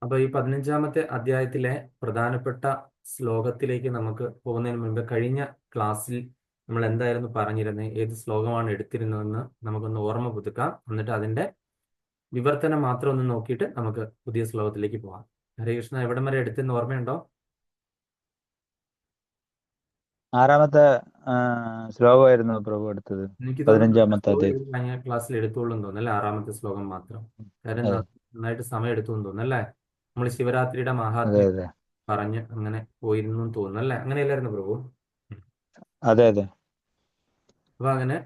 അപ്പൊ ഈ 15-ാമത്തെ അധ്യായത്തിലെ പ്രധാനപ്പെട്ട ശ്ലോകത്തിലേക്ക് നമുക്ക് പോകുന്നതിന് മുൻപ് കഴിഞ്ഞ ക്ലാസ്സിൽ നമ്മൾ എന്തായിരുന്നു പറഞ്ഞിരുന്നത്, ഏത് ശ്ലോകമാണ് എടുത്തിരുന്നതെന്ന് നമുക്കൊന്ന് ഓർമ്മ പുതുക്കാം. എന്നിട്ട് അതിന്റെ വിവർത്തനം മാത്രം ഒന്ന് നോക്കിയിട്ട് നമുക്ക് പുതിയ ശ്ലോകത്തിലേക്ക് പോകാം. ഹരേകൃഷ്ണ, എവിടം വരെ എടുത്തെന്ന് ഓർമ്മയുണ്ടോ? ആറാമത്തെ ശ്ലോകമായിരുന്നു പ്രഭു എടുത്തത്. എനിക്ക് തോന്നുന്നു 15-ാമത്തെ അധ്യായം. കഴിഞ്ഞ ക്ലാസ്സിൽ എടുത്തോളൂ എന്ന് തോന്നുന്നു അല്ലേ, 6-ാമത്തെ ശ്ലോകം മാത്രം. കാര്യം അതെ നന്നായിട്ട് സമയം എടുത്തു എന്ന് തോന്നുന്നു അല്ലേ. നമ്മൾ ശിവരാത്രിയുടെ അതെ മഹാത്മ്യം അതെ പറഞ്ഞ് അങ്ങനെ പോയിരുന്നു എന്ന് തോന്നുന്നു അല്ലേ, അങ്ങനെയല്ലായിരുന്നു പ്രഭു? അതെ അതെ. അപ്പൊ അങ്ങനെ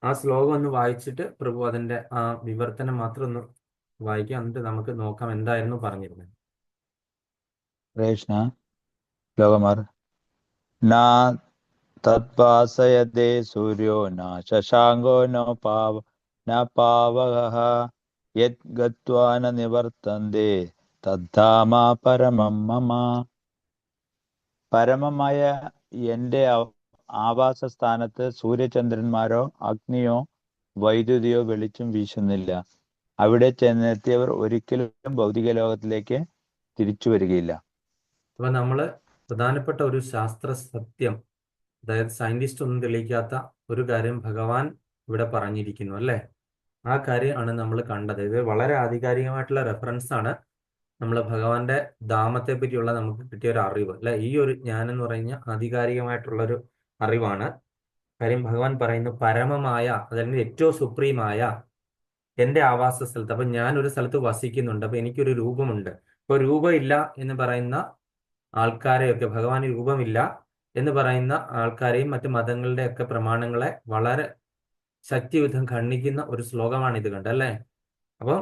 ആ ശ്ലോകം ഒന്ന് വായിച്ചിട്ട് പ്രഭു അതിന്റെ ആ വിവർത്തനം മാത്രം ഒന്ന് വായിക്കാം. എന്നിട്ട് നമുക്ക് നോക്കാം എന്തായിരുന്നു പറഞ്ഞിരുന്നത്. കൃഷ്ണ ശ്ലോകമാർ നാ തദ്ഭാസയതേ സൂര്യോ ന ശശാങ്കോ ന പാവകഃ യത് ഗത്വാ ന നിവർത്തന്തേ തദ്ധാമ പരമം മമ. പരമമായ എന്റെ ആവാസ സ്ഥാനത്ത് സൂര്യചന്ദ്രന്മാരോ അഗ്നിയോ വൈദ്യുതിയോ വെളിച്ചം വീശുന്നില്ല. അവിടെ ചെന്നെത്തിയവർ ഒരിക്കലും ഭൗതിക ലോകത്തിലേക്ക് തിരിച്ചു വരികയില്ല. അപ്പൊ നമ്മള് പ്രധാനപ്പെട്ട ഒരു ശാസ്ത്ര സത്യം, അതായത് സയന്റിസ്റ്റ് ഒന്നും തെളിയിക്കാത്ത ഒരു കാര്യം ഭഗവാൻ ഇവിടെ പറഞ്ഞിരിക്കുന്നു അല്ലേ. ആ കാര്യമാണ് നമ്മൾ കണ്ടത്. ഇത് വളരെ ആധികാരികമായിട്ടുള്ള റെഫറൻസ് ആണ്. നമ്മൾ ഭഗവാന്റെ ധാമത്തെ പറ്റിയുള്ള നമുക്ക് കിട്ടിയ ഒരു അറിവ് അല്ലെ. ഈ ഒരു ജ്ഞാനം എന്ന് പറഞ്ഞ ആധികാരികമായിട്ടുള്ള ഒരു അറിവാണ്. കാര്യം ഭഗവാൻ പറയുന്നു പരമമായ, അല്ലെങ്കിൽ ഏറ്റവും സുപ്രീമായ എന്റെ ആവാസ സ്ഥലത്ത്. അപ്പൊ ഞാൻ ഒരു സ്ഥലത്ത് വസിക്കുന്നുണ്ട്. അപ്പൊ എനിക്കൊരു രൂപമുണ്ട്. ഇപ്പൊ രൂപമില്ല എന്ന് പറയുന്ന ആൾക്കാരെയൊക്കെ, ഭഗവാന് രൂപമില്ല എന്ന് പറയുന്ന ആൾക്കാരെയും മറ്റു മതങ്ങളുടെ ഒക്കെ പ്രമാണങ്ങളെ വളരെ ശക്തിയുദ്ധം ഖണ്ഡിക്കുന്ന ഒരു ശ്ലോകമാണ് ഇത് കണ്ടല്ലേ. അപ്പം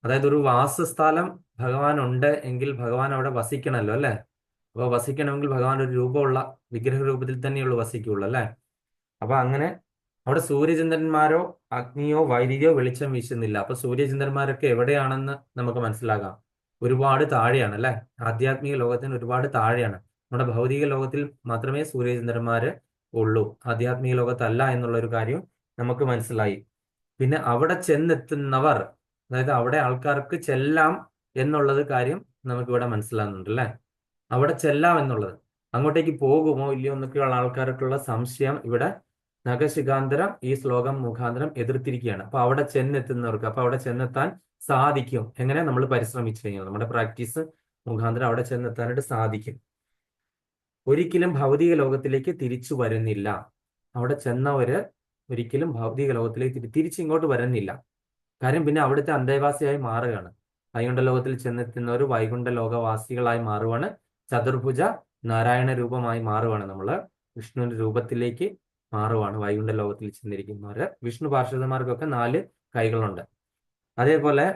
അതായത് ഒരു വാസസ്ഥലം ഭഗവാൻ ഉണ്ട് എങ്കിൽ ഭഗവാൻ അവിടെ വസിക്കണമല്ലോ അല്ലെ. അപ്പൊ വസിക്കണമെങ്കിൽ ഭഗവാൻ ഒരു രൂപമുള്ള വിഗ്രഹ രൂപത്തിൽ തന്നെയുള്ളൂ വസിക്കുള്ളൂ അല്ലെ. അപ്പൊ അങ്ങനെ അവിടെ സൂര്യചന്ദ്രന്മാരോ അഗ്നിയോ വൈദ്യുതിയോ വെളിച്ചം വീശുന്നില്ല. അപ്പൊ സൂര്യചന്ദ്രന്മാരൊക്കെ എവിടെയാണെന്ന് നമുക്ക് മനസ്സിലാകാം. ഒരുപാട് താഴെയാണ് അല്ലെ. ആധ്യാത്മിക ലോകത്തിന് ഒരുപാട് താഴെയാണ്. നമ്മുടെ ഭൗതിക ലോകത്തിൽ മാത്രമേ സൂര്യചന്ദ്രന്മാര് ഉള്ളൂ, ആധ്യാത്മിക ലോകത്തല്ല എന്നുള്ള ഒരു കാര്യം നമുക്ക് മനസ്സിലായി. പിന്നെ അവിടെ ചെന്നെത്തുന്നവർ, അതായത് അവിടെ ആൾക്കാർക്ക് ചെല്ലാം എന്നുള്ളത് കാര്യം നമുക്കിവിടെ മനസ്സിലാകുന്നുണ്ട് അല്ലെ. അവിടെ ചെല്ലാം എന്നുള്ളത്, അങ്ങോട്ടേക്ക് പോകുമോ ഇല്ലയോ എന്നൊക്കെയുള്ള ആൾക്കാർക്കുള്ള സംശയം ഇവിടെ നഖശിഖാന്തരം ഈ ശ്ലോകം മുഖാന്തരം എതിർത്തിരിക്കുകയാണ്. അപ്പൊ അവിടെ ചെന്നെത്തുന്നവർക്ക്, അപ്പൊ അവിടെ ചെന്നെത്താൻ സാധിക്കും എങ്ങനെ? നമ്മൾ പരിശ്രമിച്ചു കഴിഞ്ഞാൽ, നമ്മുടെ പ്രാക്ടീസ് മുഖാന്തരം അവിടെ ചെന്നെത്താനായിട്ട് സാധിക്കും. ഒരിക്കലും ഭൗതിക ലോകത്തിലേക്ക് തിരിച്ചു വരുന്നില്ല. അവിടെ ചെന്നവര് ഒരിക്കലും ഭൗതിക ലോകത്തിലേക്ക് തിരിച്ചിങ്ങോട്ട് വരുന്നില്ല. കാര്യം പിന്നെ അവിടുത്തെ അന്തേവാസിയായി മാറുകയാണ്. വൈകുണ്ഠ ലോകത്തിൽ ചെന്നെത്തുന്നവർ വൈകുണ്ഠ ലോകവാസികളായി മാറുവാണ്. ചതുർഭുജ നാരായണ രൂപമായി മാറുവാണ്. നമ്മള് വിഷ്ണുവിന്റെ രൂപത്തിലേക്ക് മാറുവാണ് വൈകുണ്ഠ ലോകത്തിൽ ചെന്നിരിക്കുന്നവര്. വിഷ്ണു പാർഷദന്മാർക്കൊക്കെ 4 കൈകളുണ്ട്. അതേപോലെ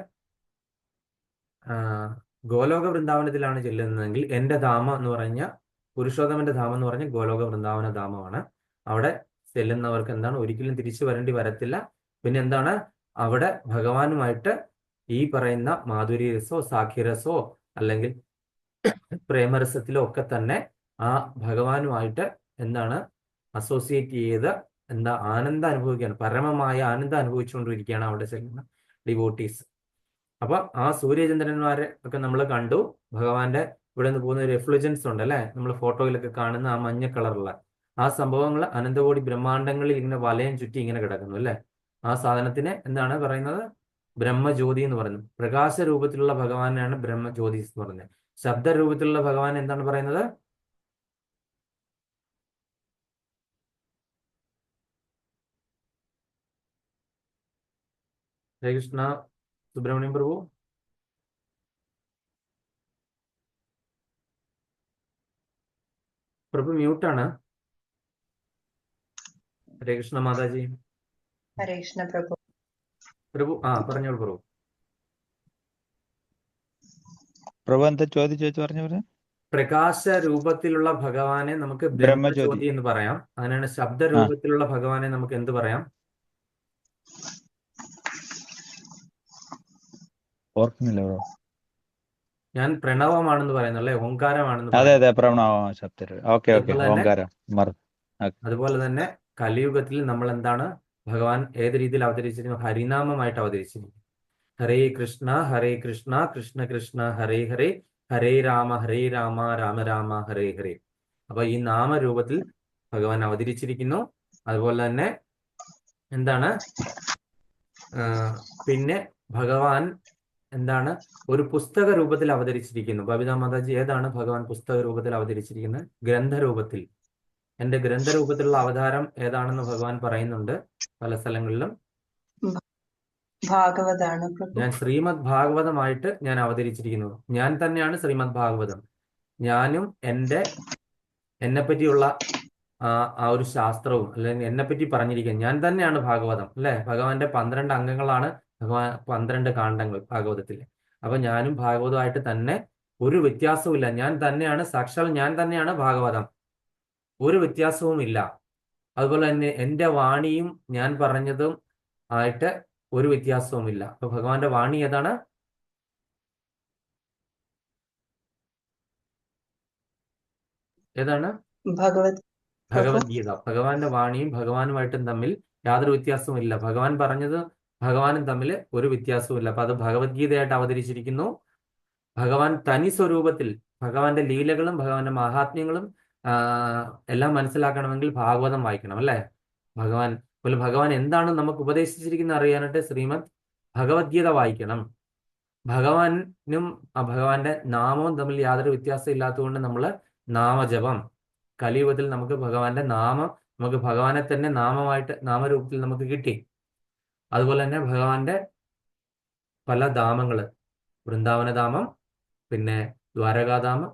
ഗോലോക വൃന്ദാവനത്തിലാണ് ചെല്ലുന്നതെങ്കിൽ എന്റെ ധാമം എന്ന് പറഞ്ഞ, പുരുഷോത്തമന്റെ ധാമം എന്ന് പറഞ്ഞ ഗോലോക വൃന്ദാവന ധാമമാണ്. അവിടെ ചെല്ലുന്നവർക്ക് എന്താണ്, ഒരിക്കലും തിരിച്ചു വരേണ്ടി വരത്തില്ല. പിന്നെ എന്താണ്, അവിടെ ഭഗവാനുമായിട്ട് ഈ പറയുന്ന മാധുരി രസോ സാഖ്യരസോ അല്ലെങ്കിൽ പ്രേമരസത്തിലോ ഒക്കെ തന്നെ ആ ഭഗവാനുമായിട്ട് എന്താണ് അസോസിയേറ്റ് ചെയ്ത് ആനന്ദം അനുഭവിക്കുകയാണ്, പരമമായ ആനന്ദം അനുഭവിച്ചുകൊണ്ടിരിക്കുകയാണ് അവിടെ ചെല്ലുന്ന ഡിവോട്ടീസ്. അപ്പൊ ആ സൂര്യചന്ദ്രന്മാരെ ഒക്കെ നമ്മൾ കണ്ടു. ഭഗവാന്റെ ഇവിടെ നിന്ന് പോകുന്ന ഒരു എഫ്ലുജൻസ് ഉണ്ട് അല്ലെ, നമ്മൾ ഫോട്ടോയിലൊക്കെ കാണുന്ന ആ മഞ്ഞ കളറുള്ള ആ സംഭവങ്ങൾ അനന്തകോടി ബ്രഹ്മാണ്ടങ്ങളിൽ ഇങ്ങനെ വലയം ചുറ്റി ഇങ്ങനെ കിടക്കുന്നു അല്ലെ. ആ സാധനത്തിനെ എന്താണ് പറയുന്നത്? ബ്രഹ്മജ്യോതി എന്ന് പറയുന്നത്. പ്രകാശ രൂപത്തിലുള്ള ഭഗവാനാണ് ബ്രഹ്മജ്യോതി എന്ന് പറയുന്നത്. ശബ്ദ രൂപത്തിലുള്ള ഭഗവാൻ എന്താണ് പറയുന്നത്? ഹരേകൃഷ്ണ സുബ്രഹ്മണ്യം പ്രഭു. പ്രഭു മ്യൂട്ടാണ്. ഹരേകൃഷ്ണ മാതാജി. ഹരേ കൃഷ്ണ പ്രഭു. പ്രഭു പറഞ്ഞോളൂ പ്രഭു. പ്രഭു എന്താ ചോദിച്ചു പറഞ്ഞു? പ്രകാശ രൂപത്തിലുള്ള ഭഗവാനെ നമുക്ക് ബ്രഹ്മജ്യോതി. ബ്രഹ്മജ്യോതി എന്ന് പറയാം. അങ്ങനെയാണ് ശബ്ദ രൂപത്തിലുള്ള ഭഗവാനെ നമുക്ക് എന്ത് പറയാം? ഓർക്കുന്നില്ല ബ്രോ. ഞാൻ പ്രണവമാണെന്ന് പറയുന്നു അല്ലെ, ഓങ്കാരമാണെന്ന് അതെ പറയുന്നു. അതെ പ്രണവ ശബ്ദര്. ഓക്കെ അതുപോലെ തന്നെ ഓങ്കാരം. അതുപോലെ തന്നെ കലിയുഗത്തിൽ നമ്മൾ എന്താണ്, ഭഗവാൻ ഏത് രീതിയിൽ അവതരിച്ചിരിക്കുന്നു? ഹരിനാമമായിട്ട് അവതരിച്ചിരിക്കുന്നു. ഹരേ കൃഷ്ണ കൃഷ്ണ കൃഷ്ണ ഹരേ ഹരേ ഹരേ രാമ രാമ രാമ ഹരേ ഹരേ. അപ്പൊ ഈ നാമരൂപത്തിൽ ഭഗവാൻ അവതരിച്ചിരിക്കുന്നു. അതുപോലെ തന്നെ എന്താണ് പിന്നെ ഭഗവാൻ എന്താണ് ഒരു പുസ്തക രൂപത്തിൽ അവതരിച്ചിരിക്കുന്നു. ബബിത മാതാജി, ഏതാണ് ഭഗവാൻ പുസ്തക രൂപത്തിൽ അവതരിച്ചിരിക്കുന്നത്? ഗ്രന്ഥരൂപത്തിൽ. എന്റെ ഗ്രന്ഥരൂപത്തിലുള്ള അവതാരം ഏതാണെന്ന് ഭഗവാൻ പറയുന്നുണ്ട് പല സ്ഥലങ്ങളിലും. ഭാഗവതാണ് പ്രഭു. ഞാൻ ശ്രീമദ് ഭാഗവതമായിട്ട് ഞാൻ അവതരിച്ചിരിക്കുന്നു. ഞാൻ തന്നെയാണ് ശ്രീമദ് ഭാഗവതം. ഞാനും എന്നെ പറ്റിയുള്ള ആ ഒരു ശാസ്ത്രവും അല്ലെങ്കിൽ എന്നെ പറ്റി പറഞ്ഞിരിക്കുന്നത് ഞാൻ തന്നെയാണ് ഭാഗവതം, അല്ലെ? ഭഗവാന്റെ 12 അംഗങ്ങളാണ് 12 കാണ്ഡങ്ങൾ ഭാഗവതത്തിൽ. അപ്പൊ ഞാനും ഭാഗവതമായിട്ട് തന്നെ ഒരു വ്യത്യാസവും ഇല്ല. ഞാൻ തന്നെയാണ്, സാക്ഷാൽ ഞാൻ തന്നെയാണ് ഭാഗവതം. ഒരു വ്യത്യാസവും ഇല്ല. അതുപോലെ തന്നെ എന്റെ വാണിയും ഞാൻ പറഞ്ഞതും ആയിട്ട് ഒരു വ്യത്യാസവും ഇല്ല. അപ്പൊ ഭഗവാന്റെ വാണി ഏതാണ്? ഏതാണ്? ഭഗവത് പ്രഭു. ഭഗവത്ഗീത. ഭഗവാന്റെ വാണിയും ഭഗവാനുമായിട്ടും തമ്മിൽ യാതൊരു വ്യത്യാസവും ഇല്ല. ഭഗവാൻ പറഞ്ഞത് ഭഗവാനും തമ്മിൽ ഒരു വ്യത്യാസവും ഇല്ല. അപ്പൊ അത് ഭഗവത്ഗീതയായിട്ട് അവതരിച്ചിരിക്കുന്നു. ഭഗവാൻ തനി സ്വരൂപത്തിൽ ഭഗവാന്റെ ലീലകളും ഭഗവാന്റെ മഹാത്മ്യങ്ങളും എല്ലാം മനസ്സിലാക്കണമെങ്കിൽ ഭാഗവതം വായിക്കണം, അല്ലെ? ഭഗവാൻ എന്താണ് നമുക്ക് ഉപദേശിച്ചിരിക്കുന്നത് അറിയാനായിട്ട് ശ്രീമദ് ഭഗവത്ഗീത വായിക്കണം. ഭഗവാനും ഭഗവാന്റെ നാമവും തമ്മിൽ യാതൊരു വ്യത്യാസം ഇല്ലാത്തതുകൊണ്ട് നമ്മൾ നാമജപം, കലിയുഗത്തിൽ നമുക്ക് ഭഗവാന്റെ നാമം, നമുക്ക് ഭഗവാനെ തന്നെ നാമമായിട്ട് നാമരൂപത്തിൽ നമുക്ക് കിട്ടി. അതുപോലെ തന്നെ ഭഗവാന്റെ പല ധാമങ്ങള്, വൃന്ദാവനധാമം, പിന്നെ ദ്വാരകാധാമം,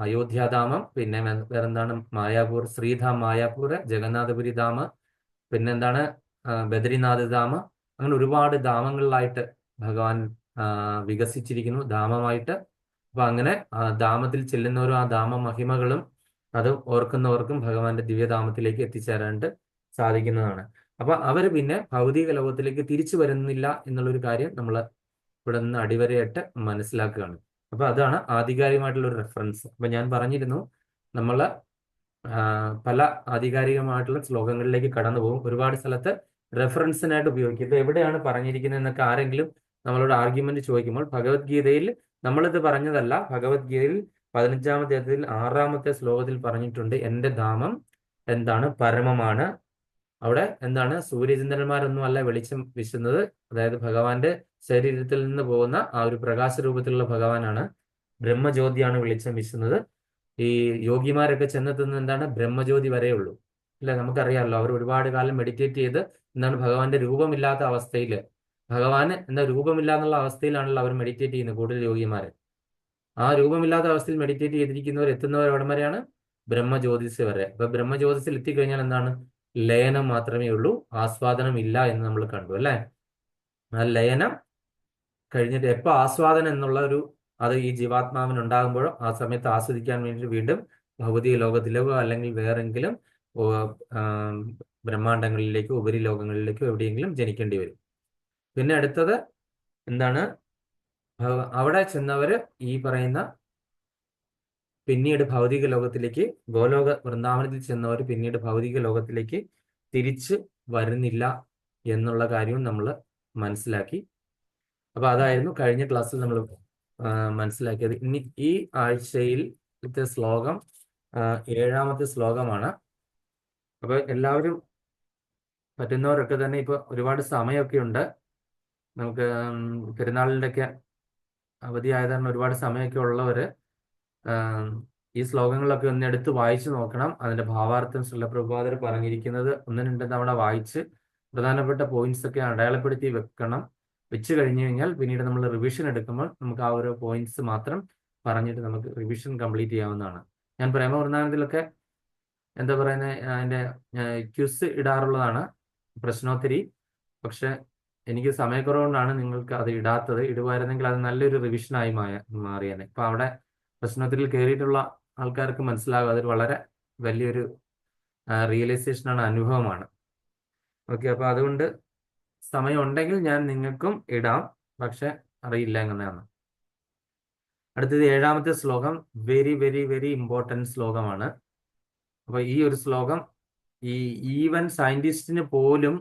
അയോധ്യാധാമം, പിന്നെ വേറെന്താണ് മായാപൂർ, ശ്രീധാം മായാപൂർ, ജഗന്നാഥപുരി ധാമ, പിന്നെന്താണ് ബദ്രിനാഥ് ധാമ. അങ്ങനെ ഒരുപാട് ധാമങ്ങളിലായിട്ട് ഭഗവാൻ വികസിച്ചിരിക്കുന്നു ധാമമായിട്ട്. അപ്പൊ അങ്ങനെ ധാമത്തിൽ ചെല്ലുന്നവരും ആ ധാമ മഹിമകളും അത് ഓർക്കുന്നവർക്കും ഭഗവാന്റെ ദിവ്യധാമത്തിലേക്ക് എത്തിച്ചേരാനായിട്ട് സാധിക്കുന്നതാണ്. അപ്പൊ അവര് പിന്നെ ഭൗതിക ലോകത്തിലേക്ക് തിരിച്ചു വരുന്നില്ല എന്നുള്ളൊരു കാര്യം നമ്മൾ ഇവിടെ നിന്ന് അടിവരയിട്ട് മനസ്സിലാക്കുകയാണ്. അപ്പൊ അതാണ് ആധികാരികമായിട്ടുള്ള ഒരു റെഫറൻസ്. അപ്പൊ ഞാൻ പറഞ്ഞിരുന്നു നമ്മൾ പല ആധികാരികമായിട്ടുള്ള ശ്ലോകങ്ങളിലേക്ക് കടന്നു പോകും. ഒരുപാട് സ്ഥലത്ത് റെഫറൻസിനായിട്ട് ഉപയോഗിക്കും. ഇത് എവിടെയാണ് പറഞ്ഞിരിക്കുന്നത് എന്നൊക്കെ ആരെങ്കിലും നമ്മളോട് ആർഗ്യുമെന്റ് ചോദിക്കുമ്പോൾ ഭഗവത്ഗീതയിൽ നമ്മളിത് പറഞ്ഞതല്ല. ഭഗവത്ഗീതയിൽ 15-ാമത്തെ അധ്യായത്തിൽ 6-ാമത്തെ ശ്ലോകത്തിൽ പറഞ്ഞിട്ടുണ്ട്, എന്റെ ധാമം എന്താണ്? പരമമാണ്. അവിടെ എന്താണ്? സൂര്യചന്ദ്രന്മാരൊന്നും അല്ല വെളിച്ചം വീശുന്നത്. അതായത് ഭഗവാന്റെ ശരീരത്തിൽ നിന്ന് പോകുന്ന ആ ഒരു പ്രകാശ രൂപത്തിലുള്ള ഭഗവാനാണ്. ബ്രഹ്മജ്യോതിയാണ് വെളിച്ചം വീശുന്നത്. ഈ യോഗിമാരൊക്കെ ചെന്നെത്തുന്നത് എന്താണ്? ബ്രഹ്മജ്യോതി വരെയുള്ളൂ, അല്ലെ? നമുക്കറിയാമല്ലോ, അവർ ഒരുപാട് കാലം മെഡിറ്റേറ്റ് ചെയ്ത് എന്താണ് ഭഗവാന്റെ രൂപമില്ലാത്ത അവസ്ഥയിൽ, ഭഗവാന് എന്താ രൂപമില്ല എന്നുള്ള അവസ്ഥയിലാണല്ലോ അവർ മെഡിറ്റേറ്റ് ചെയ്യുന്നത് കൂടുതൽ യോഗിമാര്. ആ രൂപമില്ലാത്ത അവസ്ഥയിൽ മെഡിറ്റേറ്റ് ചെയ്തിരിക്കുന്നവർ എത്തുന്നവർ എവിടം വരെയാണ്? ബ്രഹ്മജ്യോതിസ് വരെ. അപ്പൊ ബ്രഹ്മജ്യോതിസിൽ എത്തിക്കഴിഞ്ഞാൽ എന്താണ്? ലയനം മാത്രമേ ഉള്ളൂ, ആസ്വാദനം ഇല്ല എന്ന് നമ്മൾ കണ്ടു, അല്ലെ? ആ ലയനം കഴിഞ്ഞിട്ട് എപ്പോ ആസ്വാദനം എന്നുള്ള അത് ഈ ജീവാത്മാവിന് ഉണ്ടാകുമ്പോഴോ ആ സമയത്ത് ആസ്വദിക്കാൻ വേണ്ടി വീണ്ടും ഭൗതിക ലോകത്തിലോ അല്ലെങ്കിൽ വേറെങ്കിലും ബ്രഹ്മാണ്ടങ്ങളിലേക്കോ ഉപരിലോകങ്ങളിലേക്കോ എവിടെയെങ്കിലും ജനിക്കേണ്ടി വരും. പിന്നെ അടുത്തത് എന്താണ്? അവിടെ ചെന്നവര് ഈ പറയുന്ന പിന്നീട് ഭൗതിക ലോകത്തിലേക്ക്, ഗോലോക വൃന്ദാവനത്തിൽ ചെന്നവർ പിന്നീട് ഭൗതിക ലോകത്തിലേക്ക് തിരിച്ച് വരുന്നില്ല എന്നുള്ള കാര്യവും നമ്മൾ മനസ്സിലാക്കി. അപ്പൊ അതായിരുന്നു കഴിഞ്ഞ ക്ലാസ്സിൽ നമ്മൾ മനസ്സിലാക്കിയത്. ഇനി ഈ ആഴ്ചയിലത്തെ ശ്ലോകം 7-ാമത്തെ ശ്ലോകമാണ്. അപ്പൊ എല്ലാവരും പറ്റുന്നവരൊക്കെ തന്നെ ഇപ്പൊ ഒരുപാട് സമയമൊക്കെ ഉണ്ട്. നമുക്ക് പെരുന്നാളിൻ്റെ ഒക്കെ അവധി ആയതാണ്, ഒരുപാട് സമയമൊക്കെ ഉള്ളവര് ഈ ശ്ലോകങ്ങളൊക്കെ ഒന്ന് എടുത്ത് വായിച്ചു നോക്കണം. അതിന്റെ ഭാവാർത്ഥം ശ്രീല പ്രഭുപാദർ പറഞ്ഞിരിക്കുന്നത് 1-2 തവണ വായിച്ച് പ്രധാനപ്പെട്ട പോയിന്റ്സ് ഒക്കെ അടയാളപ്പെടുത്തി വെച്ച് കഴിഞ്ഞു കഴിഞ്ഞാൽ പിന്നീട് നമ്മൾ റിവിഷൻ എടുക്കുമ്പോൾ നമുക്ക് ആ ഓരോ പോയിന്റ്സ് മാത്രം പറഞ്ഞിട്ട് നമുക്ക് റിവിഷൻ കംപ്ലീറ്റ് ചെയ്യാവുന്നതാണ്. ഞാൻ പ്രേമവൃന്ദാവനത്തിലൊക്കെ എന്താ പറയുന്നത്, അതിന്റെ ക്യൂസ് ഇടാറുള്ളതാണ്, പ്രശ്നോത്തരി. പക്ഷെ എനിക്ക് സമയക്കുറവുകൊണ്ടാണ് നിങ്ങൾക്ക് അത് ഇടാത്തത്. ഇടുമായിരുന്നെങ്കിൽ അത് നല്ലൊരു റിവിഷനായി മാറിയേനെ. ഇപ്പൊ അവിടെ പ്രശ്നോത്തരിയിൽ കയറിയിട്ടുള്ള ആൾക്കാർക്ക് മനസ്സിലാകും അതൊരു വളരെ വലിയൊരു റിയലൈസേഷനാണ്, അനുഭവമാണ്. ഓക്കെ, അപ്പൊ അതുകൊണ്ട് സമയം ഉണ്ടെങ്കിൽ ഞാൻ നിങ്ങൾക്കും ഇടാം, പക്ഷെ അറിയില്ല എങ്ങനെയാണ്. അടുത്തത് 7-ാമത്തെ ശ്ലോകം വെരി വെരി വെരി ഇമ്പോർട്ടൻറ്റ് ശ്ലോകമാണ്. അപ്പൊ ഈ ഒരു ശ്ലോകം ഈ ഈവൻ സയന്റിസ്റ്റിന് പോലും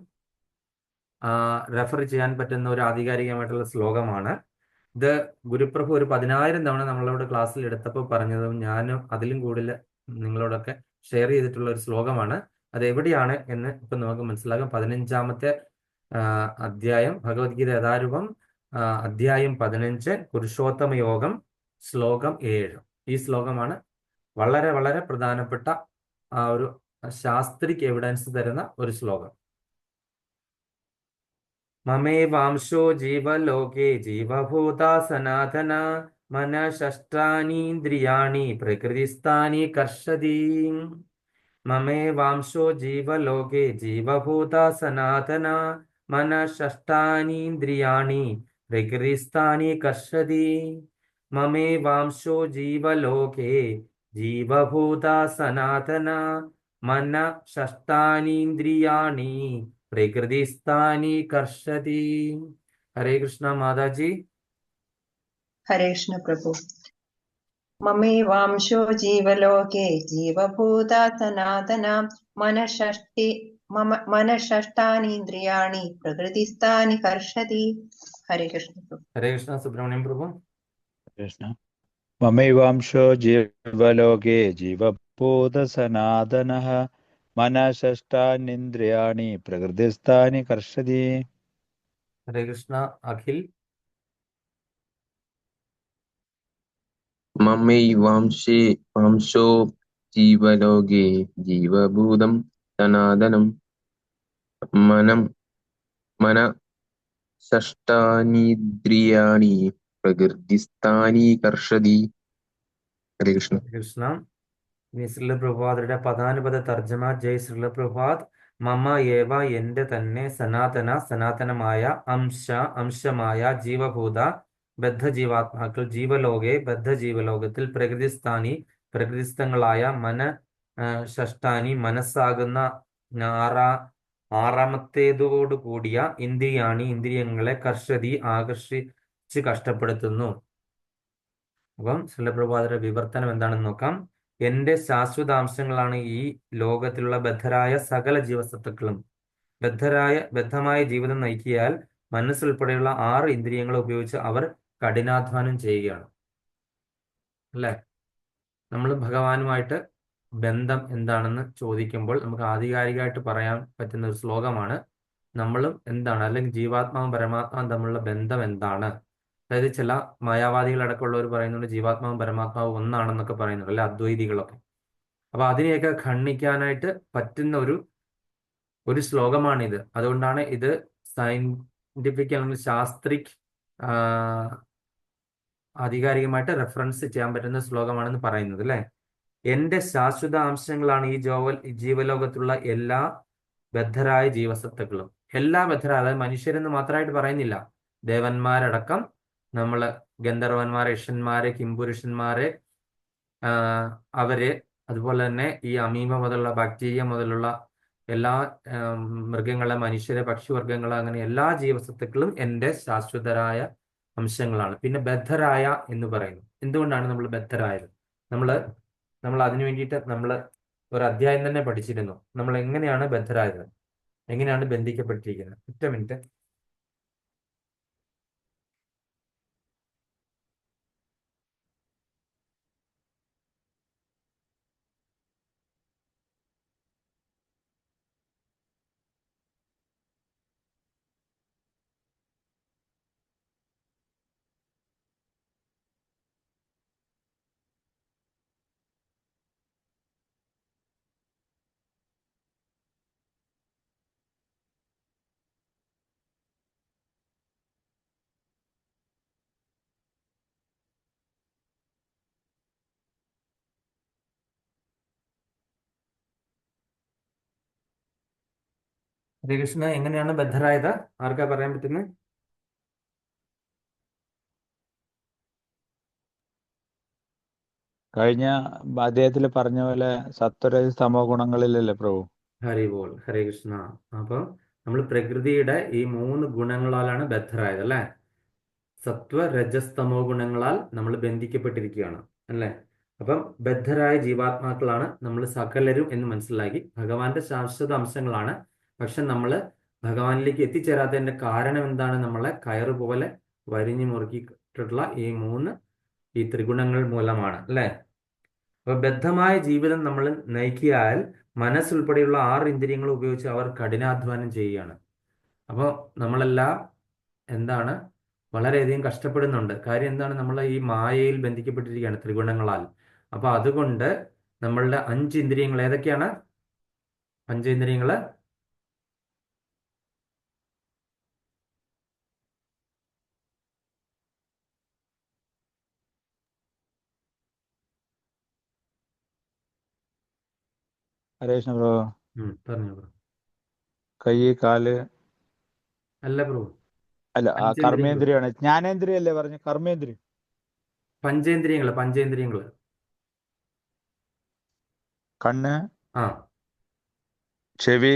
റെഫർ ചെയ്യാൻ പറ്റുന്ന ഒരു ആധികാരികമായിട്ടുള്ള ശ്ലോകമാണ്. ഇത് ഗുരുപ്രഭു ഒരു 10,000 തവണ നമ്മളോട് ക്ലാസ്സിൽ എടുത്തപ്പോൾ പറഞ്ഞതും ഞാനും അതിലും കൂടുതൽ നിങ്ങളോടൊക്കെ ഷെയർ ചെയ്തിട്ടുള്ള ഒരു ശ്ലോകമാണ്. അത് എവിടെയാണ് എന്ന് ഇപ്പം നമുക്ക് മനസ്സിലാകും. 15-ാമത്തെ അധ്യായം, ഭഗവത്ഗീത യഥാരൂപം, അധ്യായം 15, പുരുഷോത്തമ യോഗം, ശ്ലോകം 7. ഈ ശ്ലോകമാണ് വളരെ വളരെ പ്രധാനപ്പെട്ട ഒരു ശാസ്ത്രിക് എവിഡൻസ് തരുന്ന ഒരു ശ്ലോകം. മമേവാംശോ ജീവലോകേ ജീവഭൂത സനാതന മനഃഷ്ടാനീന്ദ്രിയാണി പ്രകൃതിസ്ഥാനി കർഷതി. മമേവാംശോ ജീവലോകേ ജീവഭൂത സനാതന മനഃഷ്ടാനീന്ദ്രിയാണി പ്രകൃതിസ്ഥാനി കർഷതി. മമേവാംശോ ജീവലോകേ ജീവഭൂത സനാതന മനഃഷ്ടാനീന്ദ്രിയാണി പ്രകൃതിസ്ഥാനി കർഷതി. ഹരേ കൃഷ്ണ മാതാജി. ഹരേ കൃഷ്ണ പ്രഭു. മമേവാംശോ ജീവലോകേ ജീവഭൂത സനാതന മനഃഷ്ടാനീന്ദ്രിയാണി പ്രകൃതിസ്ഥാനി കർഷതി. ഹരേ കൃഷ്ണ പ്രഭു. ഹരേ കൃഷ്ണ സുബ്രഹ്മണ്യം പ്രഭു. കൃഷ്ണ മമൈവാംശോ ജീവലോകേ ജീവഭൂത സനാതനഃ മനഃഷ്ടാനീന്ദ്രിയാണി പ്രകൃതിസ്ഥാനി കർഷതി. ഹരേ കൃഷ്ണ അഖിൽ. മമൈവാംശോ ജീവലോകേ ജീവഭൂതം സനാതനം മനഃഷ്ടാനീന്ദ്രിയാണി പ്രകൃതിസ്ഥാനി കർഷതി. ഹരേ കൃഷ്ണ. കൃഷ്ണ. ഇനി ശ്രീല പ്രഭാതരുടെ പദാനുപദ തർജ്ജമ. ജയ് ശ്രീല പ്രഭാത്. മമ ഏവ എന്റെ തന്നെ സനാതന സനാതനമായ അംശമായ ജീവഭൂത ബദ്ധജീവാത്മാക്കൾ ജീവലോകെ ബദ്ധജീവലോകത്തിൽ പ്രകൃതിസ്ഥാനി പ്രകൃതിസ്ഥങ്ങളായ ഷഷ്ടാനി മനസ്സാകുന്ന ആറാമത്തേതോടു കൂടിയ ഇന്ദ്രിയങ്ങളെ കർഷതി ആകർഷിച്ച് കഷ്ടപ്പെടുത്തുന്നു. അപ്പം ശ്രീലപ്രഭാതരുടെ വിവർത്തനം എന്താണെന്ന് നോക്കാം. എന്റെ ശാശ്വതാംശങ്ങളാണ് ഈ ലോകത്തിലുള്ള ബദ്ധരായ സകല ജീവസത്തുക്കളും. ബദ്ധമായ ജീവിതം നയിക്കിയാൽ മനസ്സുൾപ്പെടെയുള്ള 6 ഇന്ദ്രിയങ്ങൾ ഉപയോഗിച്ച് അവർ കഠിനാധ്വാനം ചെയ്യുകയാണ്. അല്ലേ? നമ്മൾ ഭഗവാനുമായിട്ട് ബന്ധം എന്താണെന്ന് ചോദിക്കുമ്പോൾ നമുക്ക് ആധികാരികമായിട്ട് പറയാൻ പറ്റുന്ന ഒരു ശ്ലോകമാണ്. നമ്മളും എന്താണ്, അല്ലെങ്കിൽ ജീവാത്മാവും പരമാത്മാവും തമ്മിലുള്ള ബന്ധം എന്താണ്? അതായത് ചില മായാവാദികളടക്കമുള്ളവർ പറയുന്നുണ്ട് ജീവാത്മാവും പരമാത്മാവും ഒന്നാണെന്നൊക്കെ പറയുന്നുണ്ട്, അല്ലെ, അദ്വൈതികളൊക്കെ. അപ്പൊ അതിനെയൊക്കെ ഖണ്ഡിക്കാനായിട്ട് പറ്റുന്ന ഒരു ശ്ലോകമാണിത്. അതുകൊണ്ടാണ് ഇത് സയന്റിഫിക് അല്ലെങ്കിൽ ശാസ്ത്രിക് ആധികാരികമായിട്ട് റെഫറൻസ് ചെയ്യാൻ പറ്റുന്ന ശ്ലോകമാണെന്ന് പറയുന്നത്, അല്ലെ. എന്റെ ശാശ്വത അംശങ്ങളാണ് ഈ ജീവലോകത്തുള്ള എല്ലാ ബദ്ധരായ ജീവസത്തുക്കളും. എല്ലാ ബദ്ധരായ, അതായത് മനുഷ്യരെന്ന് മാത്രമായിട്ട് പറയുന്നില്ല, ദേവന്മാരടക്കം, നമ്മള് ഗന്ധർവന്മാരെ, യക്ഷന്മാരെ, കിംപുരുഷന്മാരെ, അവര്, അതുപോലെ തന്നെ ഈ അമീബ മുതലുള്ള ബാക്ടീരിയ മുതലുള്ള എല്ലാ മൃഗങ്ങളെ, മനുഷ്യരെ, പക്ഷിവർഗങ്ങളെ, അങ്ങനെ എല്ലാ ജീവസത്തുക്കളും എൻ്റെ ശാശ്വതരായ അംശങ്ങളാണ്. പിന്നെ ബദ്ധരായ എന്ന് പറയുന്നു. എന്തുകൊണ്ടാണ് നമ്മൾ ബദ്ധരായത്? നമ്മൾ അതിനു വേണ്ടിയിട്ട് നമ്മൾ ഒരു അധ്യായം തന്നെ പഠിച്ചിരുന്നു. നമ്മൾ എങ്ങനെയാണ് ബദ്ധരായത്, എങ്ങനെയാണ് ബന്ധിക്കപ്പെട്ടിരിക്കുന്നത്. ഒറ്റ മിനിറ്റ്. ഹരികൃഷ്ണ, എങ്ങനെയാണ് ബദ്ധരായത്? ആർക്കാ പറയാൻ പറ്റുന്നത്? കഴിഞ്ഞ അദ്ദേഹത്തിൽ പറഞ്ഞ പോലെ സത്വരജ തമോ ഗുണങ്ങളിലല്ലേ പ്രഭു? ഹരി ബോൾ. ഹരേ കൃഷ്ണ. അപ്പം നമ്മൾ പ്രകൃതിയുടെ ഈ 3 ഗുണങ്ങളാലാണ് ബദ്ധരായത്, അല്ലെ. സത്വ രജസ് തമോ ഗുണങ്ങളാൽ നമ്മൾ ബന്ധിക്കപ്പെട്ടിരിക്കുകയാണ്, അല്ലെ. അപ്പം ബദ്ധരായ ജീവാത്മാക്കളാണ് നമ്മൾ സകലരും എന്ന് മനസ്സിലാക്കി. ഭഗവാന്റെ ശാശ്വത അംശങ്ങളാണ്. പക്ഷെ നമ്മൾ ഭഗവാനിലേക്ക് എത്തിച്ചേരാത്തതിന്റെ കാരണം എന്താണ്? നമ്മളെ കയറ് പോലെ വരിഞ്ഞു മുറുക്കിയിട്ടുള്ള ഈ ത്രിഗുണങ്ങൾ മൂലമാണ്, അല്ലേ? അപ്പൊ ബദ്ധമായ ജീവിതം നമ്മൾ നയിക്കിയാൽ മനസ്സുൾപ്പെടെയുള്ള 6 ഇന്ദ്രിയങ്ങൾ ഉപയോഗിച്ച് അവർ കഠിനാധ്വാനം ചെയ്യുകയാണ്. അപ്പോൾ നമ്മളെല്ലാം എന്താണ് വളരെയധികം കഷ്ടപ്പെടുന്നുണ്ട്. കാര്യം എന്താണ്? നമ്മൾ ഈ മായയിൽ ബന്ധിക്കപ്പെട്ടിരിക്കുകയാണ് ത്രിഗുണങ്ങളാൽ. അപ്പൊ അതുകൊണ്ട് നമ്മളുടെ 5 ഇന്ദ്രിയങ്ങൾ ഏതൊക്കെയാണ്? പഞ്ചേന്ദ്രിയങ്ങള് ഹരേ കൃഷ്ണ ബ്രോ. പറഞ്ഞു ബ്രോ. കൈ, കാല്, അല്ല ബ്രോ, അല്ല പഞ്ചേന്ദ്രിയങ്ങൾ. കർമ്മേന്ദ്രിയാണ്. ജ്ഞാനേന്ദ്രിയ അല്ലേ പറഞ്ഞു? കർമ്മേന്ദ്രിയം. പഞ്ചേന്ദ്രിയങ്ങള്. കണ്ണ്, ആ ചെവി,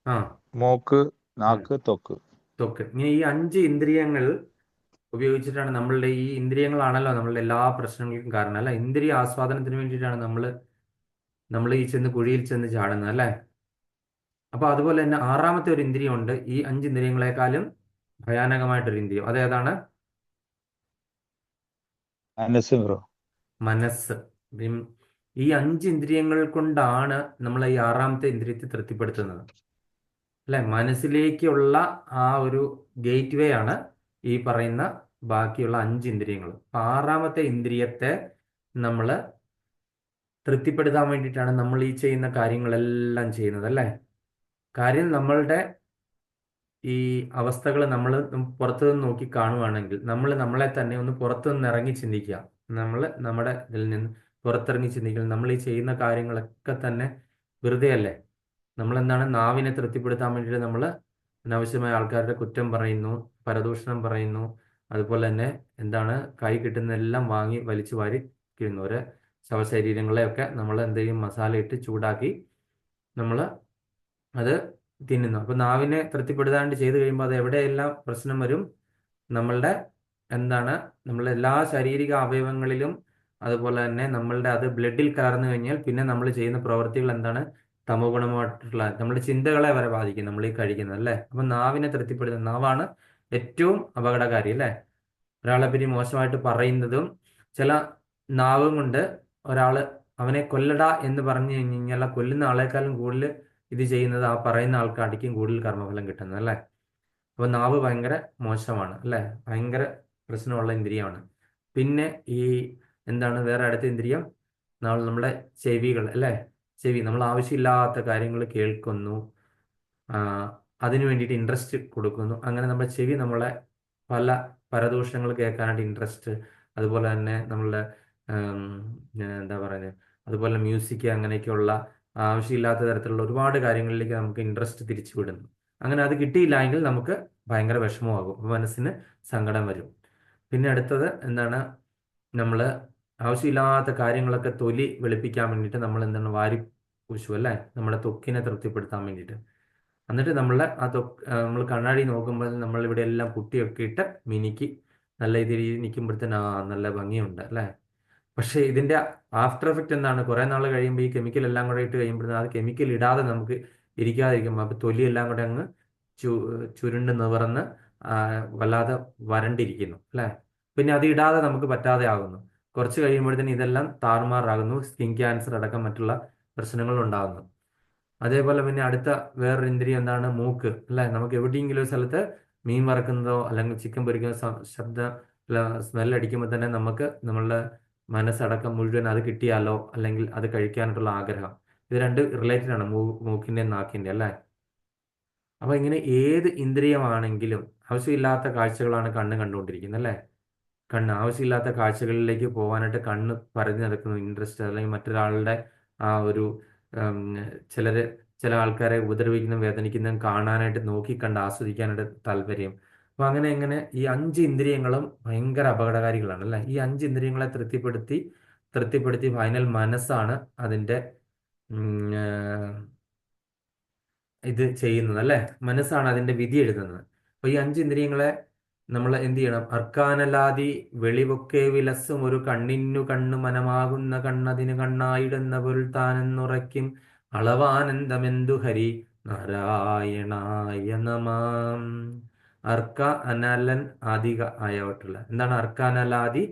ആ മൂക്ക്, ഉം. നാക്ക്, ത്വക്ക്. ത്വക്ക്. ഇങ്ങനെ ഈ 5 ഇന്ദ്രിയങ്ങൾ ഉപയോഗിച്ചിട്ടാണ് നമ്മളുടെ ഈ ഇന്ദ്രിയങ്ങളാണല്ലോ നമ്മളുടെ എല്ലാ പ്രശ്നങ്ങൾക്കും കാരണം, അല്ല? ഇന്ദ്രിയ ആസ്വാദനത്തിന് വേണ്ടിയിട്ടാണ് നമ്മൾ ഈ കുഴിയിൽ ചെന്ന് ചാടുന്നത്, അല്ലേ? അപ്പൊ അതുപോലെ തന്നെ 6ാമത്തെ ഒരു ഇന്ദ്രിയം ഉണ്ട്, ഈ 5 ഇന്ദ്രിയങ്ങളെക്കാളും ഭയാനകമായിട്ടൊരു ഇന്ദ്രിയം. അതേതാണ്? മനസ്സ് ബ്രോ. മനസ്സ്. ഈ 5 ഇന്ദ്രിയങ്ങൾ കൊണ്ടാണ് നമ്മൾ ഈ 6ാമത്തെ ഇന്ദ്രിയത്തെ തൃപ്തിപ്പെടുത്തുന്നത്, അല്ലെ? മനസ്സിലേക്കുള്ള ആ ഒരു ഗേറ്റ് വേ ആണ് ഈ പറയുന്ന ബാക്കിയുള്ള 5 ഇന്ദ്രിയങ്ങൾ. അപ്പൊ 6ാമത്തെ ഇന്ദ്രിയത്തെ നമ്മൾ തൃപ്തിപ്പെടുത്താൻ വേണ്ടിയിട്ടാണ് നമ്മൾ ഈ ചെയ്യുന്ന കാര്യങ്ങളെല്ലാം ചെയ്യുന്നത്, അല്ലേ? കാര്യം നമ്മളുടെ ഈ അവസ്ഥകൾ നമ്മൾ പുറത്തു നിന്ന് നോക്കി കാണുവാണെങ്കിൽ നമ്മൾ നമ്മളെ തന്നെ ഒന്ന് പുറത്തു നിന്ന് ഇറങ്ങി ചിന്തിക്കുക. നമ്മുടെ ഇതിൽ നിന്ന് പുറത്തിറങ്ങി ചിന്തിക്കുക. നമ്മൾ ഈ ചെയ്യുന്ന കാര്യങ്ങളൊക്കെ തന്നെ വെറുതെ അല്ലേ? നമ്മൾ എന്താണ് നാവിനെ തൃപ്തിപ്പെടുത്താൻ വേണ്ടിയിട്ട് നമ്മൾ അനാവശ്യമായ ആൾക്കാരുടെ കുറ്റം പറയുന്നു, പരദൂഷണം പറയുന്നു, അതുപോലെ തന്നെ എന്താണ് കൈ കിട്ടുന്നതെല്ലാം വാങ്ങി വലിച്ചു വാരി കഴിക്കുന്നു. ഒരു ശവശരീരങ്ങളെയൊക്കെ നമ്മൾ എന്തെങ്കിലും മസാല ഇട്ട് ചൂടാക്കി നമ്മൾ അത് തിന്നുന്നു. അപ്പൊ നാവിനെ തൃപ്തിപ്പെടുത്താണ്ട് ചെയ്ത് കഴിയുമ്പോൾ അത് എവിടെയെല്ലാം പ്രശ്നം വരും? നമ്മളുടെ എന്താണ് നമ്മളുടെ എല്ലാ ശാരീരിക അവയവങ്ങളിലും, അതുപോലെ തന്നെ നമ്മളുടെ അത് ബ്ലഡിൽ കലർന്നു കഴിഞ്ഞാൽ പിന്നെ നമ്മൾ ചെയ്യുന്ന പ്രവൃത്തികൾ എന്താണ്? തമോ ഗുണമായിട്ടുള്ള നമ്മുടെ ചിന്തകളെ വരെ ബാധിക്കും നമ്മൾ ഈ കഴിക്കുന്നത്, അല്ലേ? അപ്പൊ നാവിനെ തൃപ്തിപ്പെടുത്തുന്ന നാവാണ് ഏറ്റവും അപകടകാരി, അല്ലേ? ഒരാളെ പറ്റി മോശമായിട്ട് പറയുന്നതും, ചില നാവും കൊണ്ട് അവനെ കൊല്ലടാ എന്ന് പറഞ്ഞു കഴിഞ്ഞാൽ കൊല്ലുന്ന ആളെക്കാളും കൂടുതൽ ഇത് ചെയ്യുന്നത് ആ പറയുന്ന ആൾക്കാർക്കും കൂടുതൽ കർമ്മഫലം കിട്ടുന്നത്, അല്ലേ? അപ്പൊ നാവ് ഭയങ്കര മോശമാണ്, അല്ലേ? ഭയങ്കര പ്രശ്നമുള്ള ഇന്ദ്രിയമാണ്. പിന്നെ ഈ എന്താണ് വേറെ അടുത്ത ഇന്ദ്രിയം? നമ്മുടെ ചെവികൾ, അല്ലേ? ചെവി. നമ്മൾ ആവശ്യമില്ലാത്ത കാര്യങ്ങൾ കേൾക്കുന്നു, അതിനു വേണ്ടിയിട്ട് ഇൻട്രസ്റ്റ് കൊടുക്കുന്നു. അങ്ങനെ നമ്മുടെ ചെവി നമ്മളെ പല പരദൂഷണങ്ങൾ കേൾക്കാനായിട്ട് ഇൻട്രസ്റ്റ്, അതുപോലെ തന്നെ നമ്മളുടെ എന്താ പറയുന്നത്, അതുപോലെ മ്യൂസിക്, അങ്ങനെയൊക്കെയുള്ള ആവശ്യമില്ലാത്ത തരത്തിലുള്ള ഒരുപാട് കാര്യങ്ങളിലേക്ക് നമുക്ക് ഇൻട്രസ്റ്റ് തിരിച്ചു വിടുന്നു. അങ്ങനെ അത് കിട്ടിയില്ല എങ്കിൽ നമുക്ക് ഭയങ്കര വിഷമമാകും, മനസ്സിന് സങ്കടം വരും. പിന്നെ അടുത്തത് എന്താണ്? നമ്മൾ ആവശ്യമില്ലാത്ത കാര്യങ്ങളൊക്കെ തൊലി വെളുപ്പിക്കാൻ വേണ്ടിയിട്ട് നമ്മൾ എന്താണ് വാരി പൂശു, അല്ലേ? നമ്മുടെ ത്വക്കിനെ തൃപ്തിപ്പെടുത്താൻ വേണ്ടിയിട്ട്. എന്നിട്ട് നമ്മൾ കണ്ണാടി നോക്കുമ്പോൾ നമ്മൾ ഇവിടെ എല്ലാം പുട്ടിയൊക്കെ ഇട്ട് മിനുക്കി നല്ല രീതിയിൽ നിൽക്കുമ്പോഴത്തേന് നല്ല ഭംഗിയുണ്ട്, അല്ലേ? പക്ഷേ ഇതിന്റെ ആഫ്റ്റർ എഫക്റ്റ് എന്താണ്? കുറെ നാൾ കഴിയുമ്പോൾ ഈ കെമിക്കൽ എല്ലാം കൂടെ ഇട്ട് കഴിയുമ്പോഴത്തേന് അത് കെമിക്കൽ ഇടാതെ നമുക്ക് ഇരിക്കാതിരിക്കുമ്പോൾ അപ്പൊ തൊലി എല്ലാം കൂടെ അങ്ങ് ചുരുണ്ട് നിവർന്ന് വല്ലാതെ വരണ്ടിരിക്കുന്നു, അല്ലേ? പിന്നെ അത് ഇടാതെ നമുക്ക് പറ്റാതെ ആകുന്നു. കുറച്ച് കഴിയുമ്പോഴത്തേന് ഇതെല്ലാം താറുമാറാകുന്നു, സ്കിൻ ക്യാൻസർ അടക്കം മറ്റുള്ള പ്രശ്നങ്ങൾ ഉണ്ടാകുന്നു. അതേപോലെ പിന്നെ അടുത്ത വേറൊരു ഇന്ദ്രിയം എന്താണ്? മൂക്ക്, അല്ലെ? നമുക്ക് എവിടെയെങ്കിലും ഒരു സ്ഥലത്ത് മീൻ വറക്കുന്നതോ അല്ലെങ്കിൽ ചിക്കൻ പൊരിക്കുന്നതോ സ്മെല്ലടിക്കുമ്പോൾ തന്നെ നമുക്ക് നമ്മളുടെ മനസ്സടക്കം മുഴുവൻ അത് കിട്ടിയാലോ, അല്ലെങ്കിൽ അത് കഴിക്കാനായിട്ടുള്ള ആഗ്രഹം. ഇത് രണ്ട് റിലേറ്റഡ് ആണ്, മൂക്കിന്റെ നാക്കിന്റെ, അല്ലേ? അപ്പൊ ഇങ്ങനെ ഏത് ഇന്ദ്രിയമാണെങ്കിലും ആവശ്യമില്ലാത്ത കാഴ്ചകളാണ് കണ്ണ് കണ്ടുകൊണ്ടിരിക്കുന്നത്, അല്ലേ? കണ്ണ് ആവശ്യമില്ലാത്ത കാഴ്ചകളിലേക്ക് പോകാനായിട്ട് കണ്ണ് പറഞ്ഞു നടക്കുന്നു, ഇൻട്രസ്റ്റ്, അല്ലെങ്കിൽ മറ്റൊരാളുടെ ആ ഒരു ചില ആൾക്കാരെ ഉപദ്രവിക്കുന്നതും വേദനിക്കുന്നതും കാണാനായിട്ട് നോക്കിക്കണ്ട് ആസ്വദിക്കാനായിട്ട് താല്പര്യം. അപ്പൊ അങ്ങനെ ഈ 5 ഇന്ദ്രിയങ്ങളും ഭയങ്കര അപകടകാരികളാണ്, അല്ലെ? ഈ 5 ഇന്ദ്രിയങ്ങളെ തൃപ്തിപ്പെടുത്തി ഫൈനൽ മനസ്സാണ് അതിന്റെ ഇത് ചെയ്യുന്നത്, അല്ലെ? മനസ്സാണ് അതിന്റെ വിധി എഴുതുന്നത്. അപ്പൊ ഈ 5 ഇന്ദ്രിയങ്ങളെ നമ്മൾ എന്ത് ചെയ്യണം? അർക്കാനലാതി വെളിവൊക്കെ വിലസും ഒരു കണ്ണിനു കണ്ണു മനമാകുന്ന കണ്ണതിന് കണ്ണായിടുന്ന പൊരുൾ താനെന്നുറയ്ക്കും അളവാനന്ദമെന്തു ഹരി നാരായണായ നമാം. അർക്ക അനലൻ ആദിക ആയിട്ടുള്ള എന്താണ് അർക്ക അനലാദി?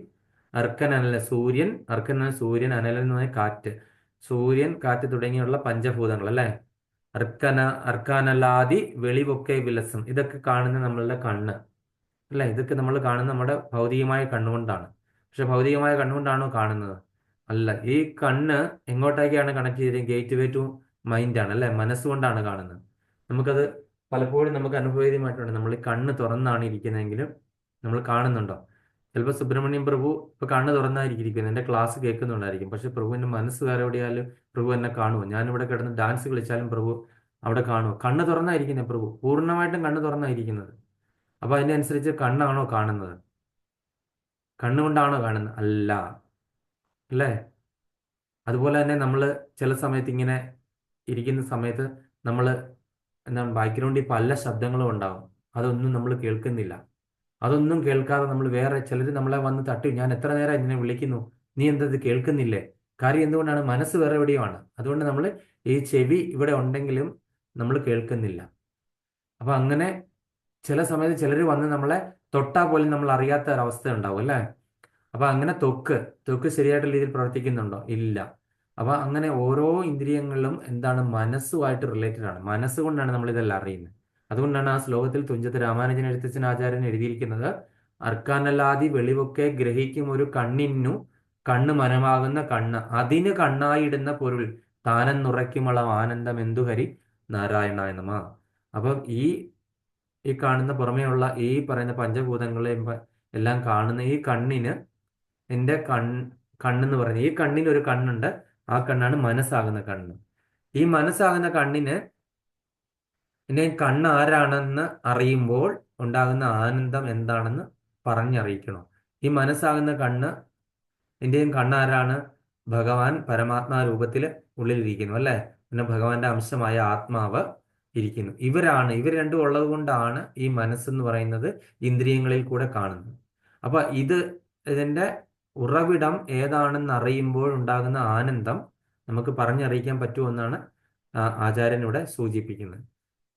അർക്കൻ അനല സൂര്യൻ, അർക്കൻ അനൽ സൂര്യൻ, അനലൻ എന്ന് പറഞ്ഞാൽ കാറ്റ്, സൂര്യൻ കാറ്റ് തുടങ്ങിയുള്ള പഞ്ചഭൂതങ്ങൾ അല്ലേ. അർക്കാനലാദി വെളിവൊക്കെ വിലസം, ഇതൊക്കെ കാണുന്ന നമ്മളുടെ കണ്ണ് അല്ലേ. ഇതൊക്കെ നമ്മൾ കാണുന്ന നമ്മുടെ ഭൗതികമായ കണ്ണുകൊണ്ടാണ്. പക്ഷെ ഭൗതികമായ കണ്ണുകൊണ്ടാണോ കാണുന്നത്? അല്ല. ഈ കണ്ണ് എങ്ങോട്ടേക്കാണ് കണക്ട് ചെയ്തത്? ഗേറ്റ് വേ ടു മൈൻഡാണ് അല്ലേ, മനസ്സുകൊണ്ടാണ് കാണുന്നത്. നമുക്കത് പലപ്പോഴും നമുക്ക് അനുഭവമായിട്ടുണ്ട്. നമ്മൾ ഈ കണ്ണ് തുറന്നാണ് ഇരിക്കുന്നതെങ്കിലും നമ്മൾ കാണുന്നുണ്ടോ? ചിലപ്പോൾ സുബ്രഹ്മണ്യം പ്രഭു ഇപ്പൊ കണ്ണ് തുറന്നായിരിക്കും എൻ്റെ ക്ലാസ് കേൾക്കുന്നുണ്ടായിരിക്കും, പക്ഷെ പ്രഭുവിന്റെ മനസ്സ് വേറെ എവിടെയാലും പ്രഭു എന്നെ കാണുമോ? ഞാനിവിടെ കിടന്ന് ഡാൻസ് കളിച്ചാലും പ്രഭു അവിടെ കാണുമോ? കണ്ണ് തുറന്നായിരിക്കുന്നത് പ്രഭു, പൂർണ്ണമായിട്ടും കണ്ണ് തുറന്നായിരിക്കുന്നത്. അപ്പൊ അതിനനുസരിച്ച് കണ്ണാണോ കാണുന്നത്? കണ്ണുകൊണ്ടാണോ കാണുന്നത്? അല്ല അല്ലേ. അതുപോലെ തന്നെ നമ്മൾ ചില സമയത്ത് ഇങ്ങനെ ഇരിക്കുന്ന സമയത്ത് നമ്മൾ എന്താണ് ബാക്ക്ഗ്രൗണ്ടിൽ പല ശബ്ദങ്ങളും ഉണ്ടാകും, അതൊന്നും നമ്മൾ കേൾക്കുന്നില്ല. അതൊന്നും കേൾക്കാതെ നമ്മൾ വേറെ ചിലർ നമ്മളെ വന്ന് തട്ടി, ഞാൻ എത്ര നേരം ഇതിനെ വിളിക്കുന്നു, നീ എന്തത് കേൾക്കുന്നില്ലേ? കാര്യം എന്തുകൊണ്ടാണ്? മനസ്സ് വേറെ എവിടെയോ ആണ്. അതുകൊണ്ട് നമ്മൾ ഈ ചെവി ഇവിടെ ഉണ്ടെങ്കിലും നമ്മൾ കേൾക്കുന്നില്ല. അപ്പൊ അങ്ങനെ ചില സമയത്ത് ചിലർ വന്ന് നമ്മളെ തൊട്ടാൽ പോലും നമ്മൾ അറിയാത്ത ഒരവസ്ഥ ഉണ്ടാവും അല്ലേ. അപ്പൊ അങ്ങനെ ത്വക്ക് ശരിയായിട്ടുള്ള രീതിയിൽ പ്രവർത്തിക്കുന്നുണ്ടോ? ഇല്ല. അപ്പൊ അങ്ങനെ ഓരോ ഇന്ദ്രിയങ്ങളിലും എന്താണ് മനസ്സുമായിട്ട് റിലേറ്റഡ് ആണ്. മനസ്സുകൊണ്ടാണ് നമ്മൾ ഇതെല്ലാം അറിയുന്നത്. അതുകൊണ്ടാണ് ആ ശ്ലോകത്തിൽ തുഞ്ചത്ത് രാമാനുജൻ എഴുത്തച്ഛൻ ആചാര്യൻ എഴുതിയിരിക്കുന്നത്, അർക്കാനല്ലാതി വെളിവൊക്കെ ഗ്രഹിക്കും ഒരു കണ്ണിനു കണ്ണ് മനമാകുന്ന കണ്ണ്, അതിന് കണ്ണായിടുന്ന പൊരുൾ താനെന്നുറയ്ക്കുമള ആനന്ദം എന്തു ഹരി നാരായണായ നമഃ. അപ്പം ഈ കാണുന്ന പുറമേയുള്ള ഈ പറയുന്ന പഞ്ചഭൂതങ്ങളെയും എല്ലാം കാണുന്ന ഈ കണ്ണിന്, എൻ്റെ കണ്ണെന്ന് പറയുന്നത്, ഈ കണ്ണിന് ഒരു കണ്ണുണ്ട്. ആ കണ്ണാണ് മനസ്സാകുന്ന കണ്ണ്. ഈ മനസ്സാകുന്ന കണ്ണിന് എൻ്റെ കണ്ണ് ആരാണെന്ന് അറിയുമ്പോൾ ഉണ്ടാകുന്ന ആനന്ദം എന്താണെന്ന് പറഞ്ഞറിയിക്കണം. ഈ മനസ്സാകുന്ന കണ്ണ്, എൻ്റെയും കണ്ണാരാണ്? ഭഗവാൻ പരമാത്മാ രൂപത്തിൽ ഉള്ളിലിരിക്കുന്നു അല്ലേ. പിന്നെ ഭഗവാന്റെ അംശമായ ആത്മാവ് ഇരിക്കുന്നു. ഇവർ രണ്ടും ഉള്ളത് കൊണ്ടാണ് ഈ മനസ്സെന്ന് പറയുന്നത് ഇന്ദ്രിയങ്ങളിൽ കൂടെ കാണുന്നത്. അപ്പൊ ഇതിന്റെ ഉറവിടം ഏതാണെന്ന് അറിയുമ്പോൾ ഉണ്ടാകുന്ന ആനന്ദം നമുക്ക് പറഞ്ഞറിയിക്കാൻ പറ്റുമെന്നാണ് ആചാര്യൻ ഇവിടെ സൂചിപ്പിക്കുന്നത്.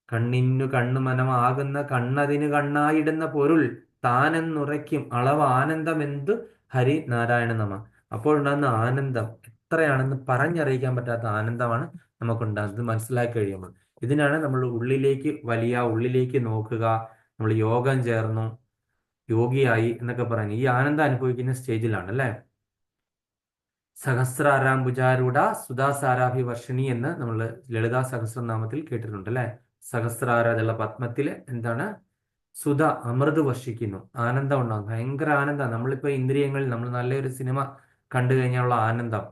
കണ്ണിനു കണ്ണു മനമാകുന്ന കണ്ണതിന് കണ്ണായിടുന്ന പൊരുൾ താനെന്നുറയ്ക്കും അളവ് ആനന്ദം എന്തു ഹരി നാരായണ നമഃ. അപ്പോഴുണ്ടാകുന്ന ആനന്ദം എത്രയാണെന്ന് പറഞ്ഞറിയിക്കാൻ പറ്റാത്ത ആനന്ദമാണ് നമുക്കുണ്ടാകുന്നത് മനസ്സിലാക്കി കഴിയുമ്പോൾ. ഇതിനാണ് നമ്മൾ ഉള്ളിലേക്ക് നോക്കുക, നമ്മൾ യോഗം ചേർന്നു, യോഗിയായി എന്നൊക്കെ പറയുന്നത്. ഈ ആനന്ദം അനുഭവിക്കുന്ന സ്റ്റേജിലാണ് അല്ലേ. സഹസ്രാരാംബുജാരൂഢ സുധാസാരാഭി വർഷിണി എന്ന് നമ്മൾ ലളിതാ സഹസ്രനാമത്തിൽ കേട്ടിട്ടുണ്ട് അല്ലെ. സഹസ്രാരതുള്ള പത്മത്തില് എന്താണ്? സുധ, അമൃത് വർഷിക്കുന്നു, ആനന്ദം ഉണ്ടാകും, ഭയങ്കര ആനന്ദം. നമ്മളിപ്പോ ഇന്ദ്രിയങ്ങളിൽ നമ്മൾ നല്ലൊരു സിനിമ കണ്ടു കഴിഞ്ഞാലുള്ള ആനന്ദം,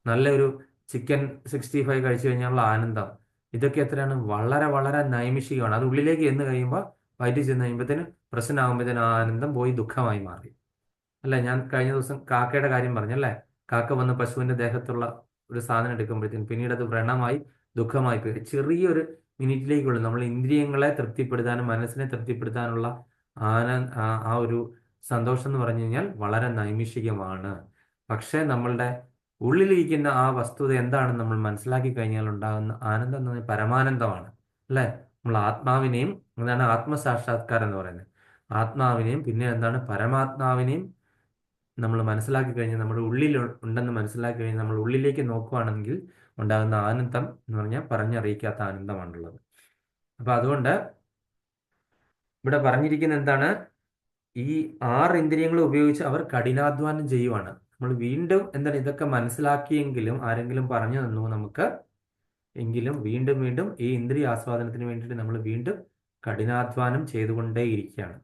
നല്ലൊരു ചിക്കൻ 65 കഴിച്ചു കഴിഞ്ഞാലുള്ള ആനന്ദം, ഇതൊക്കെ എത്രയാണ്? വളരെ വളരെ നൈമിഷികമാണ്. അത് ഉള്ളിലേക്ക് ചെന്ന് കഴിയുമ്പോൾ, വയറ്റിൽ ചെന്ന് കഴിയുമ്പോഴത്തേന് പ്രശ്നമാകുമ്പോഴത്തേന് ആനന്ദം പോയി ദുഃഖമായി മാറി അല്ലെ. ഞാൻ കഴിഞ്ഞ ദിവസം കാക്കയുടെ കാര്യം പറഞ്ഞല്ലേ. കാക്ക വന്ന് പശുവിന്റെ ദേഹത്തുള്ള ഒരു സാധനം എടുക്കുമ്പോഴത്തേനും പിന്നീട് അത് വ്രണമായി ദുഃഖമായി പോയി. ചെറിയൊരു മിനിറ്റിലേക്കുള്ളൂ. നമ്മൾ ഇന്ദ്രിയങ്ങളെ തൃപ്തിപ്പെടുത്താനും മനസ്സിനെ തൃപ്തിപ്പെടുത്താനുള്ള ആ ഒരു സന്തോഷം എന്ന് പറഞ്ഞു കഴിഞ്ഞാൽ വളരെ നൈമിഷികമാണ്. പക്ഷെ നമ്മളുടെ ഉള്ളിലിരിക്കുന്ന ആ വസ്തുത എന്താണെന്ന് നമ്മൾ മനസ്സിലാക്കി കഴിഞ്ഞാൽ ഉണ്ടാകുന്ന ആനന്ദം എന്ന് പറഞ്ഞാൽ പരമാനന്ദമാണ് അല്ലെ. നമ്മൾ ആത്മാവിനെയും, എന്താണ് ആത്മസാക്ഷാത്കാരം എന്ന് പറയുന്നത്, ആത്മാവിനെയും പിന്നെ എന്താണ് പരമാത്മാവിനെയും നമ്മൾ മനസ്സിലാക്കി കഴിഞ്ഞാൽ, നമ്മുടെ ഉള്ളിൽ ഉണ്ടെന്ന് മനസ്സിലാക്കി കഴിഞ്ഞാൽ നമ്മൾ ഉള്ളിലേക്ക് നോക്കുകയാണെങ്കിൽ ഉണ്ടാകുന്ന ആനന്ദം എന്ന് പറഞ്ഞാൽ പറഞ്ഞറിയിക്കാത്ത ആനന്ദമാണുള്ളത്. അപ്പൊ അതുകൊണ്ട് ഇവിടെ പറഞ്ഞിരിക്കുന്ന എന്താണ്? ഈ 6 ഇന്ദ്രിയങ്ങൾ ഉപയോഗിച്ച് അവർ കഠിനാധ്വാനം ചെയ്യുവാണ്. നമ്മൾ വീണ്ടും എന്താണ് ഇതൊക്കെ മനസ്സിലാക്കിയെങ്കിലും ആരെങ്കിലും പറഞ്ഞു തന്നു നമുക്ക്, എങ്കിലും വീണ്ടും വീണ്ടും ഈ ഇന്ദ്രിയ ആസ്വാദനത്തിന് വേണ്ടിയിട്ട് നമ്മൾ വീണ്ടും കഠിനാധ്വാനം ചെയ്തുകൊണ്ടേയിരിക്കുകയാണ്.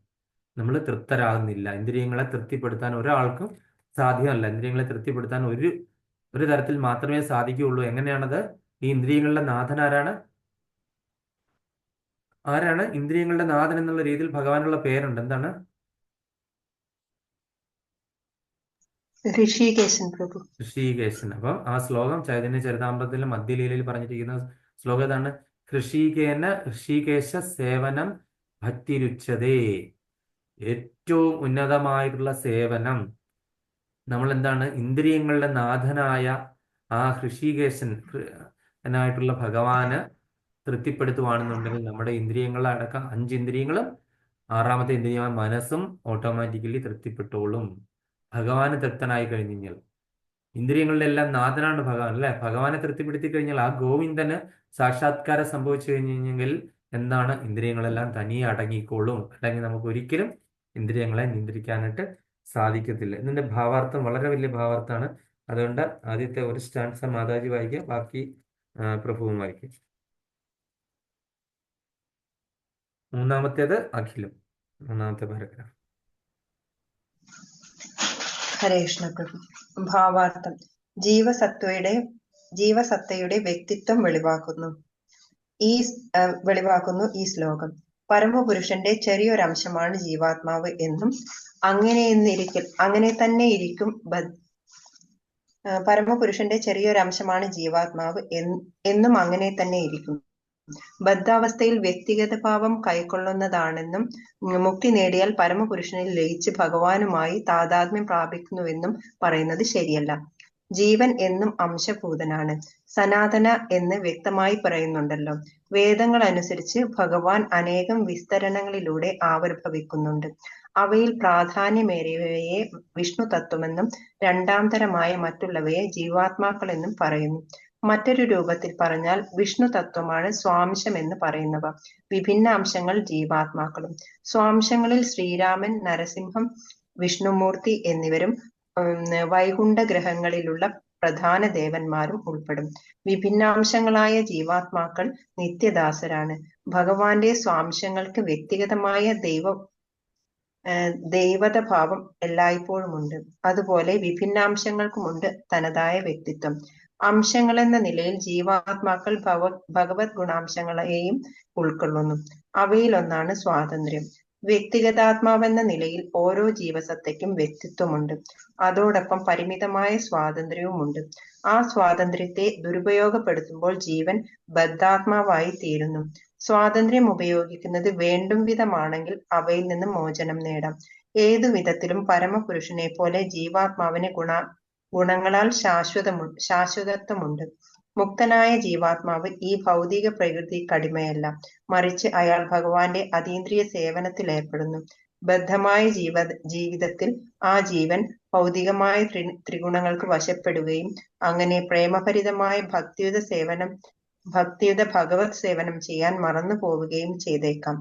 നമ്മൾ തൃപ്തരാകുന്നില്ല. ഇന്ദ്രിയങ്ങളെ തൃപ്തിപ്പെടുത്താൻ ഒരാൾക്കും സാധ്യമല്ല. ഇന്ദ്രിയങ്ങളെ തൃപ്തിപ്പെടുത്താൻ ഒരു തരത്തിൽ മാത്രമേ സാധിക്കുകയുള്ളൂ. എങ്ങനെയാണത്? ഈ ഇന്ദ്രിയങ്ങളുടെ നാഥൻ ആരാണ്? ഇന്ദ്രിയങ്ങളുടെ നാഥൻ എന്നുള്ള രീതിയിൽ ഭഗവാനുള്ള പേരുണ്ട്. എന്താണ്? ഋഷികേശൻ പ്രഭു. ഋഷികേശൻ. അപ്പം ആ ശ്ലോകം ചൈതന്യ ചരിതാമൃതത്തിലെ മധ്യലീലയിൽ പറഞ്ഞിരിക്കുന്ന ശ്ലോകം ഏതാണ്? ഋഷികേശ സേവനം ഭക്തിരുച്യതേ. ഏറ്റവും ഉന്നതമായിട്ടുള്ള സേവനം നമ്മൾ എന്താണ്? ഇന്ദ്രിയങ്ങളുടെ നാഥനായ ആ ഋഷികേശൻ എന്നായിട്ടുള്ള ഭഗവാന് തൃപ്തിപ്പെടുത്തുവാണെന്നുണ്ടെങ്കിൽ നമ്മുടെ ഇന്ദ്രിയങ്ങളടക്കം 5 ഇന്ദ്രിയങ്ങളും 6ാമത്തെ ഇന്ദ്രിയമായ മനസ്സും ഓട്ടോമാറ്റിക്കലി തൃപ്തിപ്പെട്ടോളും. ഭഗവാന് തൃപ്തനായി കഴിഞ്ഞാൽ, ഇന്ദ്രിയങ്ങളുടെ എല്ലാം നാഥനാണ് ഭഗവാൻ അല്ലെ. ഭഗവാനെ തൃപ്തിപ്പെടുത്തി കഴിഞ്ഞാൽ ആ ഗോവിന്ദന് സാക്ഷാത്കാരം സംഭവിച്ചു കഴിഞ്ഞെങ്കിൽ എന്താണ്, ഇന്ദ്രിയങ്ങളെല്ലാം തനിയെ അടങ്ങിക്കോളും. അല്ലെങ്കിൽ നമുക്ക് ഒരിക്കലും ഇന്ദ്രിയങ്ങളെ നിയന്ത്രിക്കാനായിട്ട് സാധിക്കത്തില്ല. ഇതിന്റെ ഭാവാർത്ഥം വളരെ വലിയ ഭാവാർത്ഥമാണ്. അതുകൊണ്ട് ആദ്യത്തെ ഒരു സ്റ്റാൻസ മാതാജി വായിക്കുക, ബാക്കി പ്രഭുവും വായിക്കും. 3ാമത്തേത് അഖിലും, 3ാമത്തെ പാരഗ്രാഫ്. ഹരേ കൃഷ്ണ പ്രഭു. ഭാവാർത്ഥം. ജീവസത്തയുടെ വ്യക്തിത്വം വെളിവാക്കുന്നു ഈ ശ്ലോകം. പരമപുരുഷന്റെ ചെറിയൊരംശമാണ് ജീവാത്മാവ് എന്നും അങ്ങനെ തന്നെ ഇരിക്കും. പരമപുരുഷന്റെ ചെറിയൊരംശമാണ് ജീവാത്മാവ് എന്നും അങ്ങനെ തന്നെ ഇരിക്കും. ബദ്ധാവസ്ഥയിൽ വ്യക്തിഗത ഭാവം കൈക്കൊള്ളുന്നതാണെന്നും മുക്തി നേടിയാൽ പരമപുരുഷനിൽ ലയിച്ച് ഭഗവാനുമായി താതാത്മ്യം പ്രാപിക്കുന്നുവെന്നും പറയുന്നത് ശരിയല്ല. ജീവൻ എന്നും അംശഭൂതനാണ്. സനാതന എന്ന് വ്യക്തമായി പറയുന്നുണ്ടല്ലോ. വേദങ്ങൾ അനുസരിച്ച് ഭഗവാൻ അനേകം വിസ്തരണങ്ങളിലൂടെ ആവിർഭവിക്കുന്നുണ്ട്. അവയിൽ പ്രാധാന്യമേറിയവയെ വിഷ്ണു തത്വമെന്നും രണ്ടാം തരമായ മറ്റുള്ളവയെ ജീവാത്മാക്കളെന്നും പറയുന്നു. മറ്റൊരു രൂപത്തിൽ പറഞ്ഞാൽ വിഷ്ണു തത്വമാണ് സ്വാംശം എന്ന് പറയുന്നവ. വിഭിന്ന അംശങ്ങൾ ജീവാത്മാക്കളും. സ്വാംശങ്ങളിൽ ശ്രീരാമൻ, നരസിംഹം, വിഷ്ണുമൂർത്തി എന്നിവരും വൈകുണ്ഠ ഗ്രഹങ്ങളിലുള്ള പ്രധാന ദേവന്മാരും ഉൾപ്പെടും. വിഭിന്നാംശങ്ങളായ ജീവാത്മാക്കൾ നിത്യദാസരാണ്. ഭഗവാന്റെ സ്വാംശങ്ങൾക്ക് വ്യക്തിഗതമായ ദൈവതഭാവം എല്ലായ്പ്പോഴുമുണ്ട്. അതുപോലെ വിഭിന്നാംശങ്ങൾക്കുമുണ്ട് തനതായ വ്യക്തിത്വം. അംശങ്ങളെന്ന നിലയിൽ ജീവാത്മാക്കൾ ഭഗവത് ഗുണാംശങ്ങളെയും ഉൾക്കൊള്ളുന്നു. അവയിലൊന്നാണ് സ്വാതന്ത്ര്യം. വ്യക്തിഗതാത്മാവെന്ന നിലയിൽ ഓരോ ജീവസത്തയ്ക്കും വ്യക്തിത്വമുണ്ട്. അതോടൊപ്പം പരിമിതമായ സ്വാതന്ത്ര്യവുമുണ്ട്. ആ സ്വാതന്ത്ര്യത്തെ ദുരുപയോഗപ്പെടുത്തുമ്പോൾ ജീവൻ ബദ്ധാത്മാവായി തീരുന്നു. സ്വാതന്ത്ര്യം ഉപയോഗിക്കുന്നത് വേണ്ടും വിധമാണെങ്കിൽ അവയിൽ നിന്ന് മോചനം നേടാം. ഏതു വിധത്തിലും പരമപുരുഷനെ പോലെ ജീവാത്മാവിന് ഗുണങ്ങളാൽ ശാശ്വതത്വമുണ്ട്. മുക്തനായ ജീവാത്മാവ് ഈ ഭൗതിക പ്രകൃതിക്കടിമയല്ല. മറിച്ച് അയാൾ ഭഗവാന്റെ അതീന്ദ്രിയ സേവനത്തിൽ ഏർപ്പെടുന്നു. ബദ്ധമായ ജീവിതത്തിൽ ആ ജീവൻ ഭൗതികമായ ത്രിഗുണങ്ങൾക്ക് വശപ്പെടുകയും അങ്ങനെ പ്രേമഭരിതമായ ഭക്തിയുത ഭഗവത് സേവനം ചെയ്യാൻ മറന്നു പോവുകയും ചെയ്തേക്കാം.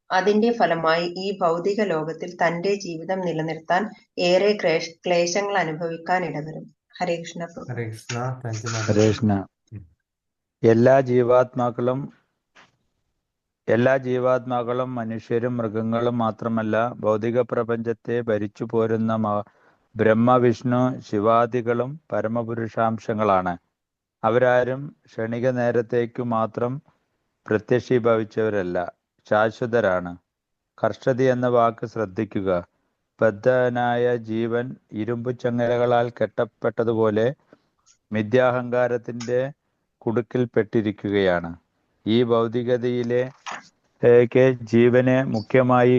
അതിന്റെ ഫലമായി ഈ ഭൗതിക ലോകത്തിൽ തന്റെ ജീവിതം നിലനിർത്താൻ ഏറെ ക്ലേശങ്ങൾ അനുഭവിക്കാൻ ഇടവരും. ഹരേ കൃഷ്ണ. ഹരേ കൃഷ്ണ. താങ്ക് യു ഹരേ മാതാജി. കൃഷ്ണ. എല്ലാ ജീവാത്മാക്കളും മനുഷ്യരും മൃഗങ്ങളും മാത്രമല്ല, ഭൗതിക പ്രപഞ്ചത്തെ ഭരിച്ചു പോരുന്ന ബ്രഹ്മ, വിഷ്ണു, ശിവാദികളും പരമപുരുഷാംശങ്ങളാണ്. അവരാരും ക്ഷണിക നേരത്തേക്കു മാത്രം പ്രത്യക്ഷീഭവിച്ചവരല്ല, ശാശ്വതരാണ്. കർഷതി എന്ന വാക്ക് ശ്രദ്ധിക്കുക. ബദ്ധനായ ജീവൻ ഇരുമ്പു ചങ്ങലകളാൽ കെട്ടപ്പെട്ടതുപോലെ മിഥ്യാഹങ്കാരത്തിന്റെ കുടുക്കിൽപ്പെട്ടിരിക്കുകയാണ്. ഈ ഭൗതികതയിലേക്ക് ജീവനെ മുഖ്യമായി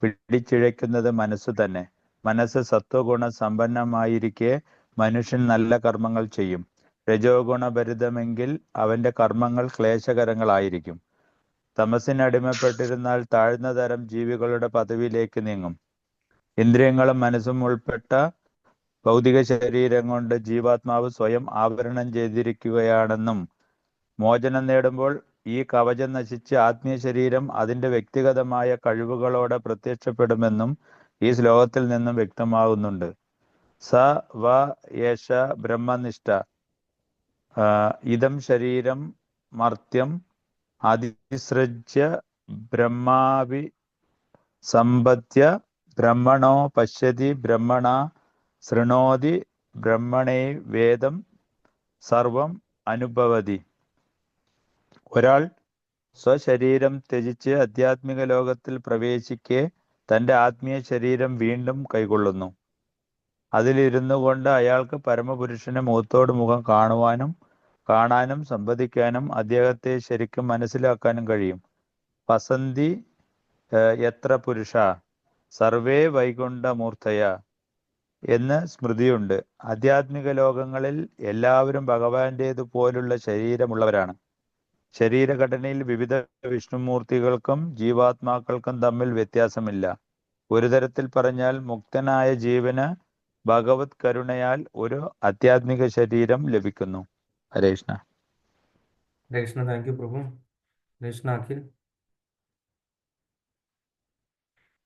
പിടിച്ചിഴയ്ക്കുന്നത് മനസ്സു തന്നെ. മനസ്സ് സത്വഗുണ സമ്പന്നമായിരിക്കെ മനുഷ്യൻ നല്ല കർമ്മങ്ങൾ ചെയ്യും. രജോഗുണഭരിതമെങ്കിൽ അവന്റെ കർമ്മങ്ങൾ ക്ലേശകരങ്ങളായിരിക്കും. തമസിനടിമപ്പെട്ടിരുന്നാൽ താഴ്ന്ന തരം ജീവികളുടെ പദവിയിലേക്ക് നീങ്ങും. ഇന്ദ്രിയങ്ങളും മനസ്സും ഉൾപ്പെട്ട ഭൗതിക ശരീരം കൊണ്ട് ജീവാത്മാവ് സ്വയം ആവരണം ചെയ്തിരിക്കുകയാണെന്നും മോചനം നേടുമ്പോൾ ഈ കവചം നശിച്ച് ആത്മീയ ശരീരം അതിന്റെ വ്യക്തിഗതമായ കഴിവുകളോടെ പ്രത്യക്ഷപ്പെടുമെന്നും ഈ ശ്ലോകത്തിൽ നിന്നും വ്യക്തമാകുന്നുണ്ട്. സ വ യേശ ബ്രഹ്മനിഷ്ഠ ഇദം ശരീരം മർത്യം അതിസൃജ്യ ബ്രഹ്മാവി സമ്പദ്യ ബ്രഹ്മണോ പശ്യതി ബ്രഹ്മണ ശൃണോതി ബ്രഹ്മണേ വേദം സർവം അനുഭവതി. ഒരാൾ സ്വശരീരം ത്യജിച്ച് ആധ്യാത്മിക ലോകത്തിൽ പ്രവേശിക്കെ തന്റെ ആത്മീയ ശരീരം വീണ്ടും കൈക്കൊള്ളുന്നു. അതിലിരുന്നു കൊണ്ട് അയാൾക്ക് പരമപുരുഷനെ മുഖത്തോട് മുഖം കാണാനും സംവദിക്കാനും അദ്ദേഹത്തെ ശരിക്കും മനസ്സിലാക്കാനും കഴിയും. വസന്തി എത്ര പുരുഷ സർവേ വൈകുണ്ഠമൂർത്തയ എന്ന് സ്മൃതിയുണ്ട്. ആധ്യാത്മിക ലോകങ്ങളിൽ എല്ലാവരും ഭഗവാന്റേതുപോലുള്ള ശരീരമുള്ളവരാണ്. ശരീരഘടനയിൽ വിവിധ വിഷ്ണുമൂർത്തികൾക്കും ജീവാത്മാക്കൾക്കും തമ്മിൽ വ്യത്യാസമില്ല. ഒരു തരത്തിൽ പറഞ്ഞാൽ മുക്തനായ ജീവന് ഭഗവത് കരുണയാൽ ഒരു ആധ്യാത്മിക ശരീരം ലഭിക്കുന്നു. ഹരേ കൃഷ്ണ. ഹരേ കൃഷ്ണ. താങ്ക് യു പ്രഭു. ഹരേ കൃഷ്ണ. അഖിൽ.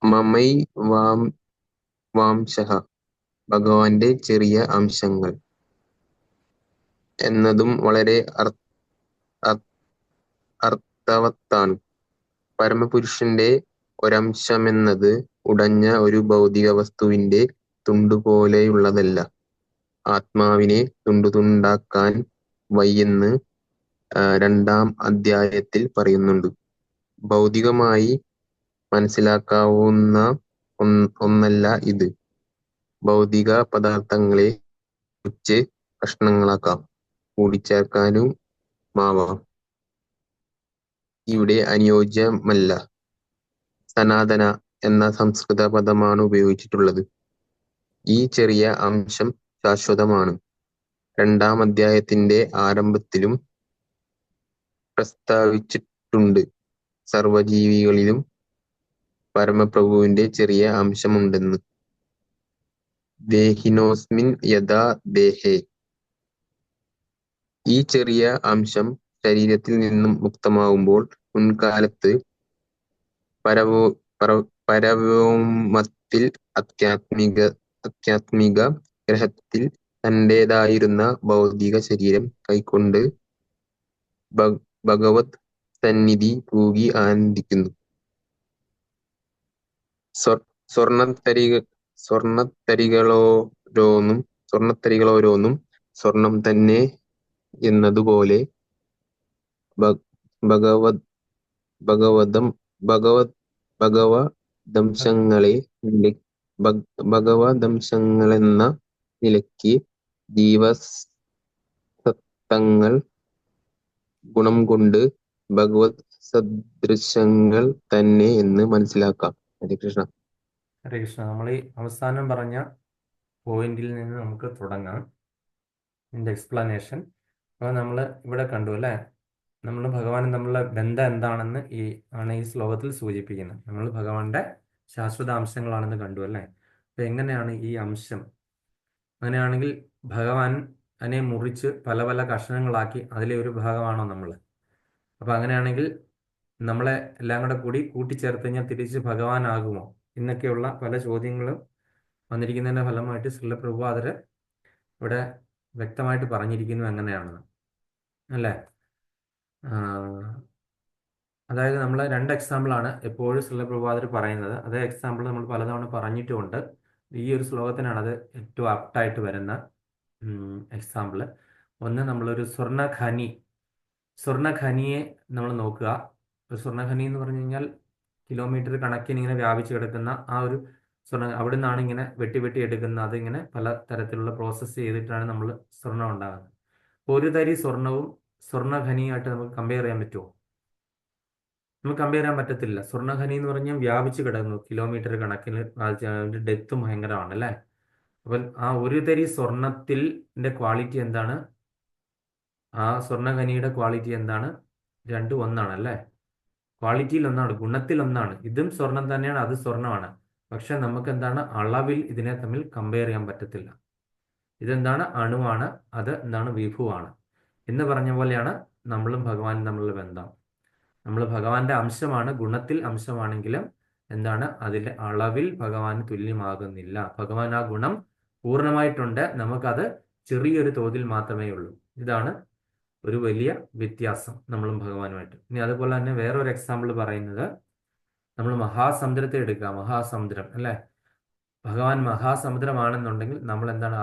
മമൈ വാംശഃ ഭഗവാന്റെ ചെറിയ അംശങ്ങൾ എന്നതും വളരെ അർത്ഥവത്താണ്. പരമപുരുഷന്റെ ഒരംശമെന്നത് ഉടഞ്ഞ ഒരു ഭൗതിക വസ്തുവിന്റെ തുണ്ടുപോലെയുള്ളതല്ല. ആത്മാവിനെ തുണ്ടുതുണ്ടാക്കാൻ വയ്യെന്ന് 2-ാം അധ്യായത്തിൽ പറയുന്നുണ്ട്. ഭൗതികമായി മനസ്സിലാക്കാവുന്ന ഒന്നല്ല ഇത്. ഭൗതിക പദാർത്ഥങ്ങളെ മുറിച്ച് കഷണങ്ങളാക്കാം, കൂട്ടിച്ചേർക്കാനുമാവാം. ഇവിടെ അനുയോജ്യമല്ല. സനാതന എന്ന സംസ്കൃത പദമാണ് ഉപയോഗിച്ചിട്ടുള്ളത്. ഈ ചെറിയ അംശം ശാശ്വതമാണ്. 2-ാം അധ്യായത്തിന്റെ ആരംഭത്തിലും പ്രസ്താവിച്ചിട്ടുണ്ട്. സർവജീവികളിലും പരമപ്രഭുവിന്റെ ചെറിയ അംശമുണ്ടെന്ന്. ദേഹിനോസ്മിൻ യഥാ ദേഹേ. ഈ ചെറിയ അംശം ശരീരത്തിൽ നിന്നും മുക്തമാവുമ്പോൾ മുൻകാലത്ത് പരവ്യോമത്തിൽ ആധ്യാത്മിക ഗ്രഹത്തിൽ തന്റേതായിരുന്ന ഭൗതിക ശരീരം കൈക്കൊണ്ട് ഭഗവത് സന്നിധി പൂകി ആനന്ദിക്കുന്നു. സ്വർണത്തരികളോരോന്നും സ്വർണം തന്നെ എന്നതുപോലെ ഭഗവദംശങ്ങളെന്ന നിലയ്ക്ക് ജീവസത്തങ്ങൾ ഗുണം കൊണ്ട് ഭഗവത് സദൃശങ്ങൾ തന്നെ എന്ന് മനസ്സിലാക്കാം. ഹരേ കൃഷ്ണ. ഹരേ കൃഷ്ണ. നമ്മൾ ഈ അവസാനം പറഞ്ഞ പോയിന്റിൽ നിന്ന് നമുക്ക് തുടങ്ങാം ഇതിൻ്റെ എക്സ്പ്ലനേഷൻ. അപ്പോൾ നമ്മൾ ഇവിടെ കണ്ടു അല്ലേ, നമ്മൾ ഭഗവാനും തമ്മിലുള്ള ബന്ധം എന്താണെന്ന് ഈ ശ്ലോകത്തിൽ സൂചിപ്പിക്കുന്നത്. നമ്മൾ ഭഗവാന്റെ ശാശ്വത അംശങ്ങളാണെന്ന് കണ്ടു അല്ലേ. അപ്പോൾ എങ്ങനെയാണ് ഈ അംശം? അങ്ങനെയാണെങ്കിൽ ഭഗവാൻ അതിനെ മുറിച്ച് പല പല കഷണങ്ങളാക്കി അതിലെ ഒരു ഭാഗമാണോ നമ്മൾ? അപ്പോൾ അങ്ങനെയാണെങ്കിൽ നമ്മളെ എല്ലാം കൂടി കൂട്ടിച്ചേർത്ത് കഴിഞ്ഞാൽ തിരിച്ച് ഭഗവാനാകുമോ എന്നൊക്കെയുള്ള പല ചോദ്യങ്ങളും വന്നിരിക്കുന്നതിൻ്റെ ഫലമായിട്ട് ശ്രീല പ്രഭുപാദര് ഇവിടെ വ്യക്തമായിട്ട് പറഞ്ഞിരിക്കുന്നു എങ്ങനെയാണെന്ന് അല്ലേ. അതായത് നമ്മൾ 2 എക്സാമ്പിളാണ് എപ്പോഴും ശ്രീല പ്രഭുപാദര് പറയുന്നത്. അതേ എക്സാമ്പിൾ നമ്മൾ പലതവണ പറഞ്ഞിട്ടുമുണ്ട്. ഈ ഒരു ശ്ലോകത്തിനാണ് അത് ഏറ്റവും ആപ്റ്റായിട്ട് വരുന്ന എക്സാമ്പിൾ. ഒന്ന്, നമ്മളൊരു സ്വർണ്ണഖനിയെ നമ്മൾ നോക്കുക. ഒരു സ്വർണ്ണഖനി എന്ന് പറഞ്ഞു കഴിഞ്ഞാൽ കിലോമീറ്റർ കണക്കിന് ഇങ്ങനെ വ്യാപിച്ചു കിടക്കുന്ന ആ ഒരു അവിടെ നിന്നാണ് ഇങ്ങനെ വെട്ടി എടുക്കുന്നത്. അതിങ്ങനെ പല തരത്തിലുള്ള പ്രോസസ്സ് ചെയ്തിട്ടാണ് നമ്മൾ സ്വർണം ഉണ്ടാകുന്നത്. ഒരു തരി സ്വർണവും സ്വർണ്ണഖനിയായിട്ട് നമുക്ക് കമ്പയർ ചെയ്യാൻ പറ്റുമോ? നമുക്ക് കമ്പയർ ചെയ്യാൻ പറ്റത്തില്ല. സ്വർണ്ണഖനി എന്ന് പറഞ്ഞാൽ വ്യാപിച്ചു കിടക്കുന്നു, കിലോമീറ്റർ കണക്കിന് അതിൻ്റെ ഡെപ്തും ഭയങ്കരമാണ് അല്ലേ. അപ്പം ആ ഒരു തരി സ്വർണത്തിൻ്റെ ക്വാളിറ്റി എന്താണ്? ആ സ്വർണ്ണഖനിയുടെ ക്വാളിറ്റി എന്താണ്? രണ്ടും ഒന്നാണ് അല്ലേ. ക്വാളിറ്റിയിൽ ഒന്നാണ്, ഗുണത്തിൽ ഒന്നാണ്. ഇതും സ്വർണം തന്നെയാണ്, അത് സ്വർണ്ണമാണ്. പക്ഷെ നമുക്ക് എന്താണ്, അളവിൽ ഇതിനെ തമ്മിൽ കമ്പയർ ചെയ്യാൻ പറ്റത്തില്ല. ഇതെന്താണ്, അണുവാണ്, അത് എന്താണ്, വിഭുവാണ് എന്ന് പറഞ്ഞ പോലെയാണ് നമ്മളും ഭഗവാനും തമ്മിലുള്ള ബന്ധം. നമ്മൾ ഭഗവാന്റെ അംശമാണ്, ഗുണത്തിൽ അംശമാണെങ്കിലും എന്താണ്, അതിൻ്റെ അളവിൽ ഭഗവാന് തുല്യമാകുന്നില്ല. ഭഗവാൻ ആ ഗുണം പൂർണ്ണമായിട്ടുണ്ട്, നമുക്കത് ചെറിയൊരു തോതിൽ മാത്രമേ ഉള്ളൂ. ഇതാണ് ഒരു വലിയ വ്യത്യാസം നമ്മളും ഭഗവാനുമായിട്ട്. ഇനി അതുപോലെ തന്നെ വേറൊരു എക്സാമ്പിൾ പറയുന്നത്, നമ്മൾ മഹാസമുദ്രത്തെ എടുക്കുക. മഹാസമുദ്രം അല്ലേ, ഭഗവാൻ മഹാസമുദ്രമാണെന്നുണ്ടെങ്കിൽ നമ്മൾ എന്താണ്,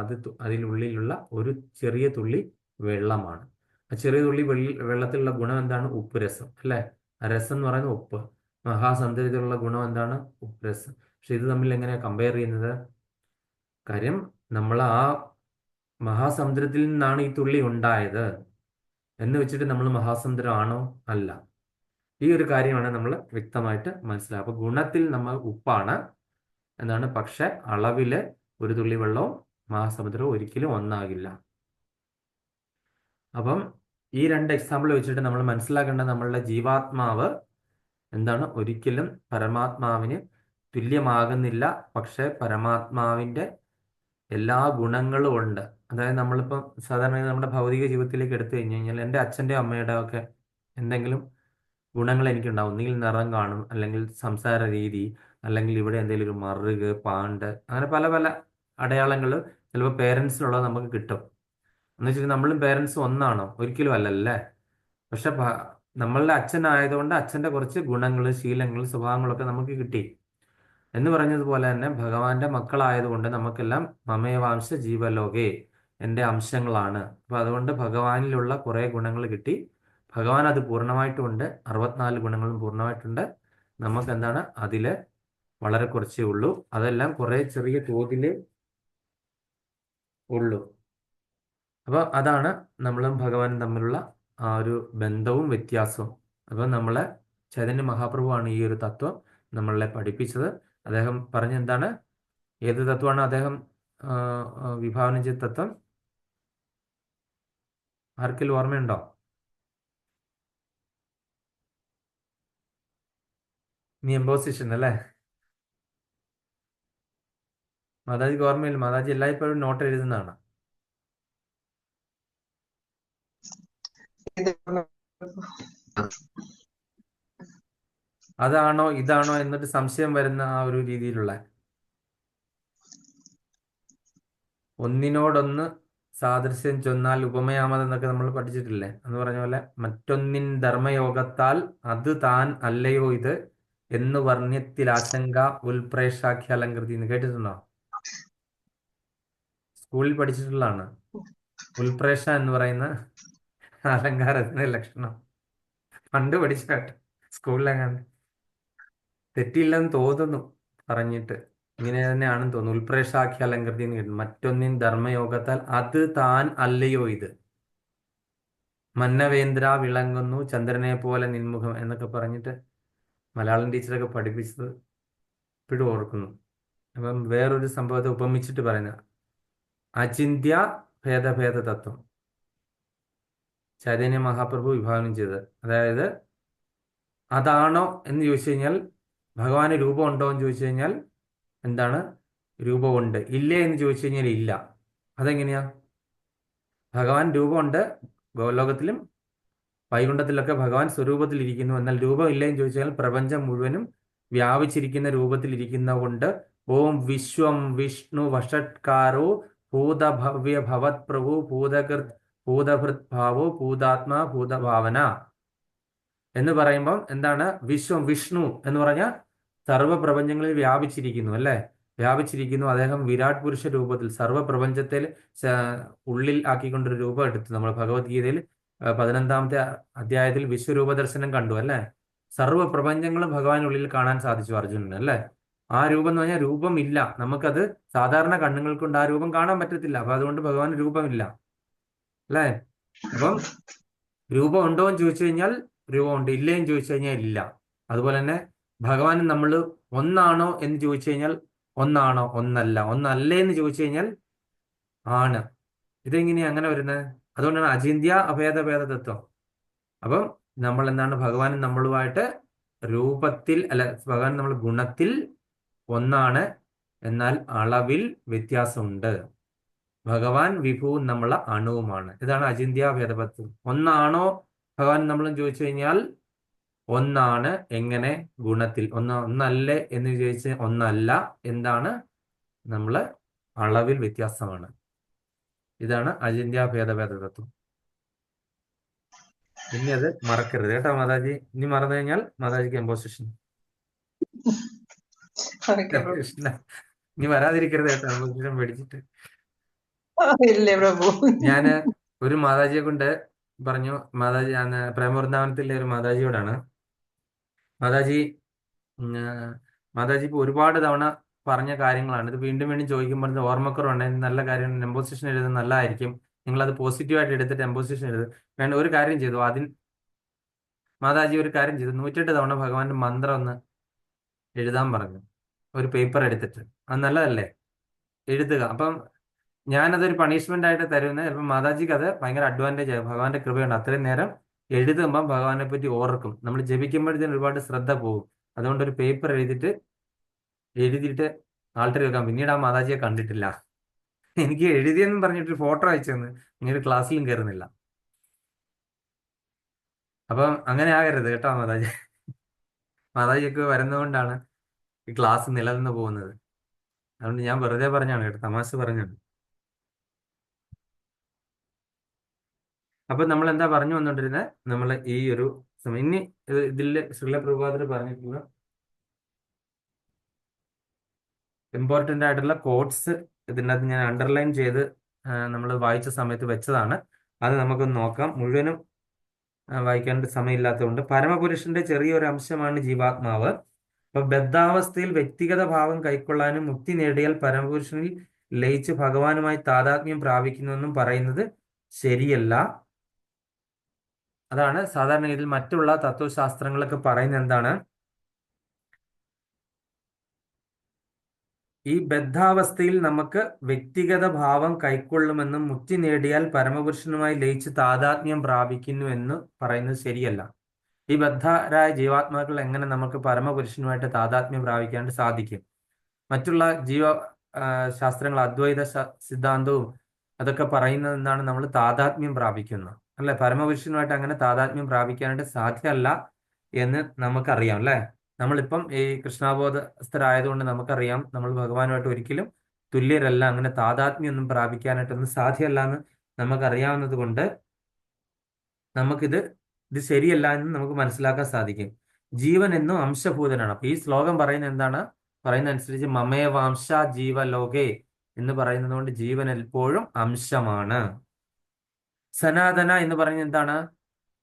അതിനുള്ളിലുള്ള ഒരു ചെറിയ തുള്ളി വെള്ളമാണ്. ആ ചെറിയ തുള്ളി വെള്ളത്തിലുള്ള ഗുണം എന്താണ്? ഉപ്പ് രസം അല്ലേ. ആ രസം എന്ന് പറയുന്നത് ഉപ്പ്. മഹാസമുദ്രത്തിലുള്ള ഗുണം എന്താണ്? ഉപ്പ് രസം. പക്ഷെ ഇത് തമ്മിൽ എങ്ങനെയാണ് കമ്പയർ ചെയ്യുന്നത്? കാര്യം നമ്മൾ ആ മഹാസമുദ്രത്തിൽ നിന്നാണ് ഈ തുള്ളി ഉണ്ടായത് എന്ന് വെച്ചിട്ട് നമ്മൾ മഹാസമുദ്രമാണോ? അല്ല. ഈ ഒരു കാര്യമാണ് നമ്മൾ വ്യക്തമായിട്ട് മനസ്സിലാക്കുക. അപ്പോൾ ഗുണത്തിൽ നമ്മൾ ഉപ്പാണ് എന്താണ്, പക്ഷെ അളവില് ഒരു തുള്ളി വെള്ളവും മഹാസമുദ്രവും ഒരിക്കലും ഒന്നാകില്ല. അപ്പം ഈ രണ്ട് എക്സാമ്പിൾ വെച്ചിട്ട് നമ്മൾ മനസ്സിലാക്കേണ്ട നമ്മളുടെ ജീവാത്മാവ് എന്താണ് ഒരിക്കലും പരമാത്മാവിന് തുല്യമാകുന്നില്ല. പക്ഷെ പരമാത്മാവിന്റെ എല്ലാ ഗുണങ്ങളും ഉണ്ട്. അതായത് നമ്മളിപ്പം സാധാരണ നമ്മുടെ ഭൗതിക ജീവിതത്തിലേക്ക് എടുത്തു കഴിഞ്ഞു കഴിഞ്ഞാൽ എൻ്റെ അച്ഛൻ്റെ അമ്മയുടെ ഒക്കെ എന്തെങ്കിലും ഗുണങ്ങൾ എനിക്കുണ്ടാവും. ഒന്നുകിൽ നിറം കാണും, അല്ലെങ്കിൽ സംസാര രീതി, അല്ലെങ്കിൽ ഇവിടെ എന്തെങ്കിലും ഒരു മറുക് പാണ്ട്, അങ്ങനെ പല പല അടയാളങ്ങൾ ചിലപ്പോൾ പേരൻസിനുള്ളത് നമുക്ക് കിട്ടും. എന്ന് വെച്ചാൽ നമ്മളും പേരൻസും ഒന്നാണോ? ഒരിക്കലും അല്ലല്ലേ. പക്ഷെ നമ്മളുടെ അച്ഛനായതുകൊണ്ട് അച്ഛൻ്റെ കുറച്ച് ഗുണങ്ങൾ, ശീലങ്ങൾ, സ്വഭാവങ്ങളൊക്കെ നമുക്ക് കിട്ടി. എന്ന് പറഞ്ഞതുപോലെ തന്നെ ഭഗവാന്റെ മക്കളായതുകൊണ്ട് നമുക്കെല്ലാം മമേവാംശ ജീവലോകേ, എൻ്റെ അംശങ്ങളാണ്. അപ്പൊ അതുകൊണ്ട് ഭഗവാനിലുള്ള കുറേ ഗുണങ്ങൾ കിട്ടി. ഭഗവാൻ അത് പൂർണ്ണമായിട്ടുണ്ട്, 64 ഗുണങ്ങളും പൂർണ്ണമായിട്ടുണ്ട്. നമുക്ക് എന്താണ് അതില് വളരെ കുറച്ചേ ഉള്ളൂ. അതെല്ലാം കുറെ ചെറിയ തോതിലേ ഉള്ളൂ. അപ്പൊ അതാണ് നമ്മളും ഭഗവാനും തമ്മിലുള്ള ആ ഒരു ബന്ധവും വ്യത്യാസവും. അപ്പൊ നമ്മളെ ചൈതന്യ മഹാപ്രഭുവാണ് ഈ ഒരു തത്വം നമ്മളെ പഠിപ്പിച്ചത്. അദ്ദേഹം പറഞ്ഞ എന്താണ്, ഏത് തത്വമാണ് അദ്ദേഹം വിഭാവനം ചെയ്ത തത്വം? ആർക്കെങ്കിലും ഓർമ്മയുണ്ടോ? നീ എംബോസിഷൻ അല്ലേ? മാതാജിക്ക് ഓർമ്മയില്ല. മാതാജി എല്ലായ്പ്പോഴും നോട്ട് എഴുതുന്നതാണ്. അതാണോ ഇതാണോ എന്നിട്ട് സംശയം വരുന്ന ആ ഒരു രീതിയിലുള്ള ഒന്നിനോടൊന്ന് സാദൃശ്യം ചൊന്നാൽ ഉപമയാമതെന്നൊക്കെ നമ്മൾ പഠിച്ചിട്ടില്ലേ? എന്ന് പറഞ്ഞ പോലെ മറ്റൊന്നിൻ ധർമ്മയോഗത്താൽ അത് താൻ അല്ലയോ ഇത് എന്ന് വർണ്ണ്യത്തിൽ ആശങ്ക ഉൽപ്രേക്ഷാഖ്യ അലങ്കൃതി എന്ന് കേട്ടിട്ടുണ്ടോ? സ്കൂളിൽ പഠിച്ചിട്ടുള്ളതാണ്. ഉൽപ്രേക്ഷ എന്ന് പറയുന്ന അലങ്കാരത്തിന്റെ ലക്ഷണം പണ്ട് പഠിച്ച സ്കൂളിലെങ്ങാണ്ട്. തെറ്റില്ലെന്ന് തോന്നുന്നു പറഞ്ഞിട്ട്. ഇങ്ങനെ തന്നെയാണെന്ന് തോന്നുന്നു. ഉൽപ്രേക്ഷാഖ്യ അലങ്കൃതി എന്ന് കേട്ടു. മറ്റൊന്നിൻ ധർമ്മയോഗത്താൽ അത് താൻ അല്ലയോ ഇത്. മന്നവേന്ദ്ര വിളങ്ങുന്നു ചന്ദ്രനെ പോലെ നിൻമുഖം എന്നൊക്കെ പറഞ്ഞിട്ട് മലയാളം ടീച്ചറൊക്കെ പഠിപ്പിച്ചത് ഇപ്പോഴും ഓർക്കുന്നു. അപ്പം വേറൊരു സംഭവത്തെ ഉപമിച്ചിട്ട് പറയുന്ന അചിന്ത്യ ഭേദഭേദ തത്വം ചൈതന്യ മഹാപ്രഭു വിഭാവനം ചെയ്തത്. അതായത് അതാണോ എന്ന് ചോദിച്ചു കഴിഞ്ഞാൽ ഭഗവാന് രൂപമുണ്ടോ എന്ന് ചോദിച്ചു കഴിഞ്ഞാൽ എന്താണ്, രൂപമുണ്ട്. ഇല്ലേ എന്ന് ചോദിച്ചു കഴിഞ്ഞാൽ ഇല്ല. അതെങ്ങനെയാ? ഭഗവാൻ രൂപമുണ്ട്, ഗോലോകത്തിലും വൈകുണ്ഠത്തിലൊക്കെ ഭഗവാൻ സ്വരൂപത്തിൽ ഇരിക്കുന്നു. എന്നാൽ രൂപം ഇല്ലെന്ന് ചോദിച്ചാൽ പ്രപഞ്ചം മുഴുവനും വ്യാപിച്ചിരിക്കുന്ന രൂപത്തിൽ ഇരിക്കുന്ന കൊണ്ട് ഓം വിശ്വം വിഷ്ണു വഷട്കാരോ ഭൂതഭവ്യ ഭവത് പ്രഭു ഭൂതകൃത് ഭൂതഭൃത് ഭാവോ ഭൂതാത്മാ ഭൂതഭാവന എന്ന് പറയുമ്പം എന്താണ്? വിശ്വം, വിഷ്ണു എന്ന് പറഞ്ഞാൽ സർവ്വപ്രപഞ്ചങ്ങളിൽ വ്യാപിച്ചിരിക്കുന്നു അല്ലേ? വ്യാപിച്ചിരിക്കുന്നു. അദ്ദേഹം വിരാട് പുരുഷ രൂപത്തിൽ സർവ്വപ്രപഞ്ചത്തിൽ ഉള്ളിൽ ആക്കിക്കൊണ്ടൊരു രൂപം എടുത്തു. നമ്മൾ ഭഗവത്ഗീതയിൽ 15-ാമത്തെ അധ്യായത്തിൽ വിശ്വരൂപ ദർശനം കണ്ടു അല്ലേ? സർവ്വപ്രപഞ്ചങ്ങളും ഭഗവാനുള്ളിൽ കാണാൻ സാധിച്ചു അർജുനന് അല്ലേ? ആ രൂപം എന്ന് പറഞ്ഞാൽ രൂപമില്ല. നമുക്കത് സാധാരണ കണ്ണുകൾ കൊണ്ട് ആ രൂപം കാണാൻ പറ്റത്തില്ല. അപ്പൊ അതുകൊണ്ട് ഭഗവാൻ രൂപമില്ല അല്ലേ? അപ്പം രൂപം ഉണ്ടോ എന്ന് ചോദിച്ചു കഴിഞ്ഞാൽ രൂപമുണ്ട്, ഇല്ലേ എന്ന് ചോദിച്ചു കഴിഞ്ഞാൽ ഇല്ല. അതുപോലെ തന്നെ ഭഗവാൻ നമ്മൾ ഒന്നാണോ എന്ന് ചോദിച്ചു കഴിഞ്ഞാൽ ഒന്നാണോ, ഒന്നല്ല. ഒന്നല്ലേ എന്ന് ചോദിച്ചു കഴിഞ്ഞാൽ ആണ്. ഇതെങ്ങനെയാ അങ്ങനെ വരുന്നത്? അതുകൊണ്ടാണ് അചിന്ത്യ അഭേദഭേദ തത്വം. അപ്പം നമ്മൾ എന്താണ്, ഭഗവാൻ നമ്മളുമായിട്ട് രൂപത്തിൽ അല്ല, ഭഗവാൻ നമ്മൾ ഗുണത്തിൽ ഒന്നാണ്, എന്നാൽ അളവിൽ വ്യത്യാസമുണ്ട്. ഭഗവാൻ വിഭുവും നമ്മളെ അണുവുമാണ്. ഇതാണ് അചിന്ത്യ ഭേദപത്വം. ഒന്നാണോ ഭഗവാൻ നമ്മളും ചോദിച്ചു കഴിഞ്ഞാൽ ഒന്നാണ്. എങ്ങനെ? ഗുണത്തിൽ. ഒന്നല്ലേ എന്ന് ചോദിച്ച് ഒന്നല്ല. എന്താണ്? നമ്മള് അളവിൽ വ്യത്യാസമാണ്. ഇതാണ് അചിന്ത്യ ഭേദഭേദ തത്വം. ഇനി അത് മറക്കരുത് കേട്ടോ മാതാജി. ഇനി മറന്നു കഴിഞ്ഞാൽ മാതാജിക്ക് എംബോസിഷൻ. ഇനി വരാതിരിക്കരുത് കേട്ടോ എംബോസിഷൻ പേടിച്ചിട്ട്. ഇല്ലേ പ്രഭു. ഞാന് ഒരു മാതാജിയെ കൊണ്ട് പറഞ്ഞു, മാതാജി പ്രേമവൃന്ദാവനത്തിലെ ഒരു മാതാജിയോടാണ്. മാതാജി മാതാജി ഇപ്പൊ ഒരുപാട് തവണ പറഞ്ഞ കാര്യങ്ങളാണ്. ഇത് വീണ്ടും വീണ്ടും ചോദിക്കുമ്പോൾ ഓർമ്മക്കുറവുണ്ട്. നല്ല കാര്യം, എംബോസിഷൻ എഴുതുന്നത് നല്ലതായിരിക്കും. നിങ്ങളത് പോസിറ്റീവായിട്ട് എടുത്തിട്ട് എംബോസിഷൻ എഴുതും. വേണ്ട, ഒരു കാര്യം ചെയ്തു. മാതാജി ഒരു കാര്യം ചെയ്തു. 108 തവണ ഭഗവാന്റെ മന്ത്രം ഒന്ന് എഴുതാൻ പറഞ്ഞു, ഒരു പേപ്പർ എടുത്തിട്ട്. അത് നല്ലതല്ലേ? എഴുതുക. അപ്പം ഞാനതൊരു പണിഷ്മെന്റ് ആയിട്ട് തരുന്നത്. ചിലപ്പോൾ മാതാജിക്ക് അത് ഭയങ്കര അഡ്വാൻറ്റേജ് ആയി. ഭഗവാന്റെ കൃപയുണ്ട്. അത്രയും നേരം എഴുതുമ്പം ഭഗവാനെ പറ്റി ഓർക്കും. നമ്മൾ ജപിക്കുമ്പോഴത്തേന് ഒരുപാട് ശ്രദ്ധ പോകും. അതുകൊണ്ട് ഒരു പേപ്പർ എഴുതിയിട്ട് ആൾട്ടർ വെക്കാം. പിന്നീട് ആ മാതാജിയെ കണ്ടിട്ടില്ല. എനിക്ക് എഴുതിയെന്നും പറഞ്ഞിട്ട് ഫോട്ടോ അയച്ചു തന്നു. പിന്നീട് ക്ലാസ്സിലും കയറുന്നില്ല. അപ്പം അങ്ങനെ ആകരുത് കേട്ടോ മാതാജി. മാതാജിയൊക്കെ വരുന്നതുകൊണ്ടാണ് ഈ ക്ലാസ് നിലനിന്ന് പോകുന്നത്. അതുകൊണ്ട് ഞാൻ വെറുതെ പറഞ്ഞാണ് കേട്ടോ, തമാശ പറഞ്ഞാണ്. അപ്പൊ നമ്മൾ എന്താ പറഞ്ഞു വന്നോണ്ടിരുന്നത്? നമ്മൾ ഈ ഒരു സമയം ഇനി ഇതിൽ ശ്രീല പ്രഭാതർ പറഞ്ഞിട്ടുള്ള ഇമ്പോർട്ടൻ്റ് ആയിട്ടുള്ള കോട്സ് ഇതിനകത്ത് ഞാൻ അണ്ടർലൈൻ ചെയ്ത് നമ്മൾ വായിച്ച സമയത്ത് വെച്ചതാണ്. അത് നമുക്കൊന്ന് നോക്കാം. മുഴുവനും വായിക്കാനായിട്ട് സമയമില്ലാത്തതുകൊണ്ട്. പരമപുരുഷന്റെ ചെറിയൊരു അംശമാണ് ജീവാത്മാവ്. അപ്പൊ ബദ്ധാവസ്ഥയിൽ വ്യക്തിഗത ഭാവം കൈക്കൊള്ളാനും മുക്തി നേടിയാൽ പരമപുരുഷനിൽ ലയിച്ച് ഭഗവാനുമായി താതാത്മ്യം പ്രാപിക്കുന്നുവെന്നും പറയുന്നത് ശരിയല്ല. അതാണ് സാധാരണ ഇതിൽ മറ്റുള്ള തത്വശാസ്ത്രങ്ങളൊക്കെ പറയുന്നത്. എന്താണ്? ഈ ബദ്ധാവസ്ഥയിൽ നമുക്ക് വ്യക്തിഗത ഭാവം കൈക്കൊള്ളുമെന്നും മുക്തി നേടിയാൽ പരമപുരുഷനുമായി ലയിച്ച് താതാത്മ്യം പ്രാപിക്കുന്നു എന്ന് പറയുന്നത് ശരിയല്ല. ഈ ബദ്ധരായ ജീവാത്മാക്കൾ എങ്ങനെ നമുക്ക് പരമപുരുഷനുമായിട്ട് താതാത്മ്യം പ്രാപിക്കാനായിട്ട് സാധിക്കും? മറ്റുള്ള ശാസ്ത്രങ്ങൾ, അദ്വൈത സിദ്ധാന്തവും അതൊക്കെ പറയുന്നത് എന്താണ്? നമ്മൾ താതാത്മ്യം പ്രാപിക്കുന്നു അല്ലെ? പരമപുരുഷനുമായിട്ട് അങ്ങനെ താതാത്മ്യം പ്രാപിക്കാനായിട്ട് സാധ്യമല്ല എന്ന് നമുക്കറിയാം അല്ലെ? നമ്മളിപ്പം ഈ കൃഷ്ണാബോധസ്ഥരായതുകൊണ്ട് നമുക്കറിയാം നമ്മൾ ഭഗവാനുമായിട്ട് ഒരിക്കലും തുല്യരല്ല. അങ്ങനെ താതാത്മ്യം ഒന്നും പ്രാപിക്കാനായിട്ടൊന്നും സാധ്യമല്ല എന്ന് നമുക്കറിയാവുന്നത് കൊണ്ട് ഇത് ശരിയല്ല എന്ന് നമുക്ക് മനസ്സിലാക്കാൻ സാധിക്കും. ജീവൻ എന്നും അംശഭൂതനാണ്. അപ്പൊ ഈ ശ്ലോകം പറയുന്നത് എന്താണ്? പറയുന്ന അനുസരിച്ച് മമേ വാംശ ജീവലോകേ എന്ന് പറയുന്നത് കൊണ്ട് ജീവൻ എപ്പോഴും അംശമാണ്. സനാതന എന്ന് പറയുന്നത് എന്താണ്?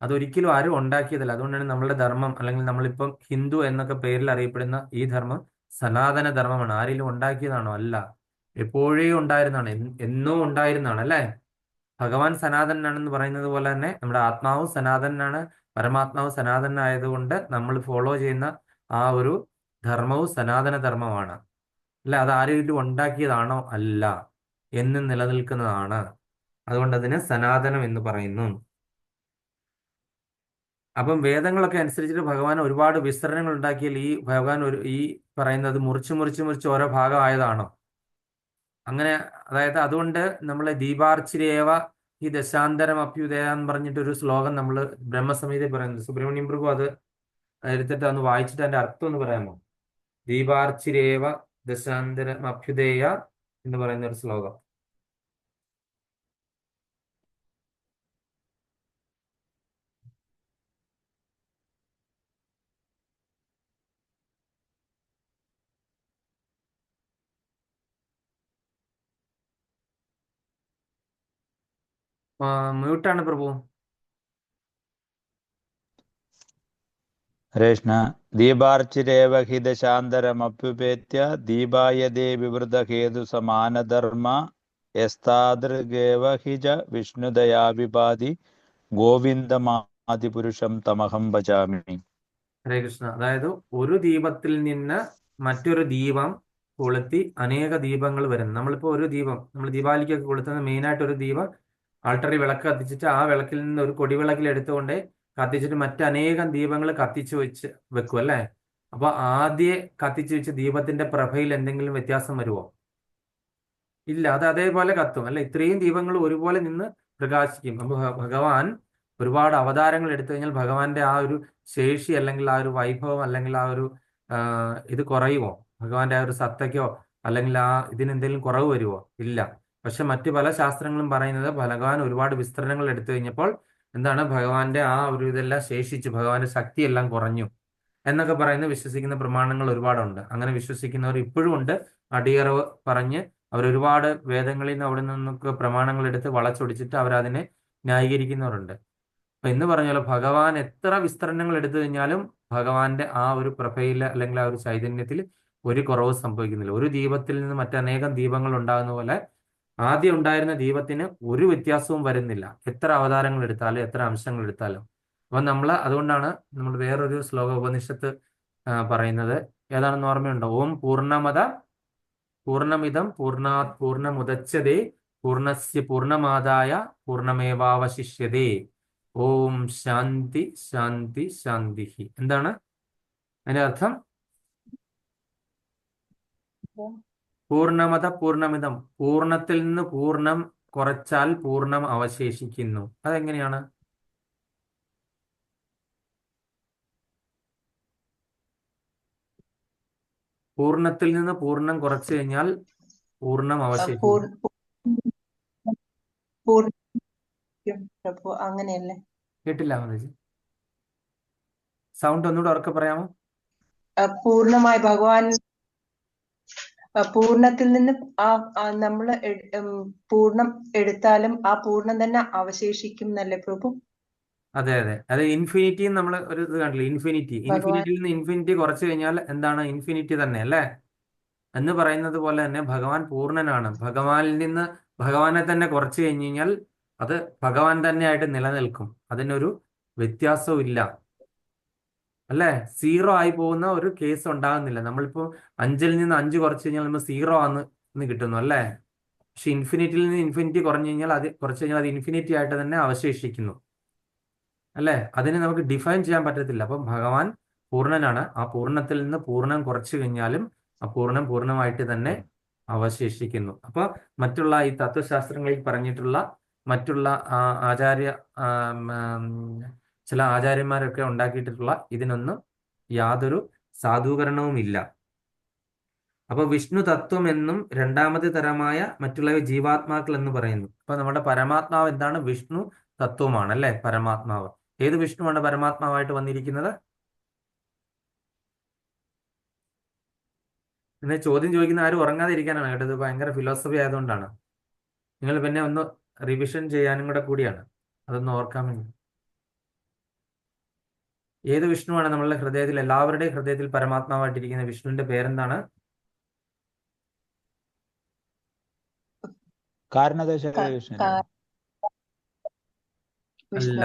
അതൊരിക്കലും ആരും ഉണ്ടാക്കിയതല്ല. അതുകൊണ്ടാണ് നമ്മളുടെ ധർമ്മം, അല്ലെങ്കിൽ നമ്മളിപ്പം ഹിന്ദു എന്നൊക്കെ പേരിൽ അറിയപ്പെടുന്ന ഈ ധർമ്മം സനാതന ധർമ്മമാണ്. ആരെങ്കിലും ഉണ്ടാക്കിയതാണോ? അല്ല. എപ്പോഴേ ഉണ്ടായിരുന്നതാണ്, എന്നോ ഉണ്ടായിരുന്നതാണ് അല്ലേ? ഭഗവാൻ സനാതനാണെന്ന് പറയുന്നത് പോലെ തന്നെ നമ്മുടെ ആത്മാവും സനാതനാണ്. പരമാത്മാവ് സനാതനായതുകൊണ്ട് നമ്മൾ ഫോളോ ചെയ്യുന്ന ആ ഒരു ധർമ്മവും സനാതന ധർമ്മമാണ് അല്ല. അത് ആരെങ്കിലും ഉണ്ടാക്കിയതാണോ? അല്ല, എന്നും നിലനിൽക്കുന്നതാണ്. അതുകൊണ്ട് അതിന് സനാതനം എന്ന് പറയുന്നു. അപ്പം വേദങ്ങളൊക്കെ അനുസരിച്ചിട്ട് ഭഗവാൻ ഒരുപാട് വിസ്തരണങ്ങൾ ഉണ്ടാക്കിയാൽ ഈ ഭഗവാൻ ഈ പറയുന്നത് മുറിച്ച് ഓരോ ഭാഗം ആയതാണോ? അങ്ങനെ, അതായത് അതുകൊണ്ട് നമ്മൾ ദീപാർച്ചിരേവ ഈ ദശാന്തരം അഭ്യുദയ എന്ന് പറഞ്ഞിട്ടൊരു ശ്ലോകം നമ്മൾ ബ്രഹ്മസംഹിത പറയുന്നത്. സുബ്രഹ്മണ്യം പ്രഭു അത് എടുത്തിട്ട് ഒന്ന് വായിച്ചിട്ട് അതിന്റെ അർത്ഥം ഒന്ന് പറയാമോ? ദീപാർച്ചിരേവ ദശാന്തരം അഭ്യുദയ എന്ന് പറയുന്ന ഒരു ശ്ലോകം. മ്യൂട്ടാണ് പ്രഭു. കൃഷ്ണ. ദീപാർച്ചിരേവ ഹി ദശാന്തരമഭ്യുപേത്യ ദീപായതേ വിവൃതഹേതു സമാനധർമ്മ യസ്താദൃഗേവ ഹി ച വിഷ്ണുദയാ വിഭാതി ഗോവിന്ദമാദിപുരുഷം തമഹം ഭജാമി. ഹരേ കൃഷ്ണ. അതായത് ഒരു ദീപത്തിൽ നിന്ന് മറ്റൊരു ദീപം കൊളുത്തി അനേക ദീപങ്ങൾ വരുന്നു. നമ്മളിപ്പോ ഒരു ദീപം, നമ്മൾ ദീപാവലിക്കൊക്കെ കൊളുത്തുന്ന മെയിനായിട്ട് ഒരു ദീപം ആൾട്ടറി വിളക്ക് കത്തിച്ചിട്ട് ആ വിളക്കിൽ നിന്ന് ഒരു കൊടിവിളക്കിൽ എടുത്തുകൊണ്ട് കത്തിച്ചിട്ട് മറ്റനേകം ദീപങ്ങൾ കത്തിച്ചു വെക്കും അല്ലേ? അപ്പൊ ആദ്യം കത്തിച്ചു വെച്ച ദീപത്തിന്റെ പ്രഭയിൽ എന്തെങ്കിലും വ്യത്യാസം വരുമോ? ഇല്ല, അത് അതേപോലെ കത്തും അല്ലെ? ഇത്രയും ദീപങ്ങൾ ഒരുപോലെ നിന്ന് പ്രകാശിക്കും. അപ്പൊ ഭഗവാൻ ഒരുപാട് അവതാരങ്ങൾ എടുത്തു കഴിഞ്ഞാൽ ഭഗവാന്റെ ആ ഒരു ശേഷി, അല്ലെങ്കിൽ ആ ഒരു വൈഭവം, അല്ലെങ്കിൽ ആ ഒരു ഇത് കുറയുമോ? ഭഗവാന്റെ ആ ഒരു സത്തയ്ക്കോ അല്ലെങ്കിൽ ആ ഇതിനെന്തെങ്കിലും കുറവ് വരുമോ? ഇല്ല. പക്ഷെ മറ്റു പല ശാസ്ത്രങ്ങളും പറയുന്നത് ഭഗവാൻ ഒരുപാട് വിസ്തരണങ്ങൾ എടുത്തു കഴിഞ്ഞപ്പോൾ എന്താണ്, ഭഗവാന്റെ ആ ഒരു ഇതെല്ലാം ശേഷിച്ചു, ഭഗവാന്റെ ശക്തിയെല്ലാം കുറഞ്ഞു എന്നൊക്കെ പറയുന്ന വിശ്വസിക്കുന്ന പ്രമാണങ്ങൾ ഒരുപാടുണ്ട്. അങ്ങനെ വിശ്വസിക്കുന്നവർ ഇപ്പോഴും ഉണ്ട്. അടിയറവ് പറഞ്ഞ് അവരൊരുപാട് വേദങ്ങളിൽ നിന്ന് അവിടെ നിന്നൊക്കെ പ്രമാണങ്ങൾ എടുത്ത് വളച്ചൊടിച്ചിട്ട് അവരതിനെ ന്യായീകരിക്കുന്നവരുണ്ട്. അപ്പൊ എന്ന് പറഞ്ഞാലോ, ഭഗവാൻ എത്ര വിസ്തരണങ്ങൾ എടുത്തു കഴിഞ്ഞാലും ഭഗവാന്റെ ആ ഒരു പ്രഭയിൽ അല്ലെങ്കിൽ ആ ഒരു ചൈതന്യത്തിൽ ഒരു കുറവ് സംഭവിക്കുന്നില്ല. ഒരു ദീപത്തിൽ നിന്ന് മറ്റനേകം ദീപങ്ങൾ ഉണ്ടാകുന്ന പോലെ ആദ്യം ഉണ്ടായിരുന്ന ദീപത്തിന് ഒരു വ്യത്യാസവും വരുന്നില്ല, എത്ര അവതാരങ്ങൾ എടുത്താലും എത്ര അംശങ്ങൾ എടുത്താലും. അപ്പൊ അതുകൊണ്ടാണ് നമ്മൾ വേറൊരു ശ്ലോക ഉപനിഷത്ത് പറയുന്നത്, ഏതാണെന്ന് ഓർമ്മയുണ്ടോ? ഓം പൂർണ്ണമിതം പൂർണ്ണാത് പൂർണ്ണമുദച്യതേ പൂർണ്ണസ്യ പൂർണ്ണമാദായ പൂർണ്ണമേവാവശിഷ്യതേ. ഓം ശാന്തി ശാന്തി ശാന്തി. എന്താണ് അതിന്റെ അർത്ഥം? പൂർണ്ണമത പൂർണ്ണമിതം. പൂർണ്ണത്തിൽ നിന്ന് പൂർണ്ണം കുറച്ചാൽ പൂർണ്ണം അവശേഷിക്കുന്നു. അതെങ്ങനെയാണ്? പൂർണ്ണത്തിൽ നിന്ന് പൂർണ്ണം കുറച്ചു കഴിഞ്ഞാൽ പൂർണ്ണം അവശേഷിക്കും. പ്രഭു അങ്ങനെയല്ലേ? കേട്ടില്ല സൗണ്ട് ഒന്നുകൂടെ ഉറക്കെ പറയാമോ? പൂർണ്ണമായി ഭഗവാൻ പൂർണ്ണത്തിൽ നിന്ന് നമ്മള് പൂർണ്ണം എടുത്താലും ആ പൂർണ്ണം തന്നെ അവശേഷിക്കും എന്നല്ലേ പ്രഭു? അതെ അതെ അത് ഇൻഫിനിറ്റി നമ്മൾ ഒരു ഇത് കണ്ടില്ല. ഇൻഫിനിറ്റിയിൽ നിന്ന് ഇൻഫിനിറ്റി കുറച്ചു കഴിഞ്ഞാൽ എന്താണ്? ഇൻഫിനിറ്റി തന്നെ അല്ലേ എന്ന് പറയുന്നത് പോലെ തന്നെ ഭഗവാൻ പൂർണ്ണനാണ്. ഭഗവാനിൽ നിന്ന് ഭഗവാനെ തന്നെ കുറച്ചു കഴിഞ്ഞു കഴിഞ്ഞാൽ അത് ഭഗവാൻ തന്നെയായിട്ട് നിലനിൽക്കും. അതിനൊരു വ്യത്യാസവും ഇല്ല അല്ലേ? സീറോ ആയി പോകുന്ന ഒരു കേസ് ഉണ്ടാകുന്നില്ല. നമ്മളിപ്പോ 5-ൽ നിന്ന് 5 കുറച്ച് കഴിഞ്ഞാൽ നമ്മൾ 0 ആന്ന് കിട്ടുന്നു അല്ലേ? പക്ഷെ ഇൻഫിനിറ്റിയിൽ നിന്ന് ഇൻഫിനിറ്റി കുറച്ച് കഴിഞ്ഞാൽ അത് ഇൻഫിനിറ്റി ആയിട്ട് തന്നെ അവശേഷിക്കുന്നു അല്ലേ? അതിനെ നമുക്ക് ഡിഫൈൻ ചെയ്യാൻ പറ്റത്തില്ല. അപ്പം ഭഗവാൻ പൂർണ്ണനാണ്. ആ പൂർണ്ണത്തിൽ നിന്ന് പൂർണ്ണം കുറച്ചു കഴിഞ്ഞാലും ആ പൂർണ്ണം പൂർണ്ണമായിട്ട് തന്നെ അവശേഷിക്കുന്നു. അപ്പോൾ മറ്റുള്ള ഈ തത്വശാസ്ത്രങ്ങളിൽ പറഞ്ഞിട്ടുള്ള മറ്റുള്ള ചില ആചാര്യന്മാരൊക്കെ ഉണ്ടാക്കിയിട്ടുള്ള ഇതിനൊന്നും യാതൊരു സാധൂകരണവും ഇല്ല. അപ്പൊ വിഷ്ണു തത്വം എന്നും രണ്ടാമത് തരമായ മറ്റുള്ള ജീവാത്മാക്കൾ എന്ന് പറയുന്നു. അപ്പൊ നമ്മുടെ പരമാത്മാവ് എന്താണ്? വിഷ്ണു തത്വമാണ് അല്ലെ? പരമാത്മാവ് ഏത് വിഷ്ണുവാണ് പരമാത്മാവായിട്ട് വന്നിരിക്കുന്നത്? പിന്നെ ചോദ്യം ചോദിക്കുന്ന ആരും ഉറങ്ങാതെ ഇരിക്കാനാണ് കേട്ടോ. ഇത് ഭയങ്കര ഫിലോസഫി ആയതുകൊണ്ടാണ്. നിങ്ങൾ പിന്നെ ഒന്ന് റിവിഷൻ ചെയ്യാനും കൂടെ കൂടിയാണ്. അതൊന്ന് ഓർക്കാൻ വേണ്ടി. ഏത് വിഷ്ണുവാണ് നമ്മളുടെ ഹൃദയത്തിൽ, എല്ലാവരുടെയും ഹൃദയത്തിൽ പരമാത്മാവായിട്ടിരിക്കുന്ന വിഷ്ണുവിന്റെ പേരെന്താണ്? കാരണദേശകായ വിഷ്ണു അല്ല,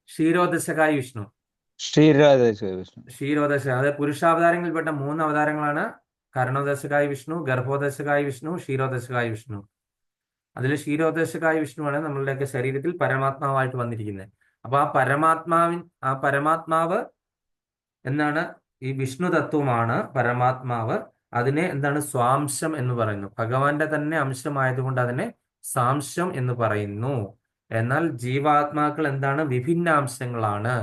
ക്ഷീരോദശകായ വിഷ്ണു. ക്ഷീരോദശകായ വിഷ്ണു. അതായത് പുരുഷാവതാരങ്ങളിൽപ്പെട്ട 3 അവതാരങ്ങളാണ് കർണോദശകായ വിഷ്ണു, ഗർഭോദശകായ വിഷ്ണു, ക്ഷീരോദശകായ വിഷ്ണു. അതിൽ ക്ഷീരോദശകായ വിഷ്ണുവാണ് നമ്മളുടെയൊക്കെ ശരീരത്തിൽ പരമാത്മാവായിട്ട് വന്നിരിക്കുന്നത്. അപ്പൊ ആ പരമാത്മാവ് എന്നാണ് ഈ വിഷ്ണു തത്വമാണ് പരമാത്മാവ്. അതിനെ എന്താണ്? സ്വാംശം എന്ന് പറയുന്നു. ഭഗവാന്റെ തന്നെ അംശമായതുകൊണ്ട് അതിനെ സാംശം എന്ന് പറയുന്നു. എന്നാൽ ജീവാത്മാക്കൾ എന്താണ്? വിഭിന്നാംശങ്ങളാണ്.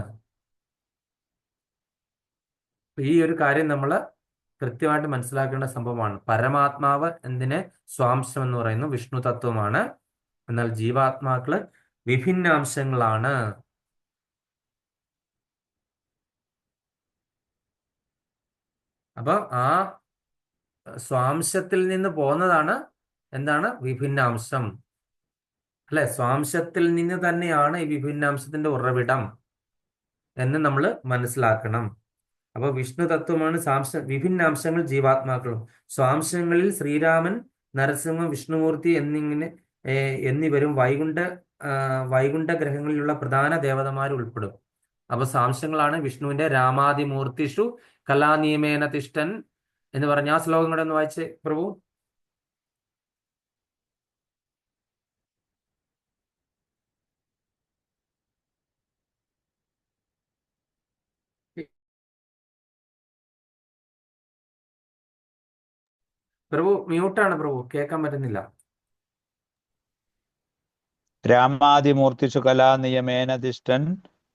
ഈ ഒരു കാര്യം നമ്മൾ കൃത്യമായിട്ട് മനസ്സിലാക്കേണ്ട സംഭവമാണ്. പരമാത്മാവ് എന്തിനെ? സ്വാംശം എന്ന് പറയുന്നു, വിഷ്ണു തത്വമാണ്. എന്നാൽ ജീവാത്മാക്കള് വിഭിന്നാംശങ്ങളാണ്. അപ്പൊ ആ സ്വാംശത്തിൽ നിന്ന് പോകുന്നതാണ് എന്താണ്? വിഭിന്നാംശം അല്ലെ? സ്വാംശത്തിൽ നിന്ന് തന്നെയാണ് ഈ വിഭിന്നാംശത്തിന്റെ ഉറവിടം എന്ന് നമ്മൾ മനസ്സിലാക്കണം. അപ്പൊ വിഷ്ണു തത്വമാണ് വിഭിന്നാംശങ്ങൾ ജീവാത്മാക്കളും. സ്വാംശങ്ങളിൽ ശ്രീരാമൻ, നരസിംഹം, വിഷ്ണുമൂർത്തി എന്നിവരും വൈകുണ്ഠ ഗ്രഹങ്ങളിലുള്ള പ്രധാന ദേവതമാർ ഉൾപ്പെടും. അപ്പൊ സാംശങ്ങളാണ് വിഷ്ണുവിന്റെ രാമാദിമൂർത്തിഷു കലാനിയമേന തിഷ്ഠൻ എന്ന് പറഞ്ഞ ആ ശ്ലോകം കൂടെ ഒന്ന് വായിച്ചേ പ്രഭു. പ്രഭു മ്യൂട്ടാണ് പ്രഭു, കേൾക്കാൻ പറ്റുന്നില്ല. രാമാദിമൂർത്തിഷു കലാനിയമേന തിഷ്ഠൻ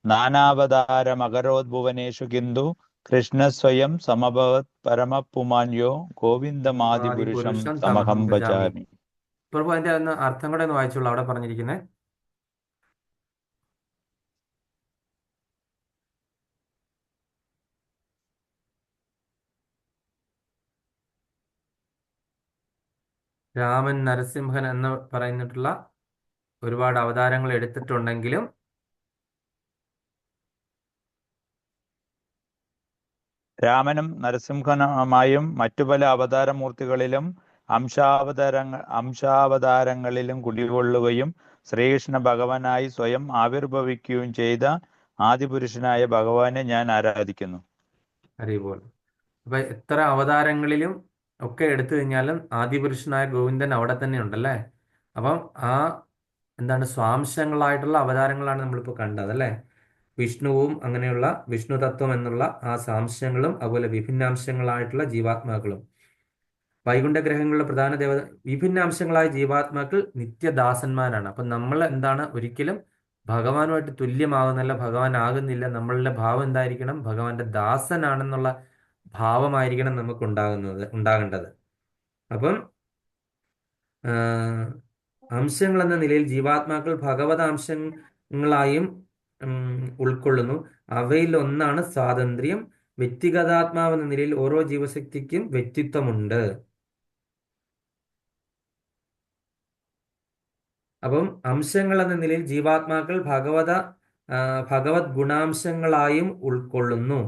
നാനാവതാരമകരോദ്ഭുവനേഷു കിന്തു കൃഷ്ണസ്വയം സമഭവത് പരമപുമാന്യോ ഗോവിന്ദമാദിപുരുഷം തമഹം ഭജാമി. പ്രഭു അതിന്റെ ഒന്ന് അർത്ഥം കൂടെ ഒന്ന് വായിച്ചോളൂ. അവിടെ പറഞ്ഞിരിക്കുന്നത് രാമൻ, നരസിംഹൻ എന്ന് പറയുന്നിട്ടുള്ള ഒരുപാട് അവതാരങ്ങൾ എടുത്തിട്ടുണ്ടെങ്കിലും രാമനും നരസിംഹനുമായും മറ്റു പല അവതാരമൂർത്തികളിലും അംശാവതാരങ്ങളിലും കുടികൊള്ളുകയും ശ്രീകൃഷ്ണ ഭഗവാനായി സ്വയം ആവിർഭവിക്കുകയും ചെയ്ത ആദിപുരുഷനായ ഭഗവാനെ ഞാൻ ആരാധിക്കുന്നു. അറിയുമ്പോൾ. അപ്പൊ എത്ര അവതാരങ്ങളിലും ഒക്കെ എടുത്തു കഴിഞ്ഞാലും ആദിപുരുഷനായ ഗോവിന്ദൻ അവിടെ തന്നെ ഉണ്ടല്ലേ. അപ്പം ആ എന്താണ് സ്വാംശങ്ങളായിട്ടുള്ള അവതാരങ്ങളാണ് നമ്മളിപ്പോൾ കണ്ടത് അല്ലേ. വിഷ്ണുവും അങ്ങനെയുള്ള വിഷ്ണു തത്വം എന്നുള്ള ആ സാംശങ്ങളും അതുപോലെ വിഭിന്നാംശങ്ങളായിട്ടുള്ള ജീവാത്മാക്കളും. വൈകുണ്ഠഗ്രഹങ്ങളിലെ പ്രധാന ദേവത വിഭിന്നാംശങ്ങളായ ജീവാത്മാക്കൾ നിത്യദാസന്മാരാണ്. അപ്പം നമ്മൾ എന്താണ് ഒരിക്കലും ഭഗവാനുമായിട്ട് തുല്യമാകുന്നില്ല, ഭഗവാൻ ആകുന്നില്ല. നമ്മളുടെ ഭാവം എന്തായിരിക്കണം? ഭഗവാന്റെ ദാസനാണെന്നുള്ള ഭാവമായിരിക്കണം നമുക്ക് ഉണ്ടാകേണ്ടത്. അപ്പം അംശങ്ങൾ എന്ന നിലയിൽ ജീവാത്മാക്കൾ ഭഗവത് അംശങ്ങളായും ഉൾക്കൊള്ളുന്നു. അവയിൽ ഒന്നാണ് സ്വാതന്ത്ര്യം. വ്യക്തിഗതാത്മാവെന്ന നിലയിൽ ഓരോ ജീവശക്തിക്കും വ്യക്തിത്വമുണ്ട്. അപ്പം അംശങ്ങൾ എന്ന നിലയിൽ ജീവാത്മാക്കൾ ഭഗവത് ഗുണാംശങ്ങളായും ഉൾക്കൊള്ളുന്നു.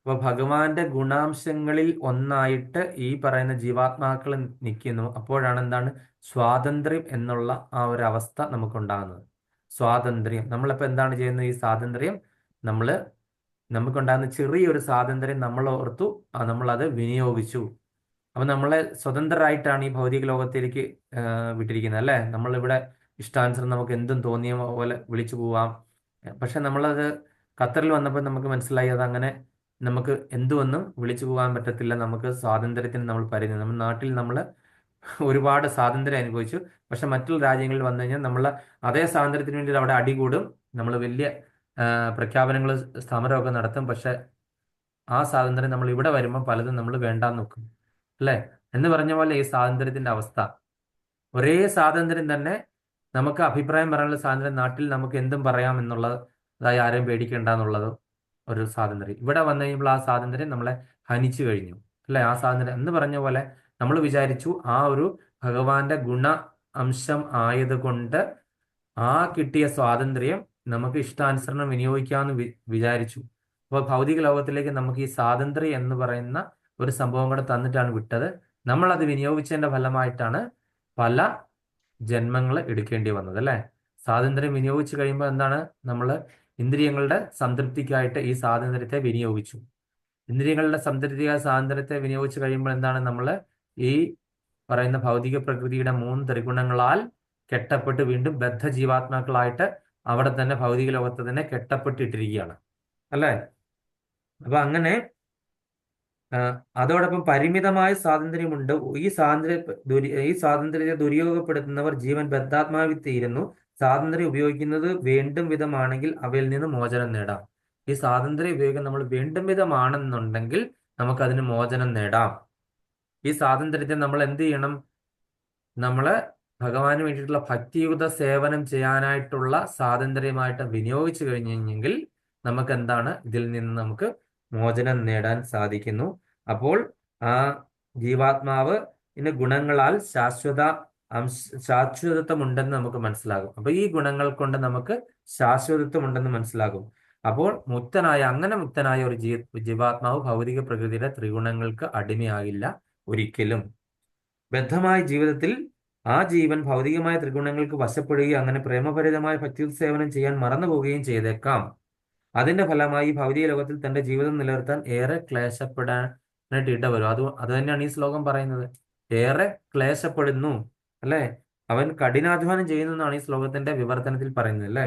അപ്പൊ ഭഗവാന്റെ ഗുണാംശങ്ങളിൽ ഒന്നായിട്ട് ഈ പറയുന്ന ജീവാത്മാക്കൾ നിൽക്കുന്നു. അപ്പോഴാണ് എന്താണ് സ്വാതന്ത്ര്യം എന്നുള്ള ആ ഒരു അവസ്ഥ നമുക്കുണ്ടാകുന്നത്. സ്വാതന്ത്ര്യം നമ്മളിപ്പോൾ എന്താണ് ചെയ്യുന്നത്? ഈ സ്വാതന്ത്ര്യം നമുക്കുണ്ടാകുന്ന ചെറിയൊരു സ്വാതന്ത്ര്യം നമ്മൾ ഓർത്തു, നമ്മളത് വിനിയോഗിച്ചു. അപ്പം നമ്മളെ സ്വതന്ത്രരായിട്ടാണ് ഈ ഭൗതിക ലോകത്തിലേക്ക് വിട്ടിരിക്കുന്നത് അല്ലേ. നമ്മളിവിടെ ഇഷ്ടാനുസരണം നമുക്ക് എന്തും തോന്നിയ പോലെ വിളിച്ചു പോവാം. പക്ഷെ നമ്മളത് ഖത്തറിൽ വന്നപ്പോൾ നമുക്ക് മനസ്സിലായി അതങ്ങനെ നമുക്ക് എന്തുവെന്നും വിളിച്ചു പോകാൻ പറ്റത്തില്ല. നമുക്ക് സ്വാതന്ത്ര്യത്തിന് നമ്മൾ പരിധി. നമ്മുടെ നാട്ടിൽ നമ്മൾ ഒരുപാട് സ്വാതന്ത്ര്യം അനുഭവിച്ചു. പക്ഷെ മറ്റുള്ള രാജ്യങ്ങളിൽ വന്നു കഴിഞ്ഞാൽ നമ്മൾ അതേ സ്വാതന്ത്ര്യത്തിന് വേണ്ടി അവിടെ അടികൂടും. നമ്മൾ വലിയ പ്രഖ്യാപനങ്ങൾ സമരമൊക്കെ നടത്തും. പക്ഷെ ആ സ്വാതന്ത്ര്യം നമ്മൾ ഇവിടെ വരുമ്പോൾ പലതും നമ്മൾ വേണ്ടാന്ന് നോക്കും അല്ലേ. എന്ന് പറഞ്ഞ പോലെ ഈ സ്വാതന്ത്ര്യത്തിന്റെ അവസ്ഥ, ഒരേ സ്വാതന്ത്ര്യം തന്നെ നമുക്ക് അഭിപ്രായം പറയാനുള്ള സ്വാതന്ത്ര്യം, നാട്ടിൽ നമുക്ക് എന്തും പറയാം എന്നുള്ളത്, അതായത് ആരെയും പേടിക്കേണ്ട എന്നുള്ളത് ഒരു സ്വാതന്ത്ര്യം. ഇവിടെ വന്നു കഴിയുമ്പോൾ ആ സ്വാതന്ത്ര്യം നമ്മളെ ഹനിച്ചു കഴിഞ്ഞു അല്ലെ. ആ സ്വാതന്ത്ര്യം എന്ന് പറഞ്ഞ പോലെ നമ്മൾ വിചാരിച്ചു ആ ഒരു ഭഗവാന്റെ ഗുണ അംശം ആയതുകൊണ്ട് ആ കിട്ടിയ സ്വാതന്ത്ര്യം നമുക്ക് ഇഷ്ടാനുസരണം വിനിയോഗിക്കാമെന്ന് വിചാരിച്ചു. അപ്പോൾ ഭൗതിക ലോകത്തിലേക്ക് നമുക്ക് ഈ സ്വാതന്ത്ര്യം എന്ന് പറയുന്ന ഒരു സംഭവം കൂടെ തന്നിട്ടാണ് വിട്ടത്. നമ്മളത് വിനിയോഗിച്ചതിന്റെ ഫലമായിട്ടാണ് പല ജന്മങ്ങൾ എടുക്കേണ്ടി വന്നത് അല്ലേ. സ്വാതന്ത്ര്യം വിനിയോഗിച്ചു കഴിയുമ്പോൾ എന്താണ്? നമ്മൾ ഇന്ദ്രിയങ്ങളുടെ സംതൃപ്തിക്കായിട്ട് ഈ സ്വാതന്ത്ര്യത്തെ വിനിയോഗിച്ചു. ഇന്ദ്രിയങ്ങളുടെ സംതൃപ്തിയായ സ്വാതന്ത്ര്യത്തെ വിനിയോഗിച്ചു കഴിയുമ്പോൾ എന്താണ്? നമ്മൾ ഈ പറയുന്ന ഭൗതിക പ്രകൃതിയുടെ 3 ത്രിഗുണങ്ങളാൽ കെട്ടപ്പെട്ട് വീണ്ടും ബദ്ധ ജീവാത്മാക്കളായിട്ട് അവിടെ തന്നെ ഭൗതിക ലോകത്ത് തന്നെ കെട്ടപ്പെട്ടിട്ടിരിക്കുകയാണ് അല്ലേ. അപ്പൊ അങ്ങനെ അതോടൊപ്പം പരിമിതമായ സ്വാതന്ത്ര്യമുണ്ട്. ഈ സ്വാതന്ത്ര്യത്തെ ദുരുപയോഗപ്പെടുത്തുന്നവർ ജീവൻ ബദ്ധാത്മാവിൽ തീരുന്നു. സ്വാതന്ത്ര്യം ഉപയോഗിക്കുന്നത് വേണ്ടും വിധമാണെങ്കിൽ അവയിൽ നിന്ന് മോചനം നേടാം. ഈ സ്വാതന്ത്ര്യം ഉപയോഗിക്കാൻ നമ്മൾ വേണ്ടും വിധമാണെന്നുണ്ടെങ്കിൽ നമുക്കതിന് മോചനം നേടാം. ഈ സ്വാതന്ത്ര്യത്തെ നമ്മൾ എന്ത് ചെയ്യണം? നമ്മൾ ഭഗവാന് വേണ്ടിയിട്ടുള്ള ഭക്തിയുത സേവനം ചെയ്യാനായിട്ടുള്ള സ്വാതന്ത്ര്യമായിട്ട് വിനിയോഗിച്ചു കഴിഞ്ഞെങ്കിൽ നമുക്ക് എന്താണ്? ഇതിൽ നിന്ന് നമുക്ക് മോചനം നേടാൻ സാധിക്കുന്നു. അപ്പോൾ ആ ജീവാത്മാവ് ഗുണങ്ങളാൽ ശാശ്വതത്വം ഉണ്ടെന്ന് നമുക്ക് മനസ്സിലാകും. അപ്പൊ ഈ ഗുണങ്ങൾ കൊണ്ട് നമുക്ക് ശാശ്വതത്വം ഉണ്ടെന്ന് മനസ്സിലാകും. അപ്പോൾ അങ്ങനെ മുക്തനായ ഒരു ജീവാത്മാവ് ഭൗതിക പ്രകൃതിയുടെ ത്രിഗുണങ്ങൾക്ക് അടിമയാകില്ല ഒരിക്കലും. ബദ്ധമായ ജീവിതത്തിൽ ആ ജീവൻ ഭൗതികമായ ത്രിഗുണങ്ങൾക്ക് വശപ്പെടുകയും അങ്ങനെ പ്രേമഭരിതമായ ഭക്തി സേവനം ചെയ്യാൻ മറന്നു പോവുകയും ചെയ്തേക്കാം. അതിന്റെ ഫലമായി ഭൗതിക ലോകത്തിൽ തന്റെ ജീവിതം നിലനിർത്താൻ ഏറെ ക്ലേശപ്പെടാനായിട്ട് ഇടവരും. അത് തന്നെയാണ് ഈ ശ്ലോകം പറയുന്നത്. ഏറെ ക്ലേശപ്പെടുന്നു അല്ലെ. അവൻ കഠിനാധ്വാനം ചെയ്യുന്നു എന്നാണ് ഈ ശ്ലോകത്തിന്റെ വിവർത്തനത്തിൽ പറയുന്നത് അല്ലെ.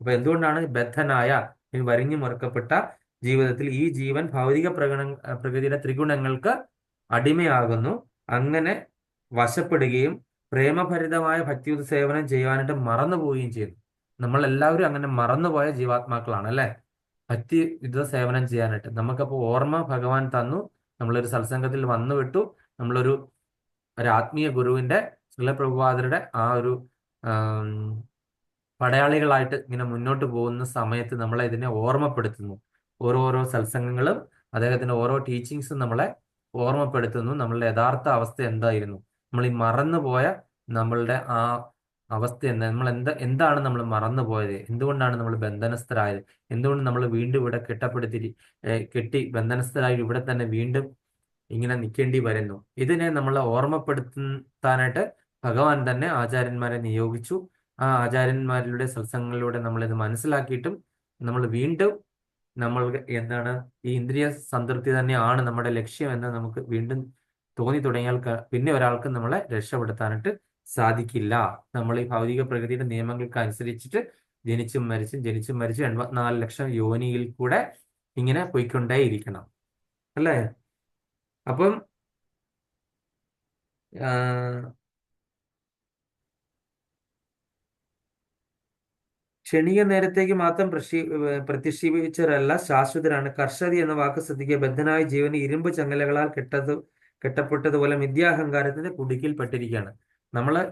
അപ്പൊ എന്തുകൊണ്ടാണ് ബദ്ധനായ വരിഞ്ഞു മുറുക്കപ്പെട്ട ജീവിതത്തിൽ ഈ ജീവൻ ഭൗതിക പ്രകൃതിയുടെ ത്രിഗുണങ്ങൾക്ക് അടിമയാകുന്നു, അങ്ങനെ വശപ്പെടുകയും പ്രേമഭരിതമായ ഭക്തിയുത സേവനം ചെയ്യുവാനായിട്ട് മറന്നു പോവുകയും ചെയ്യുന്നു. നമ്മളെല്ലാവരും അങ്ങനെ മറന്നുപോയ ജീവാത്മാക്കളാണ് അല്ലെ. ഭക്തി യുദ്ധ സേവനം ചെയ്യാനായിട്ട് നമുക്കപ്പോൾ ഓർമ്മ ഭഗവാൻ തന്നു. നമ്മളൊരു സത്സംഗത്തിൽ വന്നു വിട്ടു. നമ്മളൊരു ആത്മീയ ഗുരുവിന്റെ ശ്രീലപ്രഭുപാദരുടെ ആ ഒരു പടയാളികളായിട്ട് ഇങ്ങനെ മുന്നോട്ട് പോകുന്ന സമയത്ത് നമ്മളെ ഇതിനെ ഓർമ്മപ്പെടുത്തുന്നു. ഓരോരോ സത്സംഗങ്ങളും അദ്ദേഹത്തിന്റെ ഓരോ ടീച്ചിങ്സും നമ്മളെ ഓർമ്മപ്പെടുത്തുന്നു നമ്മളുടെ യഥാർത്ഥ അവസ്ഥ എന്തായിരുന്നു. നമ്മൾ ഈ മറന്നുപോയ നമ്മളുടെ ആ അവസ്ഥ എന്താ, നമ്മൾ എന്താണ് നമ്മൾ മറന്നുപോയത്, എന്തുകൊണ്ടാണ് നമ്മൾ ബന്ധനസ്ഥരായത്, എന്തുകൊണ്ട് നമ്മൾ വീണ്ടും ഇവിടെ കെട്ടി ബന്ധനസ്ഥരായി ഇവിടെ തന്നെ വീണ്ടും ഇങ്ങനെ നിൽക്കേണ്ടി വരുന്നു. ഇതിനെ നമ്മൾ ഓർമ്മപ്പെടുത്താനായിട്ട് ഭഗവാൻ തന്നെ ആചാര്യന്മാരെ നിയോഗിച്ചു. ആ ആചാര്യന്മാരുടെ സത്സംഗങ്ങളിലൂടെ നമ്മളിത് മനസ്സിലാക്കിയിട്ടും നമ്മൾ വീണ്ടും നമ്മൾ എന്താണ് ഈ ഇന്ദ്രിയ സംതൃപ്തി തന്നെയാണ് നമ്മുടെ ലക്ഷ്യം എന്ന് നമുക്ക് വീണ്ടും തോന്നി തുടങ്ങിയാൽ പിന്നെ ഒരാൾക്ക് നമ്മളെ രക്ഷപ്പെടുത്താനായിട്ട് സാധിക്കില്ല. നമ്മൾ ഈ ഭൗതിക പ്രകൃതിയുടെ നിയമങ്ങൾക്ക് അനുസരിച്ചിട്ട് ജനിച്ചും മരിച്ചും 84 ലക്ഷം യോനിയിൽ കൂടെ ഇങ്ങനെ പോയിക്കൊണ്ടേയിരിക്കണം, അല്ലേ? അപ്പം ക്ഷണിക നേരത്തേക്ക് മാത്രം പ്രത്യക്ഷീകരിച്ചവരല്ല, ശാശ്വതരാണ്. കർഷതി എന്ന വാക്ക് ശ്രദ്ധിക്കുക. ബദ്ധനായ ജീവന് ഇരുമ്പ് ചങ്ങലകളാൽ കെട്ടപ്പെട്ടതുപോലെ മിഥ്യാഹങ്കാരത്തിന്റെ കുടുക്കിൽ പെട്ടിരിക്കുകയാണ്. നമ്മള്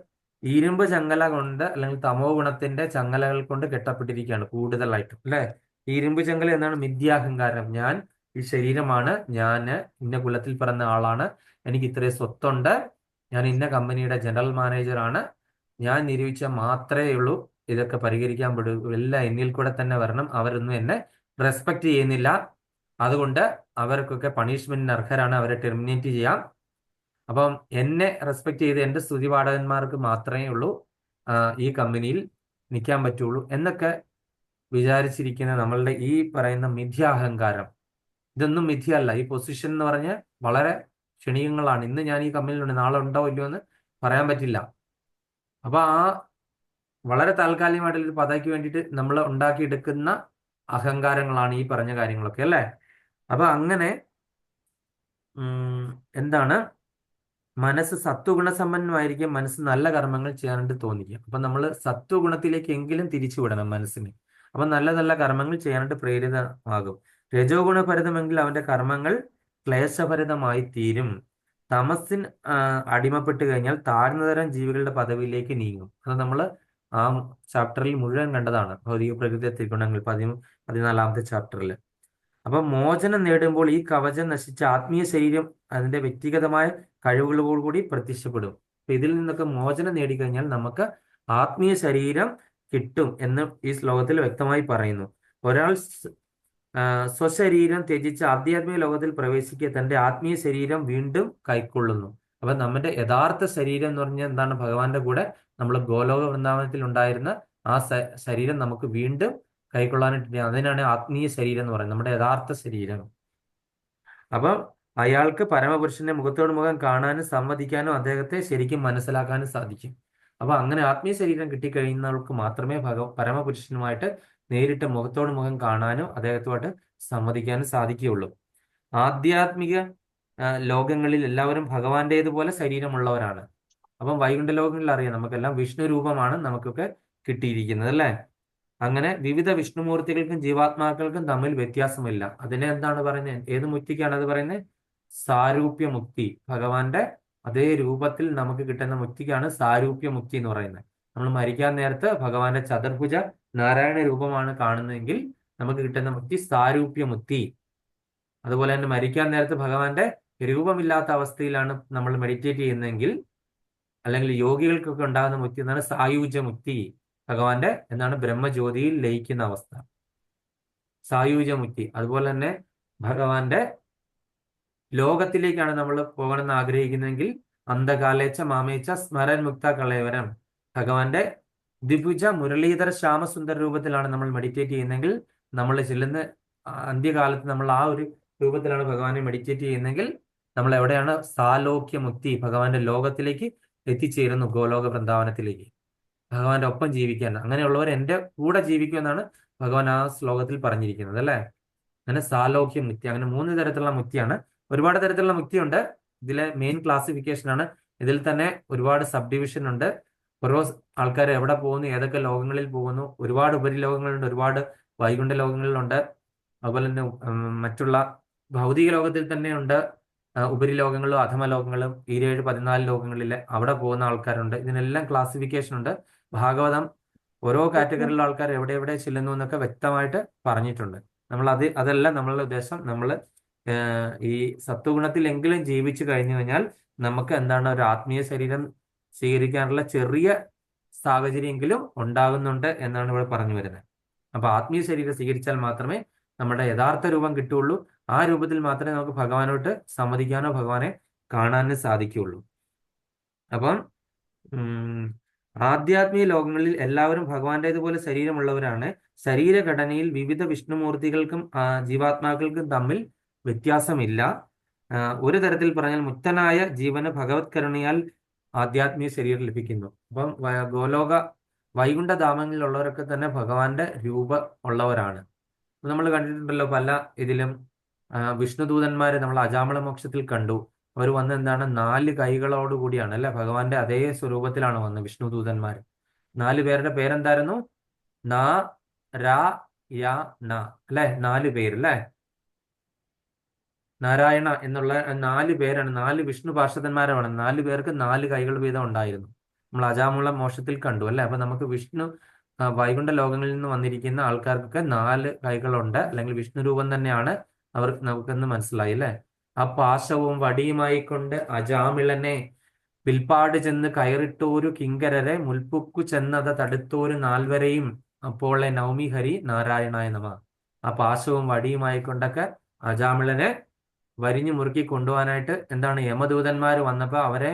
ഇരുമ്പ് ചങ്ങല കൊണ്ട് അല്ലെങ്കിൽ തമോ ഗുണത്തിന്റെ ചങ്ങലകൾ കൊണ്ട് കെട്ടപ്പെട്ടിരിക്കുകയാണ് കൂടുതലായിട്ടും, അല്ലെ? ഈ ഇരുമ്പ് ചങ്ങല എന്നാണ് മിഥ്യാഹങ്കാരം. ഞാൻ ഈ ശരീരമാണ്, ഞാൻ ഇന്ന കുലത്തിൽ പിറന്ന ആളാണ്, എനിക്ക് ഇത്രയും സ്വത്തുണ്ട്, ഞാൻ ഇന്ന കമ്പനിയുടെ ജനറൽ മാനേജറാണ്, ഞാൻ നിരൂപിച്ച മാത്രമേ ഉള്ളൂ ഇതൊക്കെ പരിഹരിക്കാൻ പെടും, എല്ലാം എന്നിൽ കൂടെ തന്നെ വരണം, അവരൊന്നും എന്നെ റെസ്പെക്ട് ചെയ്യുന്നില്ല, അതുകൊണ്ട് അവർക്കൊക്കെ പണിഷ്മെന്റിന് അർഹരാണ്, അവരെ ടെർമിനേറ്റ് ചെയ്യാം. അപ്പം എന്നെ റെസ്പെക്ട് ചെയ്ത് എൻ്റെ സ്തുതിപാഠകന്മാർക്ക് മാത്രമേ ഉള്ളൂ ഈ കമ്പനിയിൽ നിൽക്കാൻ പറ്റുള്ളൂ എന്നൊക്കെ വിചാരിച്ചിരിക്കുന്ന നമ്മളുടെ ഈ പറയുന്ന മിഥ്യാഹങ്കാരം, ഇതൊന്നും മിഥ്യയല്ല. ഈ പൊസിഷൻ എന്ന് പറഞ്ഞ് വളരെ ക്ഷണികങ്ങളാണ്. ഇന്ന് ഞാൻ ഈ കമ്പനിയിലുണ്ട്, നാളെ ഉണ്ടോ ഇല്ലയോ എന്ന് പറയാൻ പറ്റില്ല. അപ്പൊ ആ വളരെ താൽക്കാലികമായിട്ടുള്ള ഒരു പദവിക്ക് വേണ്ടിയിട്ട് നമ്മൾ ഉണ്ടാക്കിയെടുക്കുന്ന അഹങ്കാരങ്ങളാണ് ഈ പറഞ്ഞ കാര്യങ്ങളൊക്കെ, അല്ലേ? അപ്പൊ അങ്ങനെ എന്താണ്, മനസ്സ് സത്വഗുണസമ്പന്നമായിരിക്കും, മനസ്സ് നല്ല കർമ്മങ്ങൾ ചെയ്യാനായിട്ട് തോന്നിക്കും. അപ്പൊ നമ്മൾ സത്വഗുണത്തിലേക്ക് എങ്കിലും തിരിച്ചു വിടണം മനസ്സിനെ. അപ്പൊ നല്ല നല്ല കർമ്മങ്ങൾ ചെയ്യാനായിട്ട് പ്രേരിതമാകും. രജോ ഗുണഭരിതമെങ്കിൽ അവന്റെ കർമ്മങ്ങൾ ക്ലേശഭരിതമായി തീരും. തമസിന് അടിമപ്പെട്ട് കഴിഞ്ഞാൽ താഴ്ന്നതരം ജീവികളുടെ പദവിയിലേക്ക് നീങ്ങും. അത് നമ്മൾ ആ ചാപ്റ്ററിൽ മുഴുവൻ കണ്ടതാണ്, ഭൗതിക പ്രകൃതി ത്രിഗുണങ്ങൾ 14ാമത്തെ ചാപ്റ്ററിൽ. അപ്പൊ മോചനം നേടുമ്പോൾ ഈ കവചം നശിച്ച ആത്മീയ ശരീരം അതിന്റെ വ്യക്തിഗതമായ കഴിവുകളോടുകൂടി പ്രത്യക്ഷപ്പെടും. അപ്പൊ ഇതിൽ നിന്നൊക്കെ മോചനം നേടിക്കഴിഞ്ഞാൽ നമുക്ക് ആത്മീയ ശരീരം കിട്ടും എന്ന് ഈ ശ്ലോകത്തിൽ വ്യക്തമായി പറയുന്നു. ഒരാൾ സ്വശരീരം ത്യജിച്ച് ആധ്യാത്മിക ലോകത്തിൽ പ്രവേശിക്കുക തന്റെ ആത്മീയ ശരീരം വീണ്ടും കൈക്കൊള്ളുന്നു. അപ്പൊ നമ്മുടെ യഥാർത്ഥ ശരീരം എന്ന് പറഞ്ഞാൽ എന്താണ്? ഭഗവാന്റെ കൂടെ നമ്മൾ ഗോലോക വൃന്ദാവനത്തിൽ ഉണ്ടായിരുന്ന ആ ശരീരം നമുക്ക് വീണ്ടും കൈക്കൊള്ളാനായിട്ട്, അതിനാണ് ആത്മീയ ശരീരം എന്ന് പറയുന്നത്, നമ്മുടെ യഥാർത്ഥ ശരീരം. അപ്പം അയാൾക്ക് പരമപുരുഷന്റെ മുഖത്തോട് മുഖം കാണാനും സമ്മതിക്കാനും അദ്ദേഹത്തെ ശരിക്കും മനസ്സിലാക്കാനും സാധിക്കും. അപ്പൊ അങ്ങനെ ആത്മീയ ശരീരം കിട്ടിക്കഴിയുന്നവർക്ക് മാത്രമേ പരമപുരുഷനുമായിട്ട് നേരിട്ട് മുഖത്തോട് മുഖം കാണാനും അദ്ദേഹത്തുമായിട്ട് സമ്മതിക്കാനും സാധിക്കുകയുള്ളൂ. ആധ്യാത്മിക ലോകങ്ങളിൽ എല്ലാവരും ഭഗവാന്റേതുപോലെ ശരീരമുള്ളവരാണ്. അപ്പം വൈകുണ്ഠ ലോകങ്ങളിൽ അറിയാം, നമുക്കെല്ലാം വിഷ്ണു രൂപമാണ് നമുക്കൊക്കെ കിട്ടിയിരിക്കുന്നത്, അല്ലേ? അങ്ങനെ വിവിധ വിഷ്ണുമൂർത്തികൾക്കും ജീവാത്മാക്കൾക്കും തമ്മിൽ വ്യത്യാസമില്ല. അതിനെ എന്താണ് പറയുന്നത്? ഏത് മുക്തിക്കാണ് അത് പറയുന്നത്? സാരൂപ്യമുക്തി. ഭഗവാന്റെ അതേ രൂപത്തിൽ നമുക്ക് കിട്ടുന്ന മുക്തിക്കാണ് സാരൂപ്യമുക്തി എന്ന് പറയുന്നത്. നമ്മൾ മരിക്കാൻ നേരത്ത് ഭഗവാന്റെ ചതുർഭുജ നാരായണ രൂപമാണ് കാണുന്നതെങ്കിൽ നമുക്ക് കിട്ടുന്ന മുക്തി സാരൂപ്യമുക്തി. അതുപോലെ തന്നെ മരിക്കാൻ നേരത്ത് ഭഗവാന്റെ രൂപമില്ലാത്ത അവസ്ഥയിലാണ് നമ്മൾ മെഡിറ്റേറ്റ് ചെയ്യുന്നതെങ്കിൽ, അല്ലെങ്കിൽ യോഗികൾക്കൊക്കെ ഉണ്ടാകുന്ന മുക്തി എന്നാണ് സായുജ്യമുക്തി. ഭഗവാന്റെ എന്താണ് ബ്രഹ്മജ്യോതിയിൽ ലയിക്കുന്ന അവസ്ഥ, സായുജ്യമുക്തി. അതുപോലെ തന്നെ ഭഗവാന്റെ ലോകത്തിലേക്കാണ് നമ്മൾ പോകണമെന്ന് ആഗ്രഹിക്കുന്നതെങ്കിൽ അന്ധകാലേച്ച മാമേച്ച സ്മരൻ മുക്ത കളയവരം, ഭഗവാന്റെ ദ്വിഭുജ മുരളീധര ശ്യാമസുന്ദര രൂപത്തിലാണ് നമ്മൾ മെഡിറ്റേറ്റ് ചെയ്യുന്നതെങ്കിൽ, നമ്മൾ ചെല്ലുന്ന അന്ത്യകാലത്ത് നമ്മൾ ആ ഒരു രൂപത്തിലാണ് ഭഗവാനെ മെഡിറ്റേറ്റ് ചെയ്യുന്നതെങ്കിൽ നമ്മൾ എവിടെയാണ്? സാലോക്യമുക്തി, ഭഗവാന്റെ ലോകത്തിലേക്ക് എത്തിച്ചേരുന്നു, ഗോലോക വൃന്ദാവനത്തിലേക്ക്, ഭഗവാന്റെ ഒപ്പം ജീവിക്കാൻ. അങ്ങനെയുള്ളവർ എൻ്റെ കൂടെ ജീവിക്കുമെന്നാണ് ഭഗവാൻ ആ ശ്ലോകത്തിൽ പറഞ്ഞിരിക്കുന്നത്, അല്ലേ? അങ്ങനെ സാലോക്യ മുക്തി, അങ്ങനെ 3 തരത്തിലുള്ള മുക്തിയാണ്. ഒരുപാട് തരത്തിലുള്ള മുക്തിയുണ്ട്. ഇതിലെ മെയിൻ ക്ലാസിഫിക്കേഷൻ ആണ്. ഇതിൽ തന്നെ ഒരുപാട് സബ് ഡിവിഷൻ ഉണ്ട്. ഓരോ ആൾക്കാർ എവിടെ പോകുന്നു, ഏതൊക്കെ ലോകങ്ങളിൽ പോകുന്നു, ഒരുപാട് ഉപരിലോകങ്ങളുണ്ട്, ഒരുപാട് വൈകുണ്ഠ ലോകങ്ങളിലുണ്ട്. അതുപോലെ തന്നെ മറ്റുള്ള ഭൗതിക ലോകത്തിൽ തന്നെ ഉണ്ട് ഉപരിലോകങ്ങളും അധമലോകങ്ങളും, 17, 14 ലോകങ്ങളിലെ അവിടെ പോകുന്ന ആൾക്കാരുണ്ട്. ഇതിനെല്ലാം ക്ലാസിഫിക്കേഷൻ ഉണ്ട്. ഭാഗവതം ഓരോ കാറ്റഗറിയിലുള്ള ആൾക്കാർ എവിടെ എവിടെ ചെല്ലുന്നു എന്നൊക്കെ വ്യക്തമായിട്ട് പറഞ്ഞിട്ടുണ്ട്. അതല്ല നമ്മളുടെ ഉദ്ദേശം. നമ്മൾ ഈ സത്വഗുണത്തിൽ എങ്കിലും ജീവിച്ചു കഴിഞ്ഞു കഴിഞ്ഞാൽ നമുക്ക് എന്താണ്, ഒരു ആത്മീയ ശരീരം സ്വീകരിക്കാനുള്ള ചെറിയ സാഹചര്യമെങ്കിലും ഉണ്ടാകുന്നുണ്ട് എന്നാണ് ഇവിടെ പറഞ്ഞു വരുന്നത്. അപ്പൊ ആത്മീയ ശരീരം സ്വീകരിച്ചാൽ മാത്രമേ നമ്മുടെ യഥാർത്ഥ രൂപം കിട്ടുള്ളൂ. ആ രൂപത്തിൽ മാത്രമേ നമുക്ക് ഭഗവാനോട്ട് സമ്മതിക്കാനോ ഭഗവാനെ കാണാനോ സാധിക്കുകയുള്ളൂ. അപ്പം ആധ്യാത്മിക ലോകങ്ങളിൽ എല്ലാവരും ഭഗവാന്റേതുപോലെ ശരീരമുള്ളവരാണ്. ശരീരഘടനയിൽ വിവിധ വിഷ്ണുമൂർത്തികൾക്കും ജീവാത്മാക്കൾക്കും തമ്മിൽ വ്യത്യാസമില്ല. ഒരു തരത്തിൽ പറഞ്ഞാൽ മുക്തനായ ജീവന് ഭഗവത് കരുണയാൽ ആധ്യാത്മിക ശരീരം ലഭിക്കുന്നു. അപ്പം ഗോലോക വൈകുണ്ഠധാമങ്ങളിലുള്ളവരൊക്കെ തന്നെ ഭഗവാന്റെ രൂപം ഉള്ളവരാണ്. നമ്മൾ കണ്ടിട്ടുണ്ടല്ലോ പല ഇതിലും വിഷ്ണുദൂതന്മാരെ നമ്മൾ അജാമള മോക്ഷത്തിൽ കണ്ടു. അവർ വന്ന് എന്താണ് 4 കൈകളോട് കൂടിയാണ് അല്ലെ, ഭഗവാന്റെ അതേ സ്വരൂപത്തിലാണ് വന്നത് വിഷ്ണുദൂതന്മാർ. 4 പേരുടെ പേരെന്തായിരുന്നു? ന, ര, യ, ന അല്ലെ, 4 പേര് അല്ലെ. നാരായണ എന്നുള്ള 4 പേരാണ്, 4 വിഷ്ണു പാർഷദന്മാരാണ്. 4 പേർക്ക് 4 കൈകൾ വീതം ഉണ്ടായിരുന്നു. നമ്മൾ അജാമുള മോക്ഷത്തിൽ കണ്ടു അല്ലെ. അപ്പൊ നമുക്ക് വിഷ്ണു വൈകുണ്ഠ ലോകങ്ങളിൽ നിന്ന് വന്നിരിക്കുന്ന ആൾക്കാർക്കൊക്കെ 4 കൈകളുണ്ട്, അല്ലെങ്കിൽ വിഷ്ണു രൂപം തന്നെയാണ് അവർ, നമുക്കെന്ന് മനസ്സിലായി അല്ലെ. ആ പാശവും വടിയുമായി കൊണ്ട് അജാമിളനെ വിൽപ്പാട് ചെന്ന് കയറിട്ടോരു കിങ്കരരെ മുൽപ്പുക്കു ചെന്നത് തടുത്തോരു 4 വരെയും അപ്പോളെ നവമി ഹരി നാരായണായ നമ. ആ പാശവും വടിയുമായി കൊണ്ടൊക്കെ അജാമിളനെ വരിഞ്ഞു മുറുക്കി കൊണ്ടുപോകാനായിട്ട് എന്താണ് യമദൂതന്മാർ വന്നപ്പോ അവരെ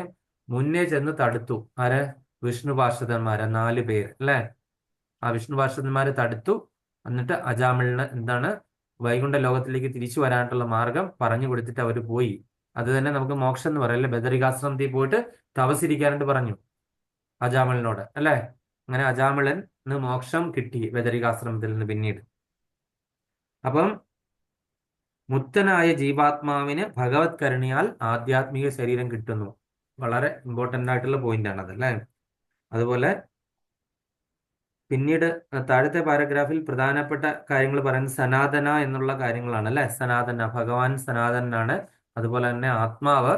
മുന്നേ ചെന്ന് തടുത്തു. ആര്? വിഷ്ണു പാർഷദന്മാരെ 4 പേര് അല്ലെ. ആ വിഷ്ണു പാർഷദന്മാരെ തടുത്തു. എന്നിട്ട് അജാമിളിന് എന്താണ് വൈകുണ്ഠ ലോകത്തിലേക്ക് തിരിച്ചു വരാനായിട്ടുള്ള മാർഗം പറഞ്ഞു കൊടുത്തിട്ട് അവർ പോയി. അത് തന്നെ നമുക്ക് മോക്ഷം എന്ന് പറയും അല്ലെ. ബദരികാശ്രമത്തിൽ പോയിട്ട് തപസ്സിരിക്കാനായിട്ട് പറഞ്ഞു അജാമിളിനോട് അല്ലെ. അങ്ങനെ അജാമിളന് മോക്ഷം കിട്ടി ബദരികാശ്രമത്തിൽ നിന്ന് പിന്നീട്. അപ്പം മുക്തനായ ജീവാത്മാവിന് ഭഗവത് കരുണയാൽ ആധ്യാത്മിക ശരീരം കിട്ടുന്നു. വളരെ ഇമ്പോർട്ടൻ്റ് ആയിട്ടുള്ള പോയിന്റ് ആണ് അതല്ലേ. അതുപോലെ പിന്നീട് താഴത്തെ പാരഗ്രാഫിൽ പ്രധാനപ്പെട്ട കാര്യങ്ങൾ പറയുന്നത് സനാതന എന്നുള്ള കാര്യങ്ങളാണ് അല്ലെ. സനാതന, ഭഗവാൻ സനാതനാണ്. അതുപോലെ തന്നെ ആത്മാവ്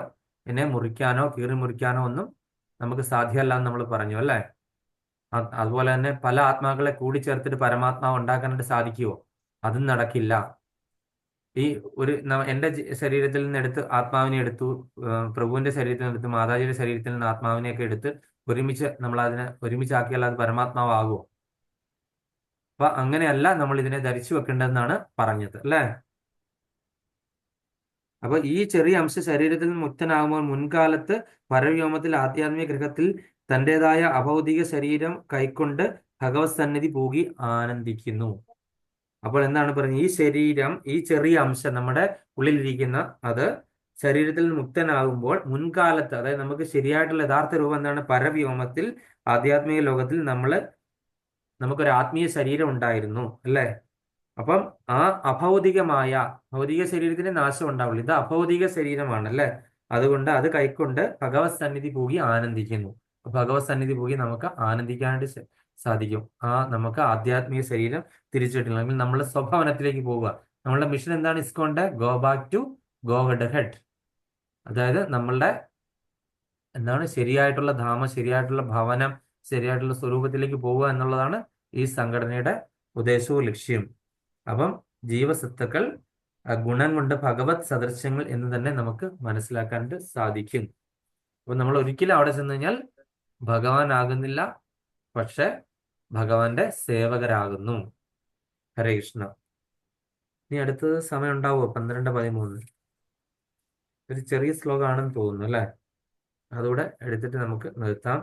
എന്നെ മുറിക്കാനോ കീറി മുറിക്കാനോ ഒന്നും നമുക്ക് സാധ്യമല്ല എന്ന് നമ്മൾ പറഞ്ഞു അല്ലെ. അതുപോലെ തന്നെ പല ആത്മാക്കളെ കൂടിച്ചേർത്തിട്ട് പരമാത്മാവ് ഉണ്ടാക്കാനായിട്ട് സാധിക്കുമോ? അതും നടക്കില്ല. ഈ എന്റെ ശരീരത്തിൽ നിന്ന് എടുത്ത് ആത്മാവിനെ എടുത്തു, പ്രഭുവിന്റെ ശരീരത്തിൽ നിന്ന് എടുത്ത്, മാതാജിയുടെ ശരീരത്തിൽ നിന്ന് ആത്മാവിനെയൊക്കെ എടുത്ത് ഒരുമിച്ച് നമ്മൾ അതിനെ ഒരുമിച്ചാക്കിയാൽ അത് പരമാത്മാവാകുമോ? അപ്പൊ അങ്ങനെയല്ല നമ്മൾ ഇതിനെ ധരിച്ചു വെക്കേണ്ടതെന്നാണ് പറഞ്ഞത് അല്ലെ. അപ്പൊ ഈ ചെറിയ അംശ ശരീരത്തിൽ നിന്ന് മുക്തനാകുമ്പോൾ മുൻകാലത്ത് പരവ്യോമത്തിൽ ആധ്യാത്മിക ഗ്രഹത്തിൽ തൻ്റെതായ അഭൗതിക ശരീരം കൈക്കൊണ്ട് ഭഗവത് സന്നിധി പോകി ആനന്ദിക്കുന്നു. അപ്പോൾ എന്താണ് പറയുന്നത്? ഈ ശരീരം, ഈ ചെറിയ അംശം നമ്മുടെ ഉള്ളിലിരിക്കുന്ന അത് ശരീരത്തിൽ നിന്ന് മുക്തനാകുമ്പോൾ മുൻകാലത്ത്, അതായത് നമുക്ക് ശരിയായിട്ടുള്ള യഥാർത്ഥ രൂപം എന്താണ്? പരവ്യോമത്തിൽ ആധ്യാത്മിക ലോകത്തിൽ നമുക്കൊരു ആത്മീയ ശരീരം ഉണ്ടായിരുന്നു അല്ലേ. അപ്പം ആ ഭൗതിക ശരീരത്തിന് നാശം ഉണ്ടാവുള്ളൂ. ഇത് അഭൗതിക ശരീരമാണ് അല്ലെ. അതുകൊണ്ട് അത് കൈക്കൊണ്ട് ഭഗവത് സന്നിധി പോകി ആനന്ദിക്കുന്നു. ഭഗവത് സന്നിധി പോകി നമുക്ക് ആനന്ദിക്കാനായിട്ട് സാധിക്കും. നമുക്ക് ആധ്യാത്മിക ശരീരം തിരിച്ചു കിട്ടില്ലെങ്കിൽ നമ്മൾ സ്വഭവനത്തിലേക്ക് പോവുക. നമ്മളുടെ മിഷൻ എന്താണ്? ഇസ്കോന്റെ go back to Godhead. അതായത് നമ്മളുടെ എന്താണ് ശരിയായിട്ടുള്ള ധാമം, ശരിയായിട്ടുള്ള ഭവനം, ശരിയായിട്ടുള്ള സ്വരൂപത്തിലേക്ക് പോവുക എന്നുള്ളതാണ് ഈ സംഘടനയുടെ ഉദ്ദേശവും ലക്ഷ്യം. അപ്പം ജീവസത്തുക്കൾ ഗുണം കൊണ്ട് ഭഗവത് സദൃശ്യങ്ങൾ എന്ന് തന്നെ നമുക്ക് മനസ്സിലാക്കാനായിട്ട് സാധിക്കും. അപ്പൊ നമ്മൾ ഒരിക്കലും അവിടെ ചെന്ന് കഴിഞ്ഞാൽ ഭഗവാൻ ആകുന്നില്ല, പക്ഷെ ഭഗവാന്റെ സേവകരാകുന്നു. ഹരേ കൃഷ്ണ. ഇനി അടുത്തത് സമയം ഉണ്ടാവുമോ? 12:13. ഒരു ചെറിയ ശ്ലോകമാണെന്ന് തോന്നുന്നു അല്ലെ. അതുകൂടെ എടുത്തിട്ട് നമുക്ക് നിർത്താം.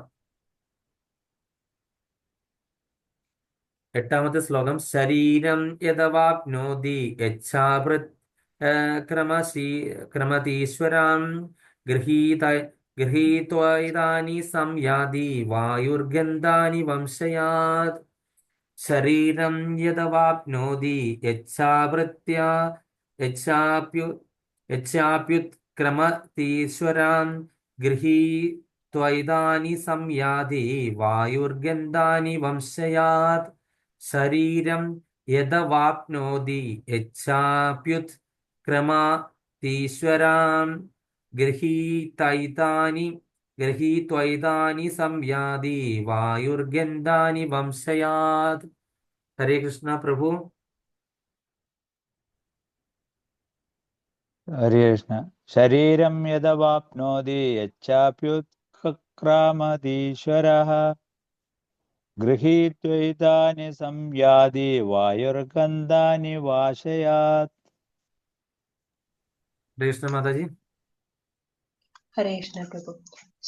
8ാമത്തെ ശ്ലോകം. ശരീരം യഥവാപ്നോതി യച്ഛാഭൃത് ക്രമതീശ്വരാം ഗൃഹീത്വാനി സംയാതി വായുർഗന്ധാനി വംശയാത്. ശരീരം യഥവാപ്നോതി യച്ഛാപ്യുത്ക്രമതീശ്വരാം ഗൃഹീത്വൈതാനി സംയാതി വായുർഗന്ധാനി വംശയാത്. ശരീരം യഥവാപ്നോതി യച്ഛാപ്യുത്ക്രമതീശ്വരാം ഗൃഹീത്വൈതാനി സംയാതി വായുർഗന്ധാനി വംശയാത്. ഹരേ കൃഷ്ണ പ്രഭു. ഹരേ കൃഷ്ണ. ശരീരം യഥവാപ്നോതി യച്ഛാപ്യുത്ക്രമതീശ്വരഃ ഗൃഹീത്വൈതാനി സംയാതി വായുർഗന്ധാനി വാശയാത്. കൃഷ്ണ മാതാജി. ഹരേ കൃഷ്ണ പ്രഭു.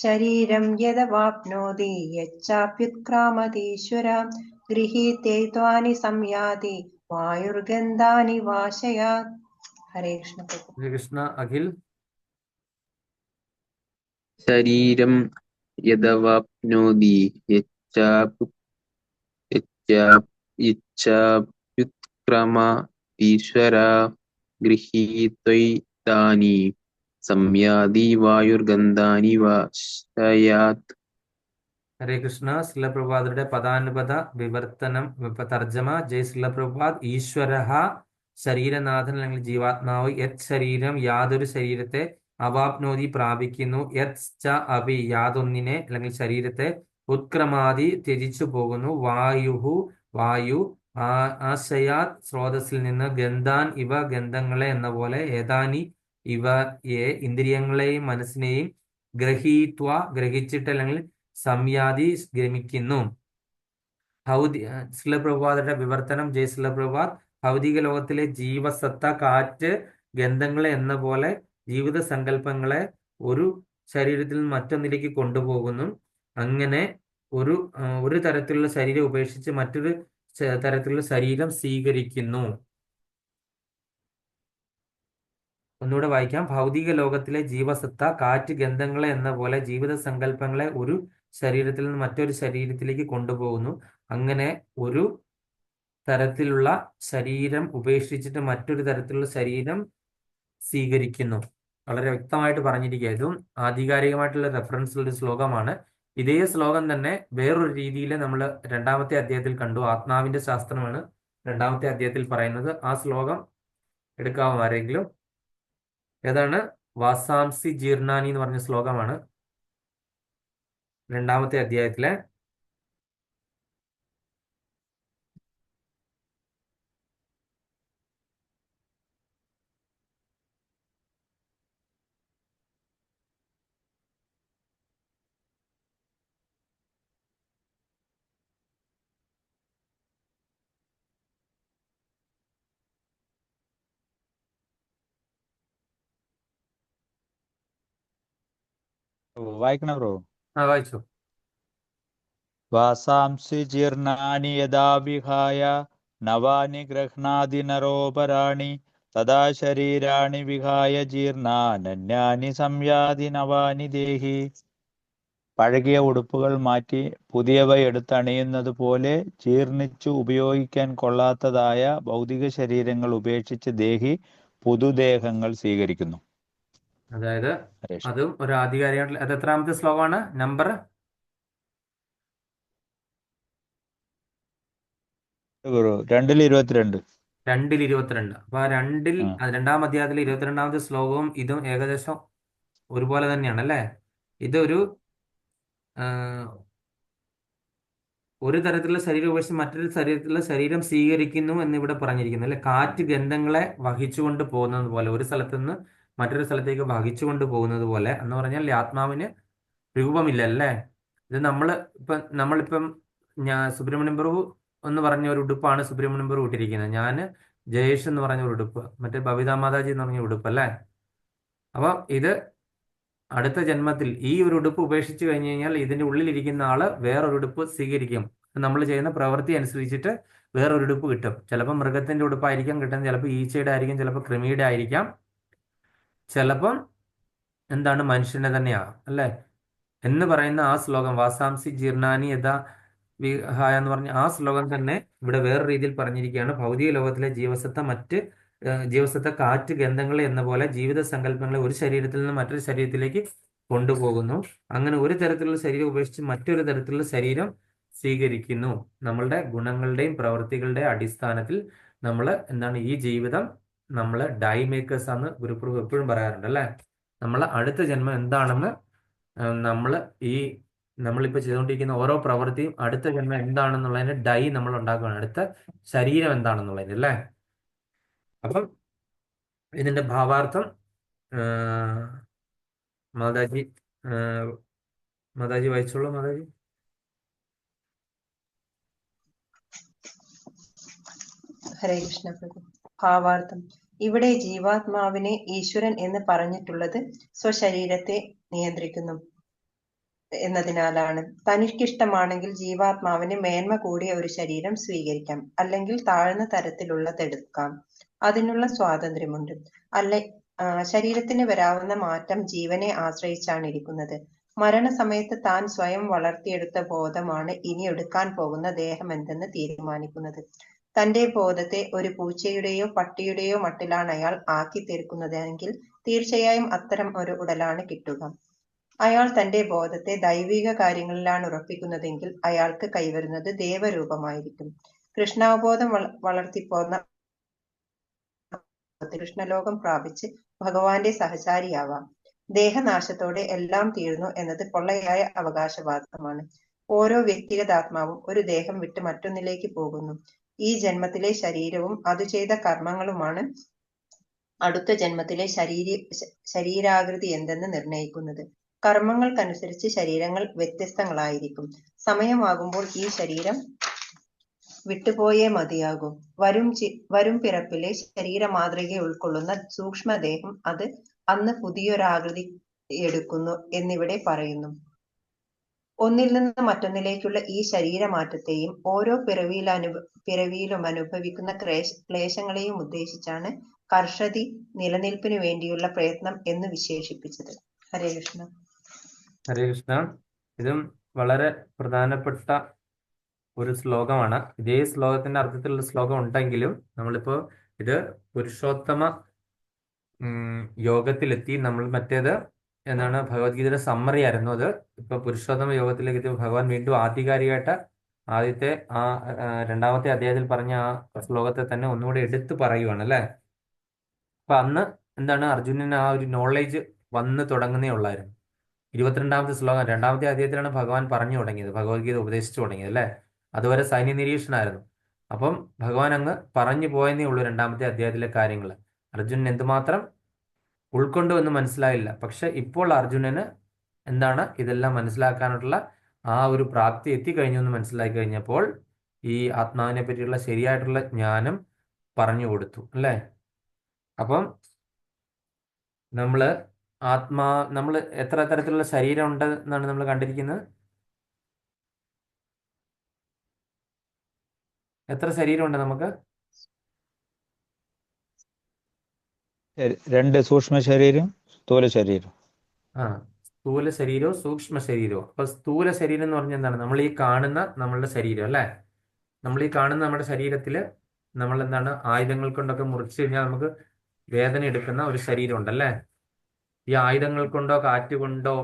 ശരീരം യഥവാപ്നോതി യച്ഛാപ്യുത്ക്രാമതീശ്വരാം ഗൃഹീത്വൈതാനി സംയാതി വായുർഗന്ധാനി വാശയാത്. ഹരേ കൃഷ്ണ പ്രഭു. ഹരേ കൃഷ്ണ അഖിൽ. ശരീരം യദവാപ്നോതി യച്ഛാപ്യുത്ക്രമാദീശ്വരാ ഗൃഹീത്വൈതാനി സംയാതി വായുർഗന്ധാനി വാശയാത്. ഹരേ കൃഷ്ണ. ശ്രീലപ്രഭുപാദരുടെ പദാനുപദ വിവർത്തനം തർജ്ജമ. ജയ് ശ്രീലപ്രഭുപാദ്. ഈശ്വരഃ ശരീരനാഥൻ അല്ലെങ്കിൽ ജീവാത്മാവ് യത് ശരീരം യാതൊരു ശരീരത്തെ അവാപ്നോതി പ്രാപിക്കുന്നു, യത് ച അഭി യാതൊന്നിനെ അല്ലെങ്കിൽ ശരീരത്തെ ഉത്ക്രമാതി ത്യജിച്ചു പോകുന്നു, വായുഹു വായു ആശയാത് സ്രോതസ്സിൽ നിന്ന്, ഗന്ധാൻ ഇവ ഗന്ധങ്ങളെ എന്ന പോലെ, ഏതാനി ഇവയെ ഇന്ദ്രിയങ്ങളെയും മനസ്സിനെയും, ഗ്രഹീത്വ ഗ്രഹിച്ചിട്ട് അല്ലെങ്കിൽ സംയാതി ഗമിക്കുന്നു. ശ്രീലപ്രഭുപാദരുടെ വിവർത്തനം. ജയ് ശ്രീലപ്രഭുപാദ്. ഭൗതിക ലോകത്തിലെ ജീവസത്ത കാറ്റ് ഗന്ധങ്ങളെ എന്ന പോലെ ജീവിത സങ്കല്പങ്ങളെ ഒരു ശരീരത്തിൽ നിന്ന് മറ്റൊന്നിലേക്ക് കൊണ്ടുപോകുന്നു. അങ്ങനെ ഒരു തരത്തിലുള്ള ശരീരം ഉപേക്ഷിച്ച് മറ്റൊരു തരത്തിലുള്ള ശരീരം സ്വീകരിക്കുന്നു. ഒന്നുകൂടെ വായിക്കാം. ഭൗതിക ലോകത്തിലെ ജീവസത്ത കാറ്റ് ഗന്ധങ്ങളെ എന്ന പോലെ ജീവിത സങ്കല്പങ്ങളെ ഒരു ശരീരത്തിൽ നിന്ന് മറ്റൊരു ശരീരത്തിലേക്ക് കൊണ്ടുപോകുന്നു. അങ്ങനെ ഒരു തരത്തിലുള്ള ശരീരം ഉപേക്ഷിച്ചിട്ട് മറ്റൊരു തരത്തിലുള്ള ശരീരം സ്വീകരിക്കുന്നു. വളരെ വ്യക്തമായിട്ട് പറഞ്ഞിരിക്കുക. ഇതും ആധികാരികമായിട്ടുള്ള റെഫറൻസ് ഉള്ള ഒരു ശ്ലോകമാണ്. ഇതേ ശ്ലോകം തന്നെ വേറൊരു രീതിയിൽ നമ്മൾ രണ്ടാമത്തെ അധ്യായത്തിൽ കണ്ടു. ആത്മാവിന്റെ ശാസ്ത്രമാണ് രണ്ടാമത്തെ അധ്യായത്തിൽ പറയുന്നത്. ആ ശ്ലോകം എടുക്കാമോ ആരെങ്കിലും? ഏതാണ്? വാസാംസി ജീർണാനി എന്ന് പറഞ്ഞ ശ്ലോകമാണ് രണ്ടാമത്തെ അധ്യായത്തിലെ. വായിക്കണ ബ്രോ. വായിച്ചു. വാസാംസി ജീർണാനി യഥാ വിഹായ നവാനി ഗൃഹ്ണാതി നരോപരാണി തഥാ ശരീരാണി വിഹായ ജീർണാനന്യാനി സംയാതി നവാനി ദേഹി. പഴകിയ ഉടുപ്പുകൾ മാറ്റി പുതിയവ എടുത്തണിയുന്നത് പോലെ ജീർണിച്ചു ഉപയോഗിക്കാൻ കൊള്ളാത്തതായ ഭൗതിക ശരീരങ്ങൾ ഉപേക്ഷിച്ച് ദേഹി പുതുദേഹങ്ങൾ സ്വീകരിക്കുന്നു. അതായത് അതും ഒരു ആധികാരികമായിട്ടുള്ള. അത് എത്രാമത്തെ ശ്ലോകമാണ്? നമ്പർ 2:22. 2:22. അപ്പൊ ആ രണ്ടാം അധ്യായത്തിലെ 22ാമത്തെ ശ്ലോകവും ഇതും ഏകദേശം ഒരുപോലെ തന്നെയാണ് അല്ലേ? ഇതൊരു ഒരു തരത്തിലുള്ള ശരീരം ഉപേക്ഷിച്ച് മറ്റൊരു തരത്തിലുള്ള ശരീരം സ്വീകരിക്കുന്നു എന്നിവിടെ പറഞ്ഞിരിക്കുന്നു അല്ലെ. കാറ്റ് ഗന്ധങ്ങളെ വഹിച്ചുകൊണ്ട് പോകുന്നത് പോലെ, ഒരു സ്ഥലത്ത് നിന്ന് മറ്റൊരു സ്ഥലത്തേക്ക് വഹിച്ചുകൊണ്ട് പോകുന്നത് പോലെ എന്ന് പറഞ്ഞാൽ ആത്മാവിന് രൂപമില്ല അല്ലേ. ഇത് നമ്മളിപ്പം സുബ്രഹ്മണ്യം പ്രഭു എന്ന് പറഞ്ഞ ഒരു ഉടുപ്പാണ് സുബ്രഹ്മണ്യം പ്രഭു ഇട്ടിരിക്കുന്നത്. ഞാൻ ജയേഷ് എന്ന് പറഞ്ഞ ഒരു ഉടുപ്പ്, മറ്റേ ബബിതാ മാതാജി എന്ന് പറഞ്ഞ ഉടുപ്പ് അല്ലേ. അപ്പം ഇത് അടുത്ത ജന്മത്തിൽ ഈ ഒരു ഉടുപ്പ് ഉപേക്ഷിച്ച് കഴിഞ്ഞ് കഴിഞ്ഞാൽ ഇതിന്റെ ഉള്ളിലിരിക്കുന്ന ആള് വേറൊരു ഉടുപ്പ് സ്വീകരിക്കും. നമ്മൾ ചെയ്യുന്ന പ്രവൃത്തി അനുസരിച്ചിട്ട് വേറൊരു ഉടുപ്പ് കിട്ടും. ചിലപ്പോൾ മൃഗത്തിന്റെ ഉടുപ്പായിരിക്കാം കിട്ടുന്നത്, ചിലപ്പോൾ ഈച്ചയുടെ ആയിരിക്കും, ചിലപ്പോൾ കൃമിയുടെ ആയിരിക്കാം, ചിലപ്പം മനുഷ്യനെ തന്നെയാകും അല്ലേ എന്ന് പറയുന്ന ആ ശ്ലോകം വാസാംസി ജീർണാനി യഥാ വിഹായ എന്ന് പറഞ്ഞ ആ ശ്ലോകം തന്നെ ഇവിടെ വേറെ രീതിയിൽ പറഞ്ഞിരിക്കുകയാണ്. ഭൗതിക ലോകത്തിലെ ജീവസത്ത കാറ്റ് ഗന്ധങ്ങളെ എന്ന പോലെ ജീവിത സങ്കല്പങ്ങളെ ഒരു ശരീരത്തിൽ നിന്ന് മറ്റൊരു ശരീരത്തിലേക്ക് കൊണ്ടുപോകുന്നു. അങ്ങനെ ഒരു തരത്തിലുള്ള ശരീരം ഉപേക്ഷിച്ച് മറ്റൊരു തരത്തിലുള്ള ശരീരം സ്വീകരിക്കുന്നു. നമ്മളുടെ ഗുണങ്ങളുടെയും പ്രവൃത്തികളുടെയും അടിസ്ഥാനത്തിൽ നമ്മൾ ഈ ജീവിതം നമ്മൾ ഡൈ മേക്കേഴ്സ് ആണ് ഗുരുപ്രഭു എപ്പോഴും പറയാറുണ്ട് അല്ലേ. നമ്മൾ അടുത്ത ജന്മം എന്താണെന്ന് നമ്മളിപ്പോൾ ചെയ്തുകൊണ്ടിരിക്കുന്ന ഓരോ പ്രവൃത്തിയും അടുത്ത ജന്മം എന്താണെന്നുള്ളതിന് ഡൈ നമ്മൾ ഉണ്ടാക്കുകയാണ്, അടുത്ത ശരീരം എന്താണെന്നുള്ളതിന് അല്ലേ. അപ്പം ഇതിന്റെ ഭാവാർത്ഥം മാതാജി വായിച്ചോളൂ. മാതാജി. ഹരേ കൃഷ്ണ പ്രഭു. ഭാവാർത്ഥം. ഇവിടെ ജീവാത്മാവിനെ ഈശ്വരൻ എന്ന് പറഞ്ഞിട്ടുള്ളത് സ്വശരീരത്തെ നിയന്ത്രിക്കുന്നു എന്നതിനാലാണ്. തനിക്കിഷ്ടമാണെങ്കിൽ ജീവാത്മാവിന് മേന്മ കൂടിയ ഒരു ശരീരം സ്വീകരിക്കാം, അല്ലെങ്കിൽ താഴ്ന്ന തരത്തിലുള്ളതെടുക്കാം. അതിനുള്ള സ്വാതന്ത്ര്യമുണ്ട്. ശരീരത്തിന് വരാവുന്ന മാറ്റം ജീവനെ ആശ്രയിച്ചാണ് ഇരിക്കുന്നത്. മരണസമയത്ത് താൻ സ്വയം വളർത്തിയെടുത്ത ബോധമാണ് ഇനി എടുക്കാൻ പോകുന്ന ദേഹമെന്തെന്ന് തീരുമാനിക്കുന്നത്. തന്റെ ബോധത്തെ ഒരു പൂച്ചയുടെയോ പട്ടിയുടെയോ മട്ടിലാണ് അയാൾ ആക്കിത്തീർക്കുന്നതെങ്കിൽ തീർച്ചയായും അത്തരം ഒരു ഉടലാണ് കിട്ടുക. അയാൾ തന്റെ ബോധത്തെ ദൈവിക കാര്യങ്ങളിലാണ് ഉറപ്പിക്കുന്നതെങ്കിൽ അയാൾക്ക് കൈവരുന്നത് ദേവരൂപമായിരിക്കും. കൃഷ്ണാവബോധം വളർത്തിപ്പോന്ന കൃഷ്ണലോകം പ്രാപിച്ച് ഭഗവാന്റെ സഹചാരിയാവാം. ദേഹനാശത്തോടെ എല്ലാം തീർന്നു എന്നത് പൊള്ളയായ അവകാശവാദമാണ്. ഓരോ വ്യക്തിഗതാത്മാവും ഒരു ദേഹം വിട്ട് മറ്റൊന്നിലേക്ക് പോകുന്നു. ഈ ജന്മത്തിലെ ശരീരവും അത് ചെയ്ത കർമ്മങ്ങളുമാണ് അടുത്ത ജന്മത്തിലെ ശരീരാകൃതി എന്തെന്ന് നിർണയിക്കുന്നത്. കർമ്മങ്ങൾക്കനുസരിച്ച് ശരീരങ്ങൾ വ്യത്യസ്തങ്ങളായിരിക്കും. സമയമാകുമ്പോൾ ഈ ശരീരം വിട്ടുപോയേ മതിയാകൂ. വരും പിറപ്പിലെ ശരീര മാതൃകയെ ഉൾക്കൊള്ളുന്ന സൂക്ഷ്മദേഹം അത് അന്ന് പുതിയൊരാകൃതി എടുക്കുന്നു എന്നിവിടെ പറയുന്നു. ഒന്നിൽ നിന്ന് മറ്റൊന്നിലേക്കുള്ള ഈ ശരീരമാറ്റത്തെയും ഓരോ പിറവിയിലും അനുഭവിക്കുന്ന ക്ലേശങ്ങളെയും ഉദ്ദേശിച്ചാണ് കർഷതി നിലനിൽപ്പിനു വേണ്ടിയുള്ള പ്രയത്നം എന്ന് വിശേഷിപ്പിച്ചത്. ഹരേ കൃഷ്ണ. ഹരേ കൃഷ്ണ. ഇതും വളരെ പ്രധാനപ്പെട്ട ഒരു ശ്ലോകമാണ്. ഇതേ ശ്ലോകത്തിന്റെ അർത്ഥത്തിലുള്ള ശ്ലോകം ഉണ്ടെങ്കിലും നമ്മളിപ്പോ ഇത് പുരുഷോത്തമ യോഗത്തിലെത്തി. നമ്മൾ മറ്റേത് എന്താണ് ഭഗവത്ഗീതയുടെ സമ്മറി ആയിരുന്നു അത്. ഇപ്പൊ പുരുഷോത്തമ യോഗത്തിലേക്ക് എത്തി ഭഗവാൻ വീണ്ടും ആധികാരികമായിട്ട് ആദ്യത്തെ രണ്ടാമത്തെ അധ്യായത്തിൽ പറഞ്ഞ ആ ശ്ലോകത്തെ തന്നെ ഒന്നുകൂടി എടുത്തു പറയുവാണ് അല്ലെ. അപ്പൊ അന്ന് എന്താണ് അർജുനന് ആ ഒരു നോളേജ് വന്ന് തുടങ്ങുന്നേ ഉള്ളായിരുന്നു. 22ാമത്തെ ശ്ലോകം രണ്ടാമത്തെ അധ്യായത്തിലാണ് ഭഗവാൻ പറഞ്ഞു തുടങ്ങിയത്, ഭഗവത്ഗീത ഉപദേശിച്ചു തുടങ്ങിയത് അല്ലെ. അതുവരെ സൈന്യ നിരീക്ഷണമായിരുന്നു. അപ്പം ഭഗവാൻ അങ്ങ് പറഞ്ഞു പോയെന്നേ ഉള്ളൂ രണ്ടാമത്തെ അധ്യായത്തിലെ കാര്യങ്ങൾ. അർജുനൻ എന്തുമാത്രം ഉൾക്കൊണ്ടു എന്ന് മനസ്സിലായില്ല. പക്ഷെ ഇപ്പോൾ അർജുനന് എന്താണ് ഇതെല്ലാം മനസ്സിലാക്കാനുള്ള ആ ഒരു പ്രാപ്തി എത്തിക്കഴിഞ്ഞു എന്ന് മനസ്സിലാക്കി കഴിഞ്ഞപ്പോൾ ഈ ആത്മാവിനെ പറ്റിയുള്ള ശരിയായിട്ടുള്ള ജ്ഞാനം പറഞ്ഞു കൊടുത്തു അല്ലേ. അപ്പം നമ്മൾ എത്ര തരത്തിലുള്ള ശരീരം ഉണ്ട് എന്നാണ് നമ്മൾ കണ്ടിരിക്കുന്നത്? എത്ര ശരീരമുണ്ട് നമുക്ക്? 2 സൂക്ഷ്മ ശരീരം, സ്ഥൂല ശരീരം. സ്ഥൂല ശരീരവും സൂക്ഷ്മ ശരീരവും. അപ്പൊ സ്ഥൂല ശരീരം എന്ന് പറഞ്ഞാൽ എന്താണ്? നമ്മൾ ഈ കാണുന്ന നമ്മളുടെ ശരീരം അല്ലേ. നമ്മൾ ഈ കാണുന്ന നമ്മുടെ ശരീരത്തിൽ നമ്മൾ എന്താണ് ആയുധങ്ങൾ കൊണ്ടൊക്കെ മുറിച്ചു കഴിഞ്ഞാൽ നമുക്ക് വേദന എടുക്കുന്ന ഒരു ശരീരം ഉണ്ടല്ലേ. ഈ ആയുധങ്ങൾ കൊണ്ടോ കാറ്റ് കൊണ്ടോ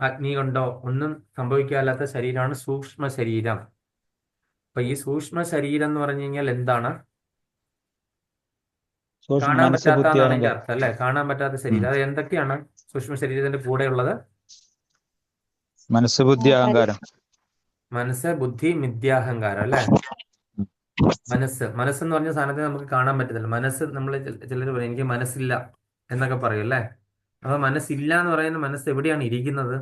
അഗ്നി കൊണ്ടോ ഒന്നും സംഭവിക്കാത്ത ശരീരമാണ് സൂക്ഷ്മ ശരീരം. അപ്പൊ ഈ സൂക്ഷ്മ ശരീരം എന്ന് പറഞ്ഞു കഴിഞ്ഞാൽ എന്താണ്? കാണാൻ പറ്റാത്തതാണ് അതിന്റെ അർത്ഥം അല്ലെ. കാണാൻ പറ്റാത്ത ശരീരം. അത് എന്തൊക്കെയാണ് സൂക്ഷ്മ ശരീരത്തിന്റെ കൂടെ ഉള്ളത്? മനസ്സ്, ബുദ്ധി, അഹങ്കാരം. മനസ്സ്, ബുദ്ധി, മിഥ്യാഹങ്കാരം അല്ലെ. മനസ്സെന്ന് പറഞ്ഞ സാധനത്തെ നമുക്ക് കാണാൻ പറ്റത്തില്ല. മനസ്സ് നമ്മൾ ചിലർ പറയും എനിക്ക് മനസ്സില്ല എന്നൊക്കെ പറയും അല്ലെ. അപ്പൊ മനസ്സില്ല എന്ന് പറയുന്ന മനസ്സ് എവിടെയാണ് ഇരിക്കുന്നത്?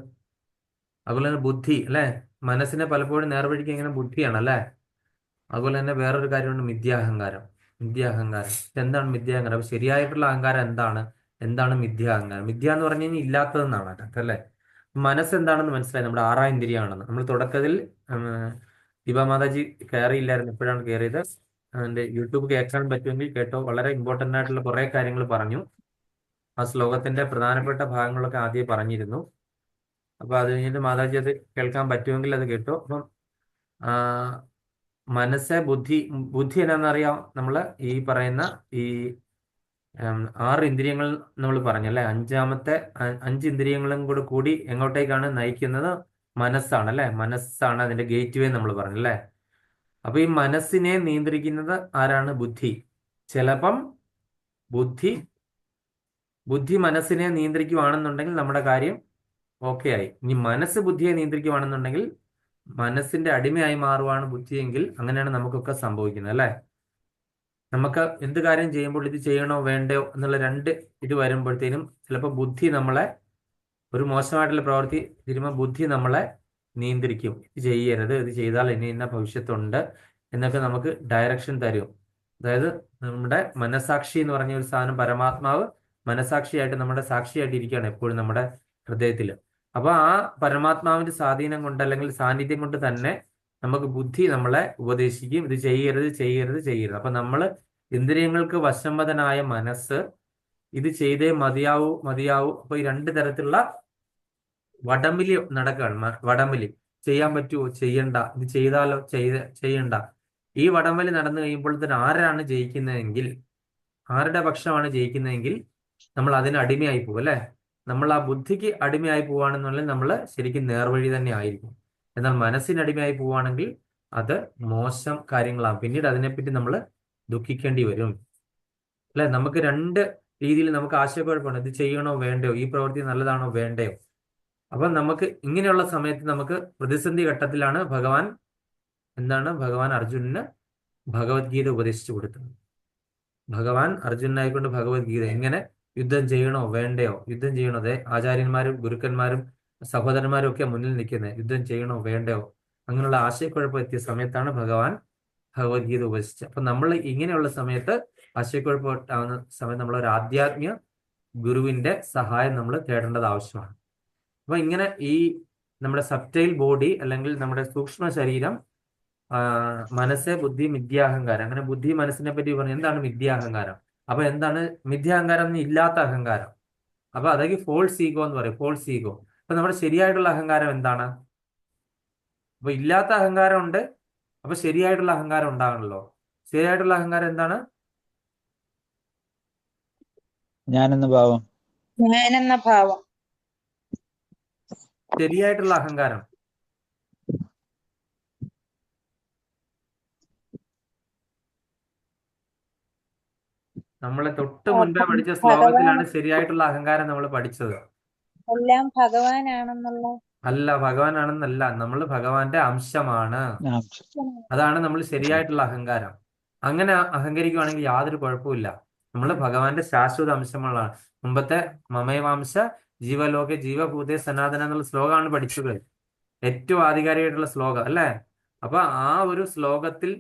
അതുപോലെ തന്നെ ബുദ്ധി അല്ലെ. മനസ്സിനെ പലപ്പോഴും നേർവഴിക്ക് ഇങ്ങനെ ബുദ്ധിയാണ് അല്ലെ. അതുപോലെ തന്നെ വേറൊരു കാര്യമുണ്ട് മിഥ്യാഹങ്കാരം. എന്താണ് മിഥ്യാഹങ്കാരം? അപ്പൊ ശരിയായിട്ടുള്ള അഹങ്കാരം എന്താണ് മിഥ്യാഹങ്കാരം? മിഥ്യ എന്ന് പറഞ്ഞു കഴിഞ്ഞാൽ ഇല്ലാത്തതെന്നാണ് അർത്ഥം അല്ലെ. മനസ്സ് എന്താണെന്ന് മനസ്സിലായി. നമ്മുടെ 6ാം ഇന്ദ്രിയമാണെന്ന് നമ്മൾ തുടക്കത്തിൽ ദീപാമാതാജി കയറിയില്ലായിരുന്നു, എപ്പോഴാണ് കയറിയത്. അതിന്റെ യൂട്യൂബ് കേൾക്കാൻ പറ്റുമെങ്കിൽ കേട്ടോ. വളരെ ഇമ്പോർട്ടന്റ് ആയിട്ടുള്ള കുറെ കാര്യങ്ങൾ പറഞ്ഞു. ആ ശ്ലോകത്തിന്റെ പ്രധാനപ്പെട്ട ഭാഗങ്ങളൊക്കെ ആദ്യം പറഞ്ഞിരുന്നു. അപ്പൊ അത് കഴിഞ്ഞിട്ട് മാതാജി അത് കേൾക്കാൻ പറ്റുമെങ്കിൽ അത് കേട്ടോ. അപ്പം മനസ്സ്, ബുദ്ധി എന്നാണെന്നറിയാം. നമ്മൾ ഈ പറയുന്ന ഈ 6 ഇന്ദ്രിയങ്ങൾ നമ്മൾ പറഞ്ഞല്ലേ. 5 ഇന്ദ്രിയങ്ങളും കൂടി എങ്ങോട്ടേക്കാണ് നയിക്കുന്നത്? മനസ്സാണ് അല്ലെ. മനസ്സാണ് അതിന്റെ ഗേറ്റ് വേ നമ്മൾ പറഞ്ഞല്ലേ. അപ്പൊ ഈ മനസ്സിനെ നിയന്ത്രിക്കുന്നത് ആരാണ്? ബുദ്ധി. ചിലപ്പം ബുദ്ധി മനസ്സിനെ നിയന്ത്രിക്കുവാണെന്നുണ്ടെങ്കിൽ നമ്മുടെ കാര്യം ഓക്കെ ആയി. ഇനി മനസ്സ് ബുദ്ധിയെ നിയന്ത്രിക്കുവാണെന്നുണ്ടെങ്കിൽ മനസ്സിന്റെ അടിമയായി മാറുവാണ് ബുദ്ധിയെങ്കിൽ അങ്ങനെയാണ് നമുക്കൊക്കെ സംഭവിക്കുന്നത് അല്ലെ. നമുക്ക് എന്ത് കാര്യം ചെയ്യുമ്പോൾ ഇത് ചെയ്യണോ വേണ്ടയോ എന്നുള്ള 2 ഇത് വരുമ്പോഴത്തേനും ചിലപ്പോൾ ബുദ്ധി നമ്മളെ ഒരു മോശമായിട്ടുള്ള പ്രവൃത്തി ചെയ്യുമ്പോൾ ബുദ്ധി നമ്മളെ നിയന്ത്രിക്കും. ഇത് ചെയ്യരുത്, ഇത് ചെയ്താൽ ഇന്ന ഭവിഷ്യത്തുണ്ട് എന്നൊക്കെ നമുക്ക് ഡയറക്ഷൻ തരും. അതായത് നമ്മുടെ മനസാക്ഷി എന്ന് പറഞ്ഞ ഒരു സാധനം, പരമാത്മാവ് മനസാക്ഷിയായിട്ട് നമ്മുടെ സാക്ഷിയായിട്ട് ഇരിക്കുകയാണ് എപ്പോഴും നമ്മുടെ ഹൃദയത്തിൽ. അപ്പൊ ആ പരമാത്മാവിന്റെ സ്വാധീനം കൊണ്ട് അല്ലെങ്കിൽ സാന്നിധ്യം കൊണ്ട് തന്നെ നമുക്ക് ബുദ്ധി നമ്മളെ ഉപദേശിക്കും, ഇത് ചെയ്യരുത്. അപ്പൊ നമ്മൾ ഇന്ദ്രിയങ്ങൾക്ക് വശംവദനായ മനസ്സ് ഇത് ചെയ്തേ മതിയാവൂ മതിയാവൂ. അപ്പൊ ഈ രണ്ട് തരത്തിലുള്ള വടംവലി നടക്കുകയാണ്. വടംവലി ചെയ്യാൻ പറ്റുമോ, ചെയ്യണ്ട, ഇത് ചെയ്താലോ, ചെയ്യണ്ട. ഈ വടംവലി നടന്നു കഴിയുമ്പോഴത്തേന് ആരാണ് ജയിക്കുന്നതെങ്കിൽ, ആരുടെ പക്ഷമാണ് ജയിക്കുന്നതെങ്കിൽ നമ്മൾ അതിന് അടിമയായി പോകും അല്ലെ. നമ്മൾ ആ ബുദ്ധിക്ക് അടിമയായി പോവുകയാണെന്നുണ്ടെങ്കിൽ നമ്മൾ ശരിക്കും നേർവഴി തന്നെ ആയിരിക്കും. എന്നാൽ മനസ്സിന് അടിമയായി പോവുകയാണെങ്കിൽ അത് മോശം കാര്യങ്ങളാണ്. പിന്നീട് അതിനെപ്പറ്റി നമ്മൾ ദുഃഖിക്കേണ്ടി വരും അല്ലെ. നമുക്ക് രണ്ട് രീതിയിൽ നമുക്ക് ആശയക്കുഴപ്പമാണ്. ഇത് ചെയ്യണോ വേണ്ടയോ, ഈ പ്രവൃത്തി നല്ലതാണോ വേണ്ടയോ. അപ്പൊ നമുക്ക് ഇങ്ങനെയുള്ള സമയത്ത് നമുക്ക് പ്രതിസന്ധി ഘട്ടത്തിലാണ് ഭഗവാൻ അർജുനന് ഭഗവത്ഗീത ഉപദേശിച്ചു കൊടുത്തത്. ഭഗവാൻ അർജുനായിക്കൊണ്ട് ഭഗവത്ഗീത എങ്ങനെ യുദ്ധം ചെയ്യണോ വേണ്ടയോ, യുദ്ധം ചെയ്യണോ, അതെ ആചാര്യന്മാരും ഗുരുക്കന്മാരും സഹോദരന്മാരും ഒക്കെ മുന്നിൽ നിൽക്കുന്നത്, യുദ്ധം ചെയ്യണോ വേണ്ടയോ, അങ്ങനെയുള്ള ആശയക്കുഴപ്പം എത്തിയ സമയത്താണ് ഭഗവാൻ ഭഗവത്ഗീത ഉപദേശിച്ചത്. അപ്പൊ നമ്മൾ ഇങ്ങനെയുള്ള സമയത്ത് ആശയക്കുഴപ്പമാവുന്ന സമയത്ത് നമ്മൾ ഒരു ആധ്യാത്മിക ഗുരുവിന്റെ സഹായം നമ്മൾ തേടേണ്ടത് ആവശ്യമാണ്. അപ്പൊ ഇങ്ങനെ ഈ നമ്മുടെ സബ്റ്റൈൽ ബോഡി അല്ലെങ്കിൽ നമ്മുടെ സൂക്ഷ്മ ശരീരം, മനസ്സ്, ബുദ്ധി, മിഥ്യാഹങ്കാരം. അങ്ങനെ ബുദ്ധി മനസ്സിനെ പറ്റി പറഞ്ഞു. എന്താണ് മിഥ്യാഹങ്കാരം? അപ്പൊ എന്താണ് മിഥ്യാഹങ്കാരം? ഇല്ലാത്ത അഹങ്കാരം. അപ്പൊ അതൊക്കെ ഫോൾസ് ഈഗോ എന്ന് പറയും. False ego. അപ്പൊ നമ്മുടെ ശരിയായിട്ടുള്ള അഹങ്കാരം എന്താണ്? അപ്പൊ ഇല്ലാത്ത അഹങ്കാരം ഉണ്ട്, അപ്പൊ ശരിയായിട്ടുള്ള അഹങ്കാരം ഉണ്ടാകണല്ലോ. ശരിയായിട്ടുള്ള അഹങ്കാരം എന്താണ്? ഞാനെന്ന ഭാവം. ഞാനെന്ന ഭാവം. ശരിയായിട്ടുള്ള അഹങ്കാരം നമ്മളെ തൊട്ട് മുൻപേ പഠിച്ച ഭഗവാൻ ശ്ലോകത്തിലാണ് ശരിയായിട്ടുള്ള അഹങ്കാരം നമ്മൾ പഠിച്ചത്. എല്ലാം ഭഗവാനാണെന്നുള്ള അല്ല, ഭഗവാനാണെന്നല്ല, നമ്മൾ ഭഗവാന്റെ അംശമാണ്. അതാണ് നമ്മൾ ശരിയായിട്ടുള്ള അഹങ്കാരം. അങ്ങനെ അഹങ്കരിക്കുകയാണെങ്കിൽ യാതൊരു കുഴപ്പമില്ല. നമ്മൾ ഭഗവാന്റെ ശാശ്വത അംശങ്ങളാണ്. മുമ്പത്തെ മമേവാംശ ജീവലോക ജീവഭൂതേ സനാതന എന്നുള്ള ശ്ലോകമാണ് പഠിച്ചത്. ഏറ്റവും ആധികാരികമായിട്ടുള്ള ശ്ലോകം അല്ലേ. അപ്പൊ ആ ഒരു ശ്ലോകത്തിൽ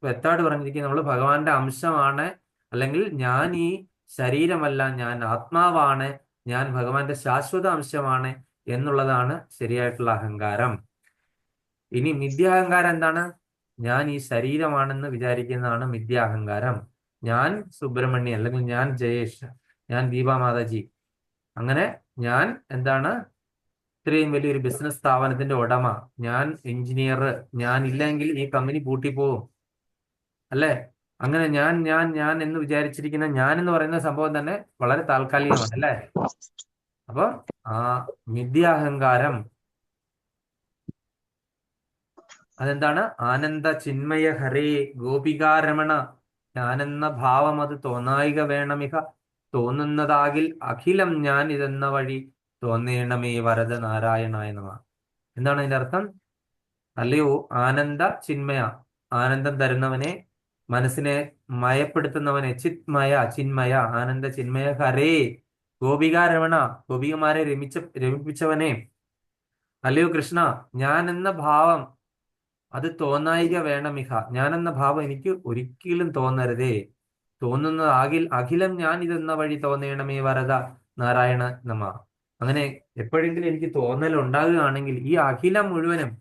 വ്യക്തമായിട്ട് പറഞ്ഞിരിക്കുന്നത് നമ്മൾ ഭഗവാന്റെ അംശമാണ്, അല്ലെങ്കിൽ ഞാൻ ഈ ശരീരമല്ല, ഞാൻ ആത്മാവാണ്, ഞാൻ ഭഗവാന്റെ ശാശ്വത അംശമാണ് എന്നുള്ളതാണ് ശരിയായിട്ടുള്ള അഹങ്കാരം. ഇനി മിഥ്യാഹങ്കാരം എന്താണ്? ഞാൻ ഈ ശരീരമാണെന്ന് വിചാരിക്കുന്നതാണ് മിഥ്യാഹങ്കാരം. ഞാൻ സുബ്രഹ്മണ്യൻ, അല്ലെങ്കിൽ ഞാൻ ജയേഷ്, ഞാൻ ദീപാമാതാജി, അങ്ങനെ ഞാൻ എന്താണ് ഇത്രയും വലിയൊരു ബിസിനസ് സ്ഥാപനത്തിന്റെ ഉടമ, ഞാൻ എഞ്ചിനീയർ, ഞാൻ ഇല്ലെങ്കിൽ ഈ കമ്പനി പൂട്ടിപ്പോവും അല്ലേ. അങ്ങനെ ഞാൻ ഞാൻ ഞാൻ എന്ന് വിചാരിച്ചിരിക്കുന്ന ഞാൻ എന്ന് പറയുന്ന സംഭവം തന്നെ വളരെ താൽക്കാലികമാണ് അല്ലേ. അപ്പൊ ആ മിഥ്യാഹങ്കാരം അതെന്താണ്? ആനന്ദ ചിന്മയ ഹരേ ഗോപികാരമണ, ഞാനെന്ന ഭാവം അത് തോന്നായിക വേണമിക, തോന്നുന്നതാകിൽ അഖിലം ഞാൻ ഇതെന്ന വഴി തോന്നേണമേ വരദ നാരായണായ നമ. എന്താണ് അതിന്റെ അർത്ഥം? അല്ലയോ ആനന്ദ ചിന്മയ, ആനന്ദം തരുന്നവനെ, മനസ്സിനെ മയപ്പെടുത്തുന്നവനെ, ചിന്മയ ചിന്മയ ആനന്ദ ചിന്മയ ഹരേ ഗോപികാരമണ, ഗോപികമാരെ രമിപ്പിച്ചവനെ, അല്ലയോ കൃഷ്ണ, ഞാൻ എന്ന ഭാവം അത് തോന്നായിക വേണമിഹ, ഞാനെന്ന ഭാവം എനിക്ക് ഒരിക്കലും തോന്നരുതേ, തോന്നുന്നതാകിൽ അഖിലം ഞാൻ ഇതെന്ന വഴി തോന്നേണമേ വരദ നാരായണ നമ. അങ്ങനെ എപ്പോഴെങ്കിലും എനിക്ക് തോന്നൽ ഉണ്ടാകുകയാണെങ്കിൽ ഈ അഖിലം മുഴുവനും,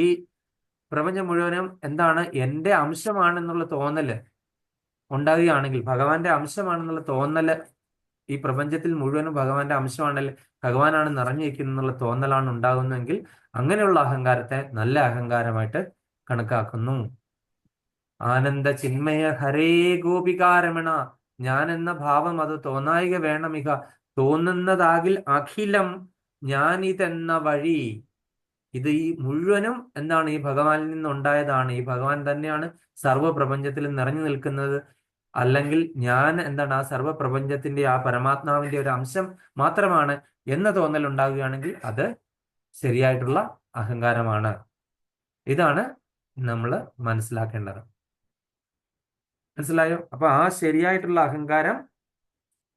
ഈ പ്രപഞ്ചം മുഴുവനും എന്താണ്? എന്റെ അംശമാണെന്നുള്ള തോന്നല് ഉണ്ടാകുകയാണെങ്കിൽ, ഭഗവാന്റെ അംശമാണെന്നുള്ള തോന്നല്, ഈ പ്രപഞ്ചത്തിൽ മുഴുവനും ഭഗവാന്റെ അംശമാണല്ലേ, ഭഗവാനാണ് നിറഞ്ഞിരിക്കുന്നുള്ള തോന്നലാണ് ഉണ്ടാകുന്നതെങ്കിൽ അങ്ങനെയുള്ള അഹങ്കാരത്തെ നല്ല അഹങ്കാരമായിട്ട് കണക്കാക്കുന്നു. ആനന്ദ ചിന്മയ ഹരേ ഗോപികാരമണ, ഞാൻ എന്ന ഭാവം അത് തോന്നായിക വേണമിക, തോന്നുന്നതാകിൽ അഖിലം ഞാൻ ഇതെന്ന വഴി. ഇത് ഈ മുഴുവനും എന്താണ്? ഈ ഭഗവാനിൽ നിന്നുണ്ടായതാണ്. ഈ ഭഗവാൻ തന്നെയാണ് സർവ്വപ്രപഞ്ചത്തിൽ നിറഞ്ഞു നിൽക്കുന്നത്. അല്ലെങ്കിൽ ഞാൻ എന്താണ്? ആ സർവ്വപ്രപഞ്ചത്തിന്റെ, ആ പരമാത്മാവിന്റെ ഒരു അംശം മാത്രമാണ് എന്ന തോന്നൽ ഉണ്ടാകുകയാണെങ്കിൽ അത് ശരിയായിട്ടുള്ള അഹങ്കാരമാണ്. ഇതാണ് നമ്മൾ മനസ്സിലാക്കേണ്ടത്. മനസ്സിലായോ? അപ്പൊ ആ ശരിയായിട്ടുള്ള അഹങ്കാരം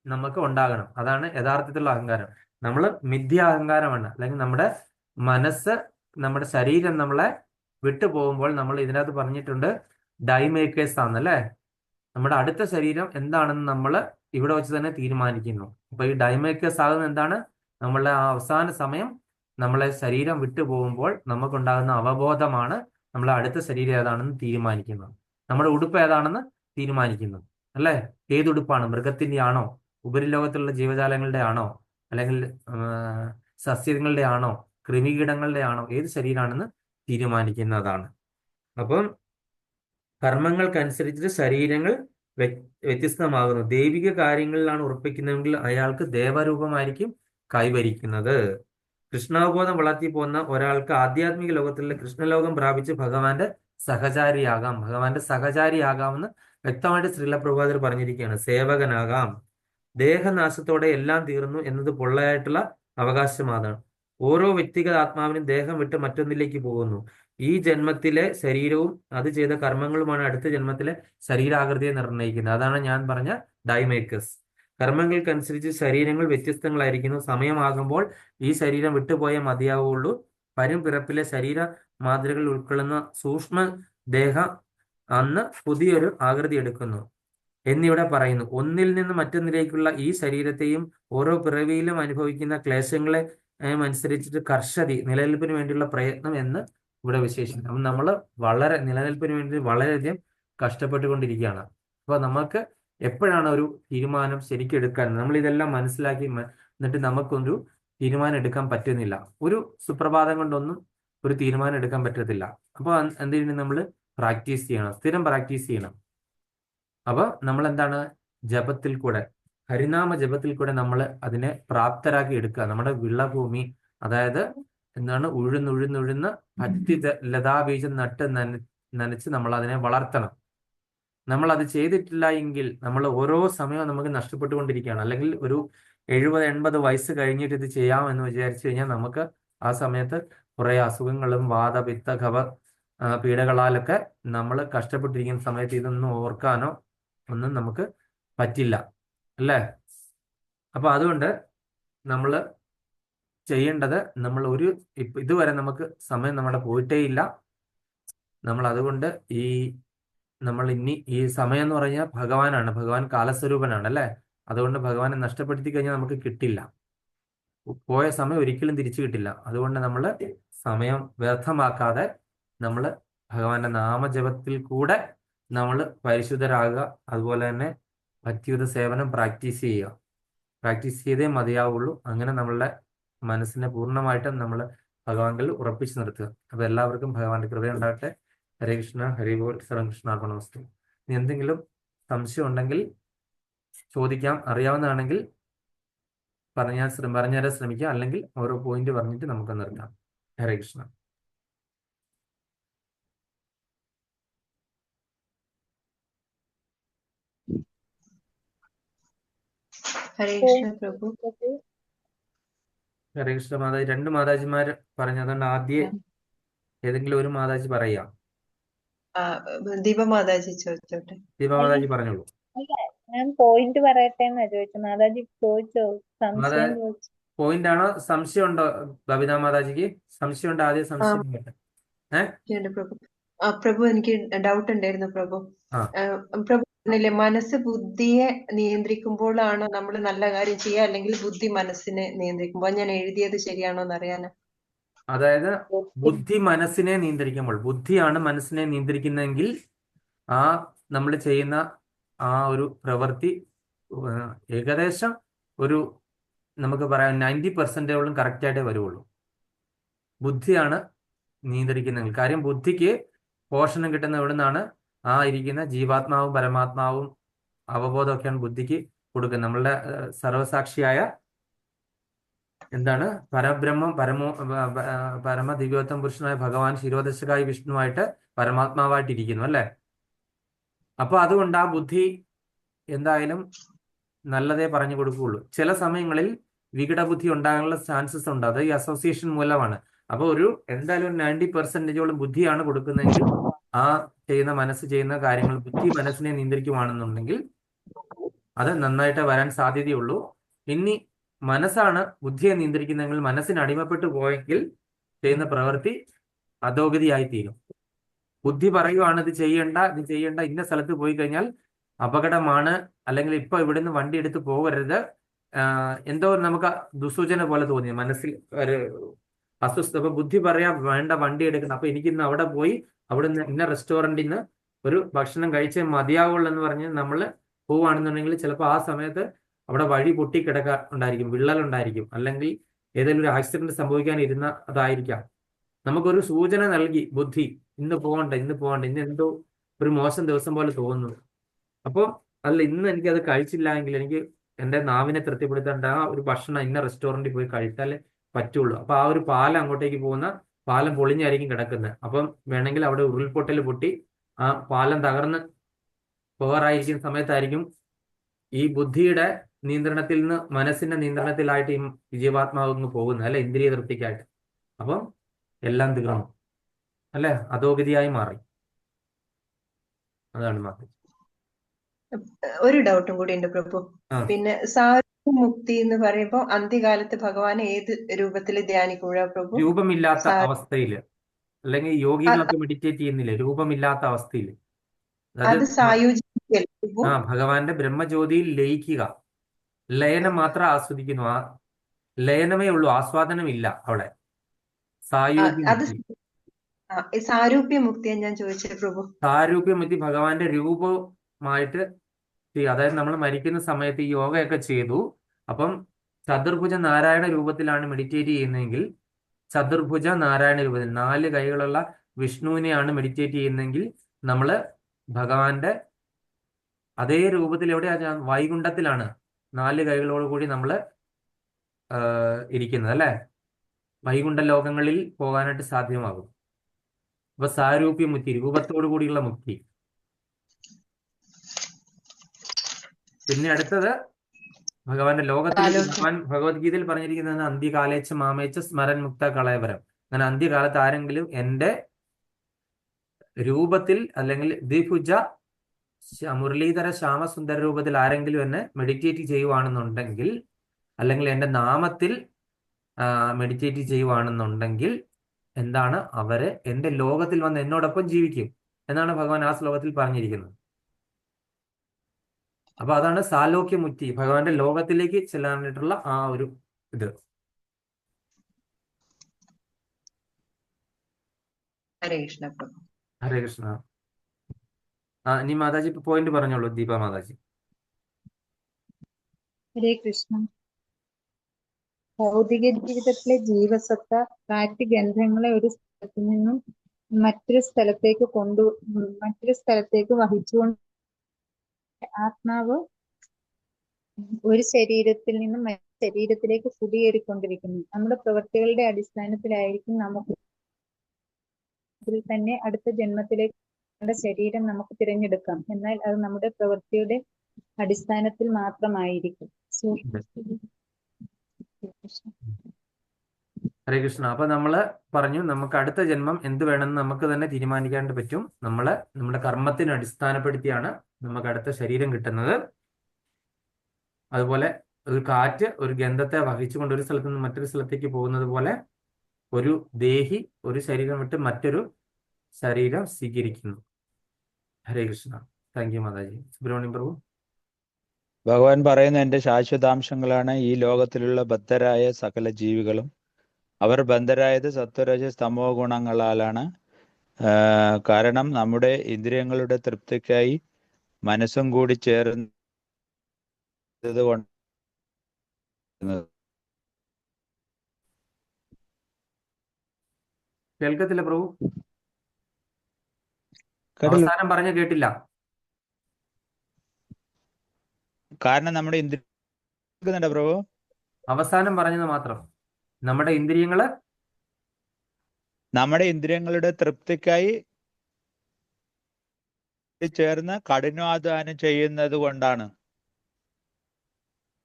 നമുക്ക് ഉണ്ടാകണം. അതാണ് യഥാർത്ഥത്തിലുള്ള അഹങ്കാരം. നമ്മൾ മിഥ്യ അഹങ്കാരമാണ്, അല്ലെങ്കിൽ നമ്മുടെ മനസ്സ്, നമ്മുടെ ശരീരം നമ്മളെ വിട്ടു പോകുമ്പോൾ നമ്മൾ ഇതിനകത്ത് പറഞ്ഞിട്ടുണ്ട് ഡൈമേക്കേഴ്സ് ആണെന്നല്ലേ. നമ്മുടെ അടുത്ത ശരീരം എന്താണെന്ന് നമ്മൾ ഇവിടെ വെച്ച് തന്നെ തീരുമാനിക്കുന്നു. അപ്പൊ ഈ ഡൈമേക്കേഴ്സ് ആകുന്നത് എന്താണ്? നമ്മളുടെ ആ അവസാന സമയം നമ്മളെ ശരീരം വിട്ടു പോകുമ്പോൾ നമുക്കുണ്ടാകുന്ന അവബോധമാണ് നമ്മളെ അടുത്ത ശരീരം ഏതാണെന്ന് തീരുമാനിക്കുന്നത്, നമ്മുടെ ഉടുപ്പ് ഏതാണെന്ന് തീരുമാനിക്കുന്നത് അല്ലേ? ഏതുടുപ്പാണ്? മൃഗത്തിന്റെ ആണോ, ഉപരിലോകത്തിലുള്ള ജീവജാലങ്ങളുടെ ആണോ, അല്ലെങ്കിൽ സസ്യങ്ങളുടെ ആണോ, കൃമികീടങ്ങളുടെ ആണോ, ഏത് ശരീരമാണെന്ന് തീരുമാനിക്കുന്നതാണ്. അപ്പം കർമ്മങ്ങൾക്കനുസരിച്ച് ശരീരങ്ങൾ വ്യത്യസ്തമാകുന്നു. ദൈവിക കാര്യങ്ങളിലാണ് ഉറപ്പിക്കുന്നതെങ്കിൽ അയാൾക്ക് ദേവരൂപമായിരിക്കും കൈവരിക്കുന്നത്. കൃഷ്ണാവബോധം വളർത്തി പോകുന്ന ഒരാൾക്ക് ആധ്യാത്മിക ലോകത്തിലെ കൃഷ്ണലോകം പ്രാപിച്ച് ഭഗവാന്റെ സഹചാരിയാകാമെന്ന് വ്യക്തമായിട്ട് ശ്രീല പ്രഭുപാദർ പറഞ്ഞിരിക്കുകയാണ്. സേവകനാകാം. ദേഹനാശത്തോടെ എല്ലാം തീർന്നു എന്നത് പൊള്ളയായിട്ടുള്ള അവകാശമാണ്. ഓരോ വ്യക്തിഗത ആത്മാവിനും ദേഹം വിട്ട് മറ്റൊന്നിലേക്ക് പോകുന്നു. ഈ ജന്മത്തിലെ ശരീരവും അത് ചെയ്ത കർമ്മങ്ങളുമാണ് അടുത്ത ജന്മത്തിലെ ശരീരാകൃതിയെ നിർണ്ണയിക്കുന്നത്. അതാണ് ഞാൻ പറഞ്ഞ ഡൈമേക്കേഴ്സ്. കർമ്മങ്ങൾക്കനുസരിച്ച് ശരീരങ്ങൾ വ്യത്യസ്തങ്ങളായിരിക്കുന്നു. സമയമാകുമ്പോൾ ഈ ശരീരം വിട്ടുപോയേ മതിയാവുള്ളൂ. വരും പിറപ്പിലെ ശരീര മാതൃകൾ ഉൾക്കൊള്ളുന്ന സൂക്ഷ്മ ദേഹം അന്ന് പുതിയൊരു ആകൃതി എടുക്കുന്നു എന്നിവിടെ പറയുന്നു. ഒന്നിൽ നിന്ന് മറ്റൊന്നിലേക്കുള്ള ഈ ശരീരത്തെയും ഓരോ പിറവിയിലും അനുഭവിക്കുന്ന ക്ലേശങ്ങളെ അനുസരിച്ചിട്ട് കർഷതി, നിലനിൽപ്പിന് വേണ്ടിയുള്ള പ്രയത്നം എന്ന് ഇവിടെ വിശേഷിക്കും. അപ്പം നമ്മൾ നിലനിൽപ്പിന് വേണ്ടി വളരെയധികം കഷ്ടപ്പെട്ടുകൊണ്ടിരിക്കുകയാണ്. അപ്പോൾ നമുക്ക് എപ്പോഴാണ് ഒരു തീരുമാനം ശരിക്കും എടുക്കാൻ, നമ്മൾ ഇതെല്ലാം മനസ്സിലാക്കി എന്നിട്ട് നമുക്കൊരു തീരുമാനം എടുക്കാൻ പറ്റുന്നില്ല. ഒരു സുപ്രഭാതം കൊണ്ടൊന്നും ഒരു തീരുമാനം എടുക്കാൻ പറ്റത്തില്ല. അപ്പോൾ എന്ത് ചെയ്യണം? നമ്മൾ പ്രാക്ടീസ് ചെയ്യണം, സ്ഥിരം പ്രാക്ടീസ് ചെയ്യണം. അപ്പൊ നമ്മൾ എന്താണ്, ജപത്തിൽ കൂടെ, ഹരിനാമ ജപത്തിൽ കൂടെ നമ്മൾ അതിനെ പ്രാപ്തരാക്കി എടുക്കുക. നമ്മുടെ വിളഭൂമി, അതായത് എന്താണ്, ഉഴുന്നുഴുന്ന് ഭക്തി ലതാബീജം നനച്ച് നമ്മൾ അതിനെ വളർത്തണം. നമ്മൾ അത് ചെയ്തിട്ടില്ല എങ്കിൽ നമ്മൾ ഓരോ സമയവും നമുക്ക് നഷ്ടപ്പെട്ടുകൊണ്ടിരിക്കുകയാണ്. അല്ലെങ്കിൽ ഒരു 70-80 വയസ്സ് കഴിഞ്ഞിട്ട് ഇത് ചെയ്യാമെന്ന് വിചാരിച്ചു കഴിഞ്ഞാൽ നമുക്ക് ആ സമയത്ത് കുറെ അസുഖങ്ങളും വാതപിത്ത കഫ പീഡകളാലൊക്കെ നമ്മൾ കഷ്ടപ്പെട്ടിരിക്കുന്ന സമയത്ത് ഇതൊന്നും ഓർക്കാനോ ഒന്നും നമുക്ക് പറ്റില്ല, അല്ലേ? അപ്പൊ അതുകൊണ്ട് നമ്മൾ ചെയ്യേണ്ടത്, ഇതുവരെ നമുക്ക് സമയം നമ്മുടെ പോയിട്ടേ ഇല്ല. നമ്മൾ അതുകൊണ്ട് നമ്മൾ ഇനി ഈ സമയം എന്ന് പറഞ്ഞാൽ ഭഗവാനാണ്, ഭഗവാൻ കാലസ്വരൂപനാണ്, അല്ലേ? അതുകൊണ്ട് ഭഗവാനെ നഷ്ടപ്പെടുത്തി കഴിഞ്ഞാൽ നമുക്ക് കിട്ടില്ല. പോയ സമയം ഒരിക്കലും തിരിച്ചു കിട്ടില്ല. അതുകൊണ്ട് നമ്മൾ സമയം വ്യർത്ഥമാക്കാതെ നമ്മൾ ഭഗവാന്റെ നാമജപത്തിൽ കൂടെ നമ്മൾ പരിശുദ്ധരാകുക. അതുപോലെ തന്നെ ഭക്തിയുത സേവനം പ്രാക്ടീസ് ചെയ്യുക. പ്രാക്ടീസ് ചെയ്തേ മതിയാവുള്ളൂ. അങ്ങനെ നമ്മളുടെ മനസ്സിനെ പൂർണ്ണമായിട്ടും നമ്മൾ ഭഗവാനിൽ ഉറപ്പിച്ചു നിർത്തുക. അപ്പൊ എല്ലാവർക്കും ഭഗവാന്റെ കൃപയുണ്ടാകട്ടെ. ഹരേ കൃഷ്ണ, ഹരി ബോൾ, സർവകൃഷ്ണാർപ്പണമസ്തു. ഇനി എന്തെങ്കിലും സംശയം ഉണ്ടെങ്കിൽ ചോദിക്കാം. അറിയാവുന്നതാണെങ്കിൽ പറഞ്ഞുതരാൻ ശ്രമിക്കാം. അല്ലെങ്കിൽ ഓരോ പോയിന്റ് പറഞ്ഞിട്ട് നമുക്ക് നിർത്താം. ഹരേ കൃഷ്ണ. ഹരേ കൃഷ്ണ പ്രഭു. ഹരേ കൃഷ്ണ മാതാജി. 2 മാതാജിമാര് പറഞ്ഞു. അതുകൊണ്ട് ആദ്യം ഏതെങ്കിലും ഒരു മാതാജി പറയാം. ദീപമാതാജി ചോദിച്ചോട്ടെ. ദീപമാതാജി പറഞ്ഞോളൂ. ഞാൻ പോയിന്റ് പറയട്ടെ എന്നാ ചോദിച്ചു. മാതാജി ചോദിച്ചോ? സംശയം ചോദിച്ചു. പോയിന്റ് ആണോ? സംശയം ഉണ്ടോ ബബിത മാതാജിക്ക്? സംശയം ഉണ്ടോ? ആദ്യം സംശയം പ്രഭു. പ്രഭു, എനിക്ക് ഡൗട്ട് ഉണ്ടായിരുന്നു പ്രഭു. പ്രഭു പറഞ്ഞില്ലേ, മനസ്സ് ബുദ്ധിയെ നിയന്ത്രിക്കുമ്പോഴാണോ നമ്മൾ നല്ല കാര്യം ചെയ്യുക, അല്ലെങ്കിൽ ബുദ്ധി മനസ്സിനെ നിയന്ത്രിക്കുമ്പോൾ? ഞാൻ എഴുതിയത് ശരിയാണോ എന്ന് അറിയാനാ. അതായത് ബുദ്ധി മനസ്സിനെ നിയന്ത്രിക്കുമ്പോൾ, ബുദ്ധിയാണ് മനസ്സിനെ നിയന്ത്രിക്കുന്നതെങ്കിൽ നമ്മൾ ചെയ്യുന്ന ആ ഒരു പ്രവൃത്തി ഏകദേശം ഒരു നമുക്ക് പറയാം 90% കറക്റ്റായിട്ടേ വരുള്ളൂ. ബുദ്ധിയാണ് നിയന്ത്രിക്കുന്നതെങ്കിൽ. കാര്യം ബുദ്ധിക്ക് പോഷണം കിട്ടുന്ന എവിടെ നിന്നാണ്? ഇരിക്കുന്ന ജീവാത്മാവും പരമാത്മാവും അവബോധമൊക്കെയാണ് ബുദ്ധിക്ക് കൊടുക്കുന്നത്. നമ്മളുടെ സർവസാക്ഷിയായ എന്താണ്, പരബ്രഹ്മം, പരമ ദിവ്യോത്തമ പുരുഷനായ ഭഗവാൻ ശിരോദശകായി വിഷ്ണുവായിട്ട് പരമാത്മാവായിട്ടിരിക്കുന്നു, അല്ലേ? അപ്പൊ അതുകൊണ്ട് ആ ബുദ്ധി എന്തായാലും നല്ലതേ പറഞ്ഞു കൊടുക്കുകയുള്ളൂ. ചില സമയങ്ങളിൽ വികടബുദ്ധി ഉണ്ടാകാനുള്ള ചാൻസസ് ഉണ്ട്. അത് ഈ അസോസിയേഷൻ മൂലമാണ്. അപ്പൊ എന്തായാലും 90% ബുദ്ധിയാണ് കൊടുക്കുന്നതെങ്കിൽ മനസ്സ് ചെയ്യുന്ന കാര്യങ്ങൾ ബുദ്ധി മനസ്സിനെ നിയന്ത്രിക്കുവാണെന്നുണ്ടെങ്കിൽ അത് നന്നായിട്ട് വരാൻ സാധ്യതയുള്ളൂ. ഇനി മനസ്സാണ് ബുദ്ധിയെ നിയന്ത്രിക്കുന്നതെങ്കിൽ, മനസ്സിന് അടിമപ്പെട്ടു പോയെങ്കിൽ ചെയ്യുന്ന പ്രവൃത്തി അധോഗതിയായി തീരും. ബുദ്ധി പറയുവാണ് ഇത് ചെയ്യണ്ട, ഇന്ന സ്ഥലത്ത് പോയി കഴിഞ്ഞാൽ അപകടമാണ്, അല്ലെങ്കിൽ ഇപ്പൊ ഇവിടുന്ന് വണ്ടി എടുത്ത് പോകരുത്, എന്തോ നമുക്ക് ദുസൂചന പോലെ തോന്നി, മനസ്സിൽ ഒരു അസ്വസ്ഥ. അപ്പൊ ബുദ്ധി പറയാ വേണ്ട, വണ്ടി എടുക്കണം, അപ്പൊ എനിക്കിന്ന് അവിടെ പോയി അവിടുന്ന് ഇന്ന റെസ്റ്റോറൻറ്റിൽ നിന്ന് ഒരു ഭക്ഷണം കഴിച്ചേ മതിയാവുള്ളൂ എന്ന് പറഞ്ഞ് നമ്മൾ പോവുകയാണെന്നുണ്ടെങ്കിൽ ചിലപ്പോൾ ആ സമയത്ത് അവിടെ വഴി പൊട്ടിക്കിടക്ക ഉണ്ടായിരിക്കും, വിള്ളലുണ്ടായിരിക്കും, അല്ലെങ്കിൽ ഏതെങ്കിലും ഒരു ആക്സിഡന്റ് സംഭവിക്കാനിരുന്ന അതായിരിക്കാം. നമുക്കൊരു സൂചന നൽകി ബുദ്ധി, ഇന്ന് പോകണ്ട, ഇന്ന് പോകണ്ട, ഇന്ന് എന്തോ ഒരു മോശം ദിവസം പോലെ തോന്നുന്നു. അപ്പോൾ അല്ല, ഇന്ന് എനിക്കത് കഴിച്ചില്ല എങ്കിൽ എനിക്ക് എൻ്റെ നാവിനെ തൃപ്തിപ്പെടുത്തേണ്ട ആ ഒരു ഭക്ഷണം ഇന്ന റെസ്റ്റോറൻറ്റിൽ പോയി കഴിച്ചാലേ പറ്റുള്ളൂ. അപ്പൊ ആ ഒരു പാലം അങ്ങോട്ടേക്ക് പോകുന്ന പാലം പൊളിഞ്ഞായിരിക്കും കിടക്കുന്നത്. അപ്പം വേണമെങ്കിൽ അവിടെ ഉരുൾപൊട്ടൽ പൊട്ടി ആ പാലം തകർന്ന് പോകാറായിരിക്കുന്ന സമയത്തായിരിക്കും ഈ ബുദ്ധിയുടെ നിയന്ത്രണത്തിൽ നിന്ന് മനസ്സിന്റെ നിയന്ത്രണത്തിലായിട്ട് ഈ ജീവാത്മാവ് അങ്ങ് പോകുന്നത്, അല്ലെ, ഇന്ദ്രിയ തൃപ്തിക്കായിട്ട്. അപ്പം എല്ലാം തീർന്നു, അല്ലെ, അധോഗതിയായി മാറി. അതാണ് മാറി. ഒരു ഡൗട്ടും കൂടി ഉണ്ട് പ്രഭു. ആ പിന്നെ സാരൂപ്യമുക്തി എന്ന് പറയുമ്പോൾ അന്ത്യകാലത്ത് ഭഗവാൻ ഏത് രൂപത്തിൽ ധ്യാനിക്കുക പ്രഭു? രൂപമില്ലാത്ത സാ- അവസ്ഥയില്, അല്ലെങ്കിൽ അ- യോഗികളൊക്കെ മെഡിറ്റേറ്റ് ചെയ്യുന്നില്ലേ, രൂപമില്ലാത്ത അവസ്ഥയിൽ. അത് അതായത് സായുജ്യമല്ലേ പ്രഭു? ഭഗവാന്റെ ബ്രഹ്മജ്യോതിയിൽ ലയിക്കുക, ലയനം മാത്രം ആസ്വദിക്കുന്നു. ആ ലയനമേ ഉള്ളൂ, ആസ്വാദനമില്ല അവിടെ. സായുജ്യ അത് മുക്തി. സാരൂപ്യമുക്തിയാണ് ഞാൻ ചോദിച്ചത് പ്രഭു. സാരൂപ്യമുക്തി ഭഗവാന്റെ രൂപമായിട്ട് അതായത് നമ്മൾ മരിക്കുന്ന സമയത്ത് ഈ യോഗയൊക്കെ ചെയ്തു. അപ്പം ചതുർഭുജ നാരായണ രൂപത്തിലാണ് മെഡിറ്റേറ്റ് ചെയ്യുന്നതെങ്കിൽ, ചതുർഭുജ നാരായണ രൂപത്തിൽ 4 കൈകളുള്ള വിഷ്ണുവിനെയാണ് മെഡിറ്റേറ്റ് ചെയ്യുന്നതെങ്കിൽ നമ്മൾ ഭഗവാന്റെ അതേ രൂപത്തിൽ എവിടെയാ, വൈകുണ്ഠത്തിലാണ് 4 കൈകളോട് കൂടി നമ്മൾ ഇരിക്കുന്നത്, അല്ലെ, വൈകുണ്ഠ ലോകങ്ങളിൽ പോകാനായിട്ട് സാധ്യമാകും. അപ്പൊ സാരൂപ്യമുക്തി, രൂപത്തോടു കൂടിയുള്ള മുക്തി. പിന്നെ അടുത്തത് ഭഗവാന്റെ ലോകത്തിലേക്ക് ഭഗവാൻ ഭഗവത്ഗീതയിൽ പറഞ്ഞിരിക്കുന്നത് അന്ത്യകാലേച്ച മാമേച്ച സ്മരൻ മുക്ത കളയവരം. അങ്ങനെ അന്ത്യകാലത്ത് ആരെങ്കിലും എൻ്റെ രൂപത്തിൽ അല്ലെങ്കിൽ ദ്വിഭുജ മുരളീധര ശ്യാമസുന്ദര രൂപത്തിൽ ആരെങ്കിലും എന്നെ മെഡിറ്റേറ്റ് ചെയ്യുവാണെന്നുണ്ടെങ്കിൽ, അല്ലെങ്കിൽ എൻ്റെ നാമത്തിൽ മെഡിറ്റേറ്റ് ചെയ്യുവാണെന്നുണ്ടെങ്കിൽ എന്താണ്, അവര് എൻ്റെ ലോകത്തിൽ വന്ന് എന്നോടൊപ്പം ജീവിക്കും എന്നാണ് ഭഗവാൻ ആ ശ്ലോകത്തിൽ പറഞ്ഞിരിക്കുന്നത്. അപ്പൊ അതാണ് സാലോക്യമുക്തി, ഭഗവാന്റെ ലോകത്തിലേക്ക് ചെല്ലാനായിട്ടുള്ള ആ ഒരു ഇത്. ഹരേ കൃഷ്ണ പ്രഭു. ഹരേ കൃഷ്ണ. ഇനി മാതാജി പോയിന്റ് പറഞ്ഞോളൂ, ദീപ മാതാജി. ഹരേ കൃഷ്ണ. ഭൗതിക ജീവിതത്തിലെ ജീവസത്ത കാറ്റ് ഗന്ധങ്ങളെ ഒരു സ്ഥലത്തു നിന്നും മറ്റൊരു സ്ഥലത്തേക്ക് വഹിച്ചുകൊണ്ട് ആത്മാവ് ഒരു ശരീരത്തിൽ നിന്നും മറ്റു ശരീരത്തിലേക്ക് കുടിയേറിക്കൊണ്ടിരിക്കുന്നു. നമ്മുടെ പ്രവൃത്തികളുടെ അടിസ്ഥാനത്തിലായിരിക്കും നമുക്ക് അതിൽ തന്നെ അടുത്ത ജന്മത്തിലേക്ക് നമ്മുടെ ശരീരം നമുക്ക് തിരഞ്ഞെടുക്കാം. എന്നാൽ അത് നമ്മുടെ പ്രവൃത്തിയുടെ അടിസ്ഥാനത്തിൽ മാത്രമായിരിക്കും. ഹരേ കൃഷ്ണ. അപ്പൊ നമ്മള് പറഞ്ഞു നമുക്ക് അടുത്ത ജന്മം എന്ത് വേണമെന്ന് നമുക്ക് തന്നെ തീരുമാനിക്കാണ്ട് പറ്റും. നമ്മുടെ കർമ്മത്തിനെ അടിസ്ഥാനപ്പെടുത്തിയാണ് നമുക്ക് അടുത്ത ശരീരം കിട്ടുന്നത്. അതുപോലെ ഒരു കാറ്റ് ഒരു ഗന്ധത്തെ വഹിച്ചുകൊണ്ട് ഒരു സ്ഥലത്ത് നിന്ന് മറ്റൊരു സ്ഥലത്തേക്ക് പോകുന്നത് പോലെ ഒരു ദേഹി ഒരു ശരീരം വിട്ട് മറ്റൊരു ശരീരം സ്വീകരിക്കുന്നു. ഹരേ കൃഷ്ണ. Thank you Mataji. സുബ്രഹ്മണ്യം പ്രഭു. ഭഗവാൻ പറയുന്ന എൻ്റെ ശാശ്വതാംശങ്ങളാണ് ഈ ലോകത്തിലുള്ള ബദ്ധരായ സകല ജീവികളും. അവർ ബദ്ധരായത് സത്വരജ തമോ ഗുണങ്ങളാലാണ്. കാരണം നമ്മുടെ ഇന്ദ്രിയങ്ങളുടെ തൃപ്തിക്കായി മനസ്സും കൂടി ചേർന്നത് കൊണ്ട്. കേൾക്കത്തില്ല പ്രഭു, കേട്ടല്ലോ. അവസാനം പറഞ്ഞ കേട്ടില്ല. കാരണം നമ്മുടെ ഇന്ദ്രിയ പ്രഭു അവസാനം പറഞ്ഞത് മാത്രം. നമ്മുടെ ഇന്ദ്രിയങ്ങളുടെ തൃപ്തിക്കായി ചേർന്ന് കഠിനാധ്വാനം ചെയ്യുന്നത് കൊണ്ടാണ്.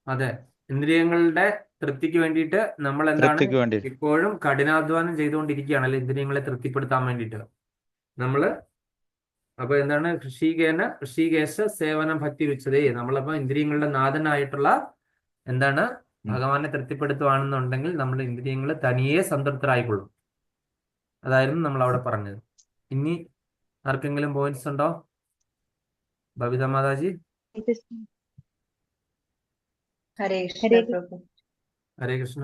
അതെ, ഇന്ദ്രിയങ്ങളുടെ തൃപ്തിക്ക് വേണ്ടിയിട്ട് നമ്മൾ എന്താണ് തൃപ്തിക്ക് വേണ്ടി ഇപ്പോഴും കഠിനാധ്വാനം ചെയ്തുകൊണ്ടിരിക്കുകയാണ്, അല്ലെ, ഇന്ദ്രിയങ്ങളെ തൃപ്തിപ്പെടുത്താൻ വേണ്ടിയിട്ട് നമ്മള്. അപ്പൊ എന്താണ്, ഋഷികേശ സേവനം ഭക്തി രുച്ചതേ. നമ്മളപ്പോ ഇന്ദ്രിയങ്ങളുടെ നാഥനായിട്ടുള്ള എന്താണ് ഭഗവാനെ തൃപ്തിപ്പെടുത്തുകയാണെന്നുണ്ടെങ്കിൽ നമ്മുടെ ഇന്ദ്രിയങ്ങൾ തനിയെ സംതൃപ്തരായിക്കൊള്ളും. അതായിരുന്നു നമ്മൾ അവിടെ പറഞ്ഞത്. ഇനി ആർക്കെങ്കിലും പോയിന്റ്സ് ഉണ്ടോ? ബബിത മാതാജി. ഹരേ കൃഷ്ണ ഹരേ പ്രഭു. ഹരേ കൃഷ്ണ.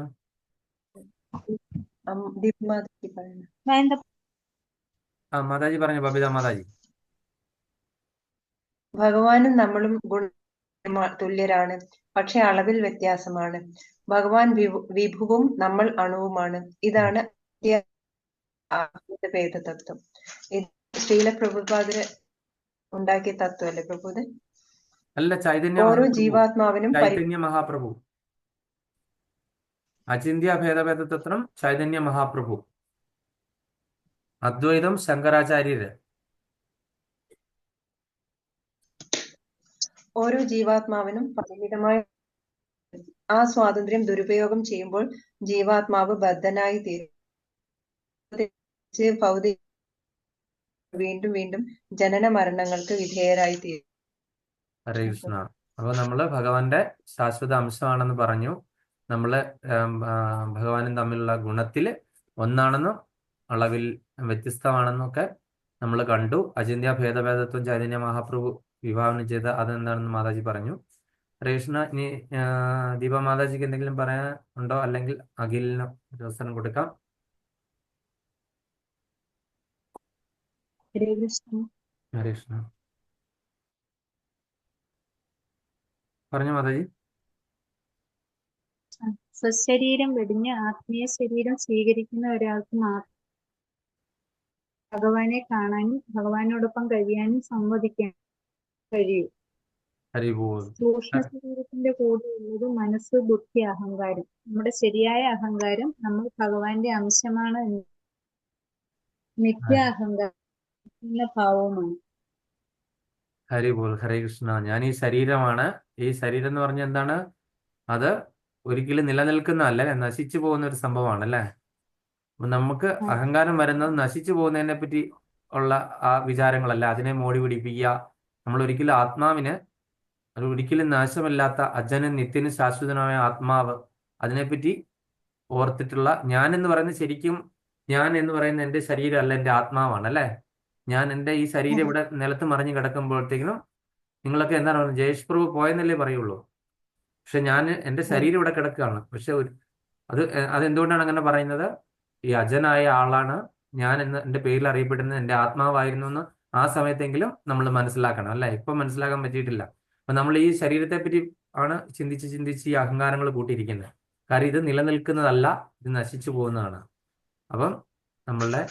ദീപമാതാജി പറയണം. മാതാജി പറഞ്ഞു. ബബിത മാതാജി. ഭഗവാനും നമ്മളും തുല്യരാണ്, പക്ഷെ അളവിൽ വ്യത്യാസമാണ്. ഭഗവാൻ വിഭുവും നമ്മൾ അണുവുമാണ്. ഇതാണ് ഭേദതത്വം. ഇത് ശ്രീല പ്രഭുപാദര് ഉണ്ടാക്കിയ തത്വമല്ലേ പ്രഭുത്? അല്ല, ചൈതന്യ ഓരോ മഹാപ്രഭു. ജീവാത്മാവിനും ചൈതന്യ മഹാപ്രഭു. അചിന്ത്യ ഭേദഭേദതത്വം ചൈതന്യ മഹാപ്രഭു. അദ്വൈതം ശങ്കരാചാര്യര്. ഓരോ ജീവാത്മാവിനും പരിമിതമായ ആ സ്വാതന്ത്ര്യം ദുരുപയോഗം ചെയ്യുമ്പോൾ ജീവാത്മാവ് ബദ്ധനായി തീരും. ഭൗതിക വീണ്ടും വീണ്ടും ജനന മരണങ്ങൾക്ക് വിധേയരായി തീരും. ഹരേ കൃഷ്ണ. അപ്പൊ നമ്മള് ഭഗവാന്റെ ശാശ്വത അംശമാണെന്ന് പറഞ്ഞു. നമ്മള് ഭഗവാനും തമ്മിലുള്ള ഗുണത്തില് ഒന്നാണെന്നും അളവിൽ വ്യത്യസ്തമാണെന്നും ഒക്കെ നമ്മൾ കണ്ടു. അചിന്ത്യ ഭേദഭേദത്വം ചൈതന്യ മഹാപ്രഭു വിഭാവനം ചെയ്ത അതെന്താണെന്ന് മാതാജി പറഞ്ഞു. ഹരേ കൃഷ്ണ. ഇനി ദീപ മാതാജിക്ക് എന്തെങ്കിലും പറയാൻ ഉണ്ടോ? അല്ലെങ്കിൽ അഖിലിന് ഒരു അവസരം കൊടുക്കാം. ഹരേ കൃഷ്ണ. ഹരേ കൃഷ്ണ. പറഞ്ഞു മാതാജി. സ്വശരീരം വെടിഞ്ഞ് ആത്മീയ ശരീരം സ്വീകരിക്കുന്ന ഒരാൾക്ക് മാത്രം ഭഗവാനെ കാണാനും ഭഗവാനോടൊപ്പം കഴിയാനും സമ്മതിക്കാൻ കഴിയൂ. ഹരിബോൾ. സൂക്ഷ്മ ശരീരത്തിന്റെ കൂടെ ഉള്ളത് മനസ്സ്, ബുദ്ധി, അഹങ്കാരം. നമ്മുടെ ശരിയായ അഹങ്കാരം നമ്മൾ ഭഗവാന്റെ അംശമാണ് എന്ന് നിത്യ അഹങ്കാരം എന്ന ഭാവവുമാണ്. ഹരിബോൾ. ഹരേ കൃഷ്ണ. ഞാൻ ഈ ശരീരമാണ്. ഈ ശരീരം എന്ന് പറഞ്ഞാൽ എന്താണ്? അത് ഒരിക്കലും നിലനിൽക്കുന്നതല്ല, നശിച്ചു പോകുന്ന ഒരു സംഭവമാണ് അല്ലേ? അപ്പൊ നമുക്ക് അഹങ്കാരം വരുന്നത് നശിച്ചു പോകുന്നതിനെ പറ്റി ഉള്ള ആ വിചാരങ്ങളല്ല, അതിനെ മോടി പിടിപ്പിക്കുക. നമ്മൾ ഒരിക്കലും ആത്മാവിന്, അത് ഒരിക്കലും നാശമില്ലാത്ത അജനും നിത്യനും ശാശ്വതനുമായ ആത്മാവ്, അതിനെപ്പറ്റി ഓർത്തിട്ടുള്ള ഞാൻ എന്ന് പറയുന്നത് ശരിക്കും ഞാൻ എന്ന് പറയുന്നത് എൻ്റെ ശരീരമല്ല, എൻ്റെ ആത്മാവാണ് അല്ലേ? ഞാൻ എൻ്റെ ഈ ശരീരം ഇവിടെ നിലത്ത് മറിഞ്ഞ് കിടക്കുമ്പോഴത്തേക്കിനും നിങ്ങളൊക്കെ എന്താണ് പറയുന്നത്? ജയേഷ് പ്രഭു പോയെന്നല്ലേ പറയുള്ളൂ. പക്ഷെ ഞാൻ എൻ്റെ ശരീരം ഇവിടെ കിടക്കുകയാണ്. പക്ഷെ അതെന്തുകൊണ്ടാണ് അങ്ങനെ പറയുന്നത്? ഈ അജനായ ആളാണ് ഞാൻ എന്ന് എൻ്റെ പേരിൽ അറിയപ്പെടുന്നത് എൻ്റെ ആത്മാവായിരുന്നു എന്ന് ആ സമയത്തെങ്കിലും നമ്മൾ മനസ്സിലാക്കണം അല്ലേ? ഇപ്പം മനസ്സിലാക്കാൻ പറ്റിയിട്ടില്ല. അപ്പൊ നമ്മൾ ഈ ശരീരത്തെ പറ്റി ആണ് ചിന്തിച്ച് ചിന്തിച്ച് ഈ അഹങ്കാരങ്ങൾ കൂട്ടിയിരിക്കുന്നത്. കാരണം ഇത് നിലനിൽക്കുന്നതല്ല, ഇത് നശിച്ചു പോകുന്നതാണ്. അപ്പം നമ്മളുടെ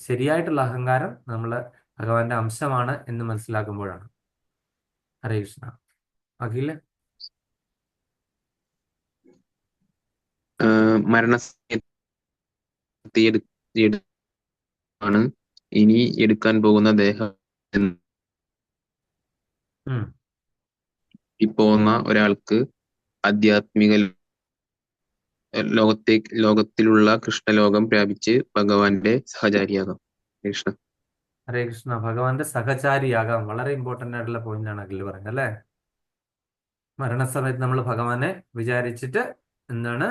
ശരിയായിട്ടുള്ള അഹങ്കാരം നമ്മൾ ഭഗവാന്റെ അംശമാണ് എന്ന് മനസ്സിലാക്കുമ്പോഴാണ്. ഹരേ കൃഷ്ണ. അഖില്. ആണ് ഇനി എടുക്കാൻ പോകുന്ന ദേഹം പോകുന്ന ഒരാൾക്ക് ആധ്യാത്മിക ലോകത്തിലുള്ള കൃഷ്ണലോകം പ്രാപിച്ച് ഭഗവാന്റെ സഹചാരിയാകാം. കൃഷ്ണ. ഹരേ കൃഷ്ണ. ഭഗവാന്റെ സഹചാരിയാകാം. വളരെ ഇമ്പോർട്ടന്റ് ആയിട്ടുള്ള പോയിന്റ് ആണ് അഖിൽ പറയുന്നത് അല്ലേ? മരണസമയത്ത് നമ്മൾ ഭഗവാനെ വിചാരിച്ചിട്ട് എന്താണ്?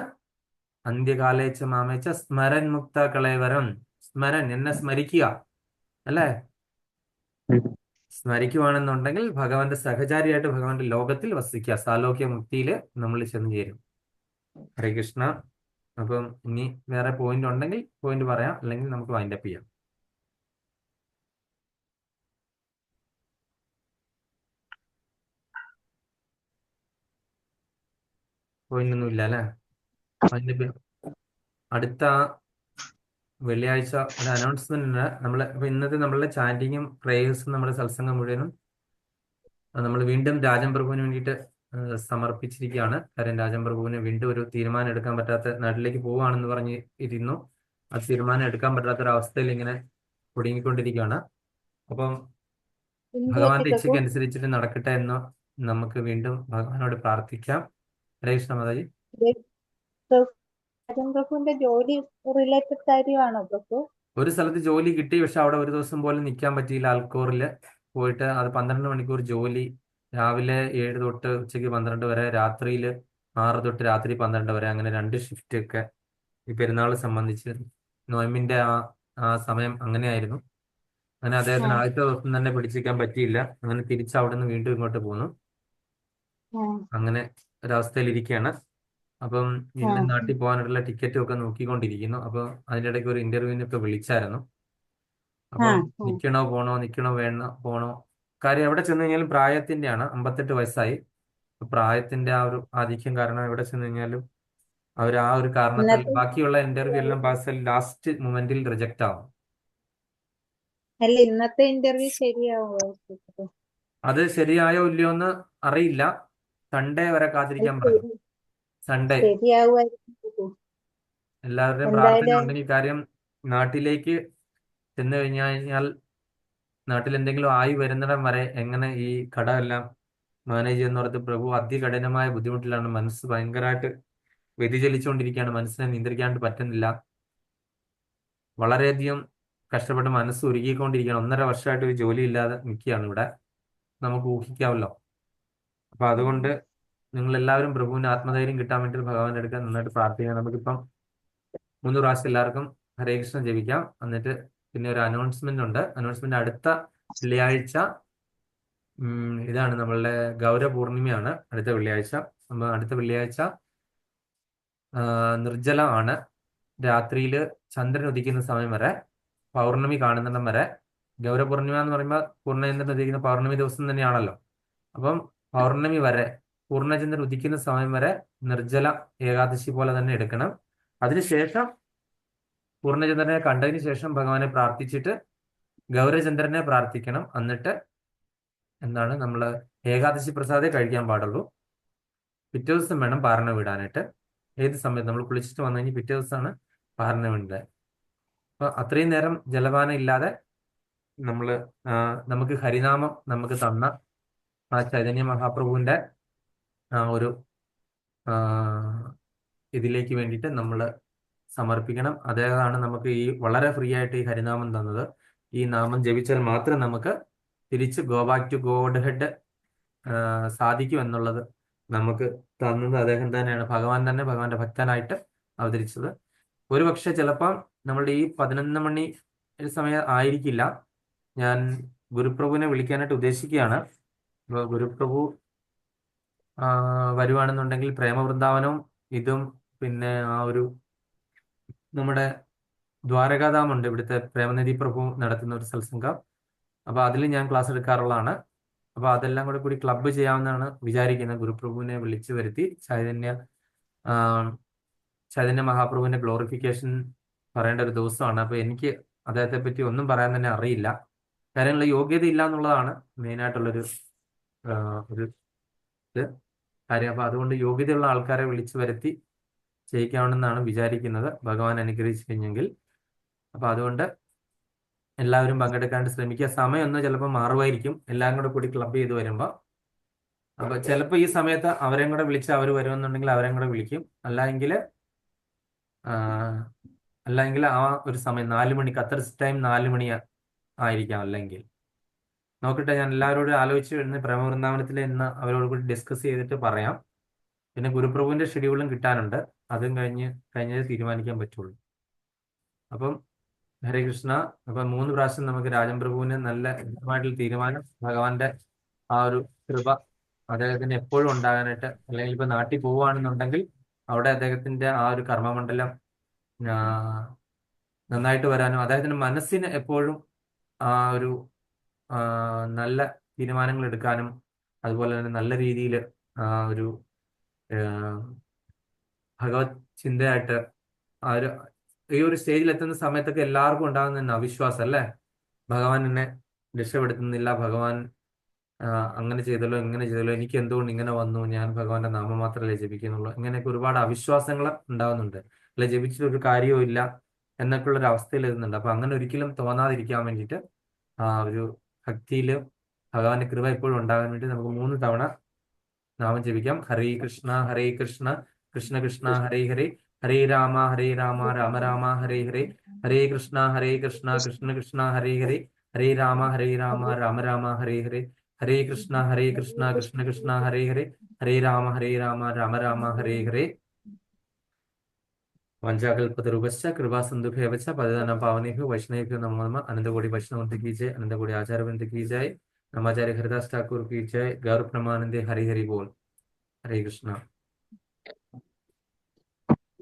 അന്ത്യകാലേച്ച മാമേച്ച സ്മരൻ മുക്ത കളേവരം. സ്മരൻ, എന്നെ സ്മരിക്കുക അല്ലേ? സ്മരിക്കുവാണെന്നുണ്ടെങ്കിൽ ഭഗവാന്റെ സഹചാരിയായിട്ട് ഭഗവാന്റെ ലോകത്തിൽ വസിക്കുക, സാലോക്യ മുക്തിയില് നമ്മൾ ചെന്ന് ചേരും. ഹരേ കൃഷ്ണ. അപ്പം ഇനി വേറെ പോയിന്റ് ഉണ്ടെങ്കിൽ പോയിന്റ് പറയാം, അല്ലെങ്കിൽ നമുക്ക് വൈൻഡപ്പ് ചെയ്യാം. പോയിന്റ് ഒന്നും ഇല്ല അല്ലേ? വൈൻഡപ്പ്. അടുത്ത വെള്ളിയാഴ്ച ഒരു അനൗൺസ്മെന്റ് ഉണ്ട്. ഇപ്പൊ ഇന്നത്തെ നമ്മളുടെ ചാൻഡിങ്ങും പ്രേയേഴ്സും നമ്മുടെ സത്സംഗം മുഴുവനും നമ്മൾ വീണ്ടും രാജൻ പ്രഭുവിന് വേണ്ടിയിട്ട് സമർപ്പിച്ചിരിക്കുകയാണ്. കാര്യം രാജൻ പ്രഭുവിന് വീണ്ടും ഒരു തീരുമാനം എടുക്കാൻ പറ്റാത്ത, നാട്ടിലേക്ക് പോവുകയാണെന്ന് പറഞ്ഞ് ഇരുന്നു. ആ തീരുമാനം എടുക്കാൻ പറ്റാത്തൊരവസ്ഥയിൽ ഇങ്ങനെ കുടുങ്ങിക്കൊണ്ടിരിക്കുകയാണ്. അപ്പം ഭഗവാന്റെ ഇച്ഛയ്ക്ക് അനുസരിച്ചിട്ട് നടക്കട്ടെ എന്ന് നമുക്ക് വീണ്ടും ഭഗവാനോട് പ്രാർത്ഥിക്കാം. ഹരേ കൃഷ്ണ മാതാജി. ജോലി റിലേറ്റഡ് കാര്യമാണോ പ്രഭു? ഒരു സ്ഥലത്ത് ജോലി കിട്ടി, പക്ഷെ അവിടെ ഒരു ദിവസം പോലും നിൽക്കാൻ പറ്റിയില്ല. ആൽക്കോറിൽ പോയിട്ട് അത് 12 മണിക്കൂർ ജോലി, രാവിലെ 7 തൊട്ട് ഉച്ചയ്ക്ക് 12 വരെ, രാത്രിയിൽ 6 തൊട്ട് രാത്രി 12 വരെ, അങ്ങനെ 2 ഷിഫ്റ്റ് ഒക്കെ ഈ പെരുന്നാളെ സംബന്ധിച്ച് നോയമ്പിന്റെ ആ സമയം അങ്ങനെയായിരുന്നു. അങ്ങനെ അദ്ദേഹത്തിന് ആദ്യത്തെ ദിവസം തന്നെ പിടിച്ചിരിക്കാൻ പറ്റിയില്ല. അങ്ങനെ തിരിച്ച് അവിടെ നിന്ന് വീണ്ടും ഇങ്ങോട്ട് പോന്നു. അങ്ങനെ ഒരവസ്ഥയിൽ ഇരിക്കുകയാണ്. അപ്പം വീണ്ടും നാട്ടിൽ പോകാനുള്ള ടിക്കറ്റും ഒക്കെ നോക്കിക്കൊണ്ടിരിക്കുന്നു. അപ്പൊ അതിൻ്റെ ഇടയ്ക്ക് ഒരു ഇന്റർവ്യൂവിനൊക്കെ വിളിച്ചായിരുന്നു. അപ്പം നിൽക്കണോ പോണോ, നിൽക്കണോ വേണോ പോണോ, കാര്യം എവിടെ ചെന്ന് കഴിഞ്ഞാലും പ്രായത്തിന്റെയാണ്, 58 വയസ്സായി. പ്രായത്തിന്റെ ആ ഒരു ആധിക്യം കാരണം എവിടെ ചെന്ന് കഴിഞ്ഞാലും അവർ ആ ഒരു കാരണത്താൽ ഇന്നത്തെ ബാക്കിയുള്ള ഇന്റർവ്യൂ എല്ലാം പാസ് ലാസ്റ്റ് മൊമെന്റിൽ റിജക്റ്റ് ആവും. അല്ല, ഇന്നത്തെ ഇന്റർവ്യൂ ശരിയാവോ? അത് ശരിയായോ ഇല്ലയോ എന്ന് അറിയില്ല. സൺഡേ വരെ കാത്തിരിക്കാൻ പറഞ്ഞു. സൺഡേ ശരിയാവുമായിരിക്കും. എല്ലാവരുടെയും പ്രാർത്ഥന എന്തായാലും ഉണ്ടെങ്കിൽ, കാര്യം നാട്ടിലേക്ക് ചെന്ന് കഴിഞ്ഞാൽ നാട്ടിൽ എന്തെങ്കിലും ആയി വരുന്നിടം വരെ എങ്ങനെ ഈ കടമെല്ലാം മാനേജ് ചെയ്യുന്ന ഓർത്ത് പ്രഭു അതികഠിനമായ ബുദ്ധിമുട്ടിലാണ്. മനസ്സ് ഭയങ്കരമായിട്ട് വ്യതിചലിച്ചുകൊണ്ടിരിക്കുകയാണ്. മനസ്സിനെ നിയന്ത്രിക്കാണ്ട് പറ്റുന്നില്ല. വളരെയധികം കഷ്ടപ്പെട്ട് മനസ്സ് ഉരുകിക്കൊണ്ടിരിക്കുകയാണ്. 1.5 വർഷമായിട്ട് ഒരു ജോലി ഇല്ലാതെ നിൽക്കുകയാണ് ഇവിടെ. നമുക്ക് ഊഹിക്കാമല്ലോ. അപ്പൊ അതുകൊണ്ട് നിങ്ങൾ എല്ലാവരും പ്രഭുവിന് ആത്മധൈര്യം കിട്ടാൻ വേണ്ടി ഭഗവാന്റെ അടുക്കാൻ നന്നായിട്ട് പ്രാർത്ഥിക്കാം. നമുക്കിപ്പം 3 പ്രാവശ്യം എല്ലാവർക്കും ഹരേ കൃഷ്ണ ജപിക്കാം. എന്നിട്ട് പിന്നെ ഒരു അനൗൺസ്മെന്റ് ഉണ്ട്. അനൗൺസ്മെന്റ് അടുത്ത വെള്ളിയാഴ്ച ഇതാണ് നമ്മളുടെ ഗൗരപൂർണിമയാണ്. അടുത്ത വെള്ളിയാഴ്ച. അടുത്ത വെള്ളിയാഴ്ച നിർജ്ജലമാണ്. രാത്രിയിൽ ചന്ദ്രൻ ഉദിക്കുന്ന സമയം വരെ, പൗർണമി കാണുന്നിടം വരെ. ഗൗരപൂർണിമ എന്ന് പറയുമ്പോൾ പൂർണ്ണചന്ദ്രൻ ഉദിക്കുന്ന പൗർണമി ദിവസം തന്നെയാണല്ലോ. അപ്പം പൗർണമി വരെ, പൂർണ്ണചന്ദ്രൻ ഉദിക്കുന്ന സമയം വരെ നിർജ്ജല ഏകാദശി പോലെ തന്നെ എടുക്കണം. അതിനുശേഷം പൂർണ്ണചന്ദ്രനെ കണ്ടതിന് ശേഷം ഭഗവാനെ പ്രാർത്ഥിച്ചിട്ട് ഗൗരചന്ദ്രനെ പ്രാർത്ഥിക്കണം. എന്നിട്ട് എന്താണ് നമ്മൾ ഏകാദശി പ്രസാദേ കഴിക്കാൻ പാടുള്ളൂ. പിറ്റേ ദിവസം വേണം പാരണ വിടാനായിട്ട്. ഏത് സമയത്ത് നമ്മൾ കുളിച്ചിട്ട് വന്നു കഴിഞ്ഞാൽ പിറ്റേ ദിവസമാണ് പാരണ വിടുന്നത്. അപ്പൊ അത്രയും നേരം ജലപാനം ഇല്ലാതെ നമുക്ക് ഹരിനാമം നമുക്ക് തന്ന ആ ചൈതന്യ മഹാപ്രഭുവിന്റെ ഒരു ഇതിലേക്ക് വേണ്ടിയിട്ട് നമ്മൾ സമർപ്പിക്കണം. അദ്ദേഹമാണ് നമുക്ക് ഈ വളരെ ഫ്രീ ആയിട്ട് ഈ ഹരിനാമം തന്നത്. ഈ നാമം ജപിച്ചാൽ മാത്രം നമുക്ക് തിരിച്ച് go back to godhead സാധിക്കും എന്നുള്ളത് നമുക്ക് തന്നത് അദ്ദേഹം തന്നെയാണ്. ഭഗവാൻ തന്നെ ഭഗവാന്റെ ഭക്തനായിട്ട് അവതരിച്ചത്. ഒരുപക്ഷെ ചിലപ്പം നമ്മളുടെ ഈ 11 മണി സമയം ആയിരിക്കില്ല. ഞാൻ ഗുരുപ്രഭുവിനെ വിളിക്കാനായിട്ട് ഉദ്ദേശിക്കുകയാണ്. ഗുരുപ്രഭു വരുവാണെന്നുണ്ടെങ്കിൽ പ്രേമവൃന്ദാവനവും ഇതും പിന്നെ ആ ഒരു നമ്മുടെ ദ്വാരകാധാമുണ്ട്, ഇവിടുത്തെ പ്രേമനിധി പ്രഭു നടത്തുന്ന ഒരു സത്സംഗം. അപ്പൊ അതിൽ ഞാൻ ക്ലാസ് എടുക്കാറുള്ളതാണ്. അപ്പൊ അതെല്ലാം കൂടി ക്ലബ്ബ് ചെയ്യാമെന്നാണ് വിചാരിക്കുന്നത്. ഗുരുപ്രഭുവിനെ വിളിച്ചു വരുത്തി ചൈതന്യ മഹാപ്രഭുവിന്റെ ഗ്ലോറിഫിക്കേഷൻ പറയേണ്ട ഒരു ദിവസമാണ്. അപ്പൊ എനിക്ക് അദ്ദേഹത്തെ പറ്റി ഒന്നും പറയാൻ തന്നെ അറിയില്ല. കാര്യങ്ങൾ യോഗ്യത ഇല്ല എന്നുള്ളതാണ് മെയിനായിട്ടുള്ളൊരു ഒരു കാര്യം. അപ്പൊ അതുകൊണ്ട് യോഗ്യതയുള്ള ആൾക്കാരെ വിളിച്ചു വരുത്തി ചെയ്യിക്കാമെന്നാണ് വിചാരിക്കുന്നത്, ഭഗവാൻ അനുഗ്രഹിച്ചു കഴിഞ്ഞെങ്കിൽ. അപ്പൊ അതുകൊണ്ട് എല്ലാവരും പങ്കെടുക്കാണ്ട് ശ്രമിക്കുക. സമയം ഒന്ന് ചിലപ്പോൾ മാറുമായിരിക്കും, എല്ലാം കൂടി ക്ലബ് ചെയ്ത് വരുമ്പോൾ. അപ്പൊ ചിലപ്പോൾ ഈ സമയത്ത് അവരെയും കൂടെ വിളിച്ച് അവർ വരുമെന്നുണ്ടെങ്കിൽ അവരെയും കൂടെ വിളിക്കും. അല്ലെങ്കിൽ ആ ഒരു സമയം 4 മണി ഖത്തർ ടൈം 4 മണി ആയിരിക്കാം. അല്ലെങ്കിൽ നോക്കട്ടെ, ഞാൻ എല്ലാവരോടും ആലോചിച്ച് വരുന്ന പ്രേമവൃന്ദാവനത്തിൽ ഇന്ന് അവരോട് കൂടി ഡിസ്കസ് ചെയ്തിട്ട് പറയാം. പിന്നെ ഗുരുപ്രഭുവിന്റെ ഷെഡ്യൂളും കിട്ടാനുണ്ട്. അതും കഴിഞ്ഞത് തീരുമാനിക്കാൻ പറ്റുള്ളൂ. അപ്പം ഹരേ കൃഷ്ണ. അപ്പൊ 3 പ്രാവശ്യം നമുക്ക് രാജൻ പ്രഭുവിന് നല്ല വ്യക്തമായിട്ടുള്ള തീരുമാനം, ഭഗവാന്റെ ആ ഒരു കൃപ അദ്ദേഹത്തിന് എപ്പോഴും ഉണ്ടാകാനായിട്ട്. അല്ലെങ്കിൽ ഇപ്പൊ നാട്ടിൽ പോവുകയാണെന്നുണ്ടെങ്കിൽ അവിടെ അദ്ദേഹത്തിന്റെ ആ ഒരു കർമ്മമണ്ഡലം നന്നായിട്ട് വരാനും, അദ്ദേഹത്തിന്റെ മനസ്സിന് എപ്പോഴും ആ ഒരു നല്ല തീരുമാനങ്ങൾ എടുക്കാനും, അതുപോലെ തന്നെ നല്ല രീതിയിൽ ഒരു ഭഗവത് ചിന്തയായിട്ട് ഈ ഒരു സ്റ്റേജിൽ എത്തുന്ന സമയത്തൊക്കെ എല്ലാവർക്കും ഉണ്ടാകുന്ന അവിശ്വാസം അല്ലേ, ഭഗവാൻ എന്നെ രക്ഷപ്പെടുത്തുന്നില്ല, ഭഗവാൻ അങ്ങനെ ചെയ്തല്ലോ ഇങ്ങനെ ചെയ്തല്ലോ, എനിക്ക് എന്തുകൊണ്ട് ഇങ്ങനെ വന്നു, ഞാൻ ഭഗവാന്റെ നാമം മാത്രമല്ലേ ജപിക്കുന്നുള്ളൂ, ഇങ്ങനെയൊക്കെ ഒരുപാട് അവിശ്വാസങ്ങൾ ഉണ്ടാകുന്നുണ്ട്. അല്ലെ ജപിച്ചിട്ട് ഒരു കാര്യവും ഇല്ല എന്നൊക്കെ ഉള്ളൊരു അവസ്ഥയിൽ എത്തുന്നുണ്ട്. അപ്പൊ അങ്ങനെ ഒരിക്കലും തോന്നാതിരിക്കാൻ വേണ്ടിയിട്ട് ഒരു ഭക്തിയിൽ ഭഗവാന്റെ കൃപ എപ്പോഴും ഉണ്ടാകാൻ വേണ്ടി നമുക്ക് 3 തവണ നാമം ജപിക്കാം. ഹരേ കൃഷ്ണ കൃഷ്ണ കൃഷ്ണ ഹരേ ഹരേ, ഹരേ രാമ രാമ രാമ ഹരേ ഹരേ, ഹരേ കൃഷ്ണ കൃഷ്ണ കൃഷ്ണ ഹരേ ഹരേ, ഹരേ രാമ രാമ രാമ ഹരേ ഹരേ, ഹരേ കൃഷ്ണ കൃഷ്ണ കൃഷ്ണ ഹരേ ഹരേ, ഹരേ രാമ രാമ രാമ ഹരേ ഹരേ. വഞ്ചാകൽപതരൂപശ്ച കൃപാസിന്ധുഭ്യവച പതിതാനാം പാവനേഭ്യോ വൈഷ്ണവേഭ്യോ നമോ നമഃ. അനന്തകോടി വൈഷ്ണവന്തി की जय, अनंतकोटि आचार्यवृंद की जय, नमाचार्य हरिदास ठाकुर की जय, गौर प्रमानंदे हरि हरि बोल. हरे कृष्णा.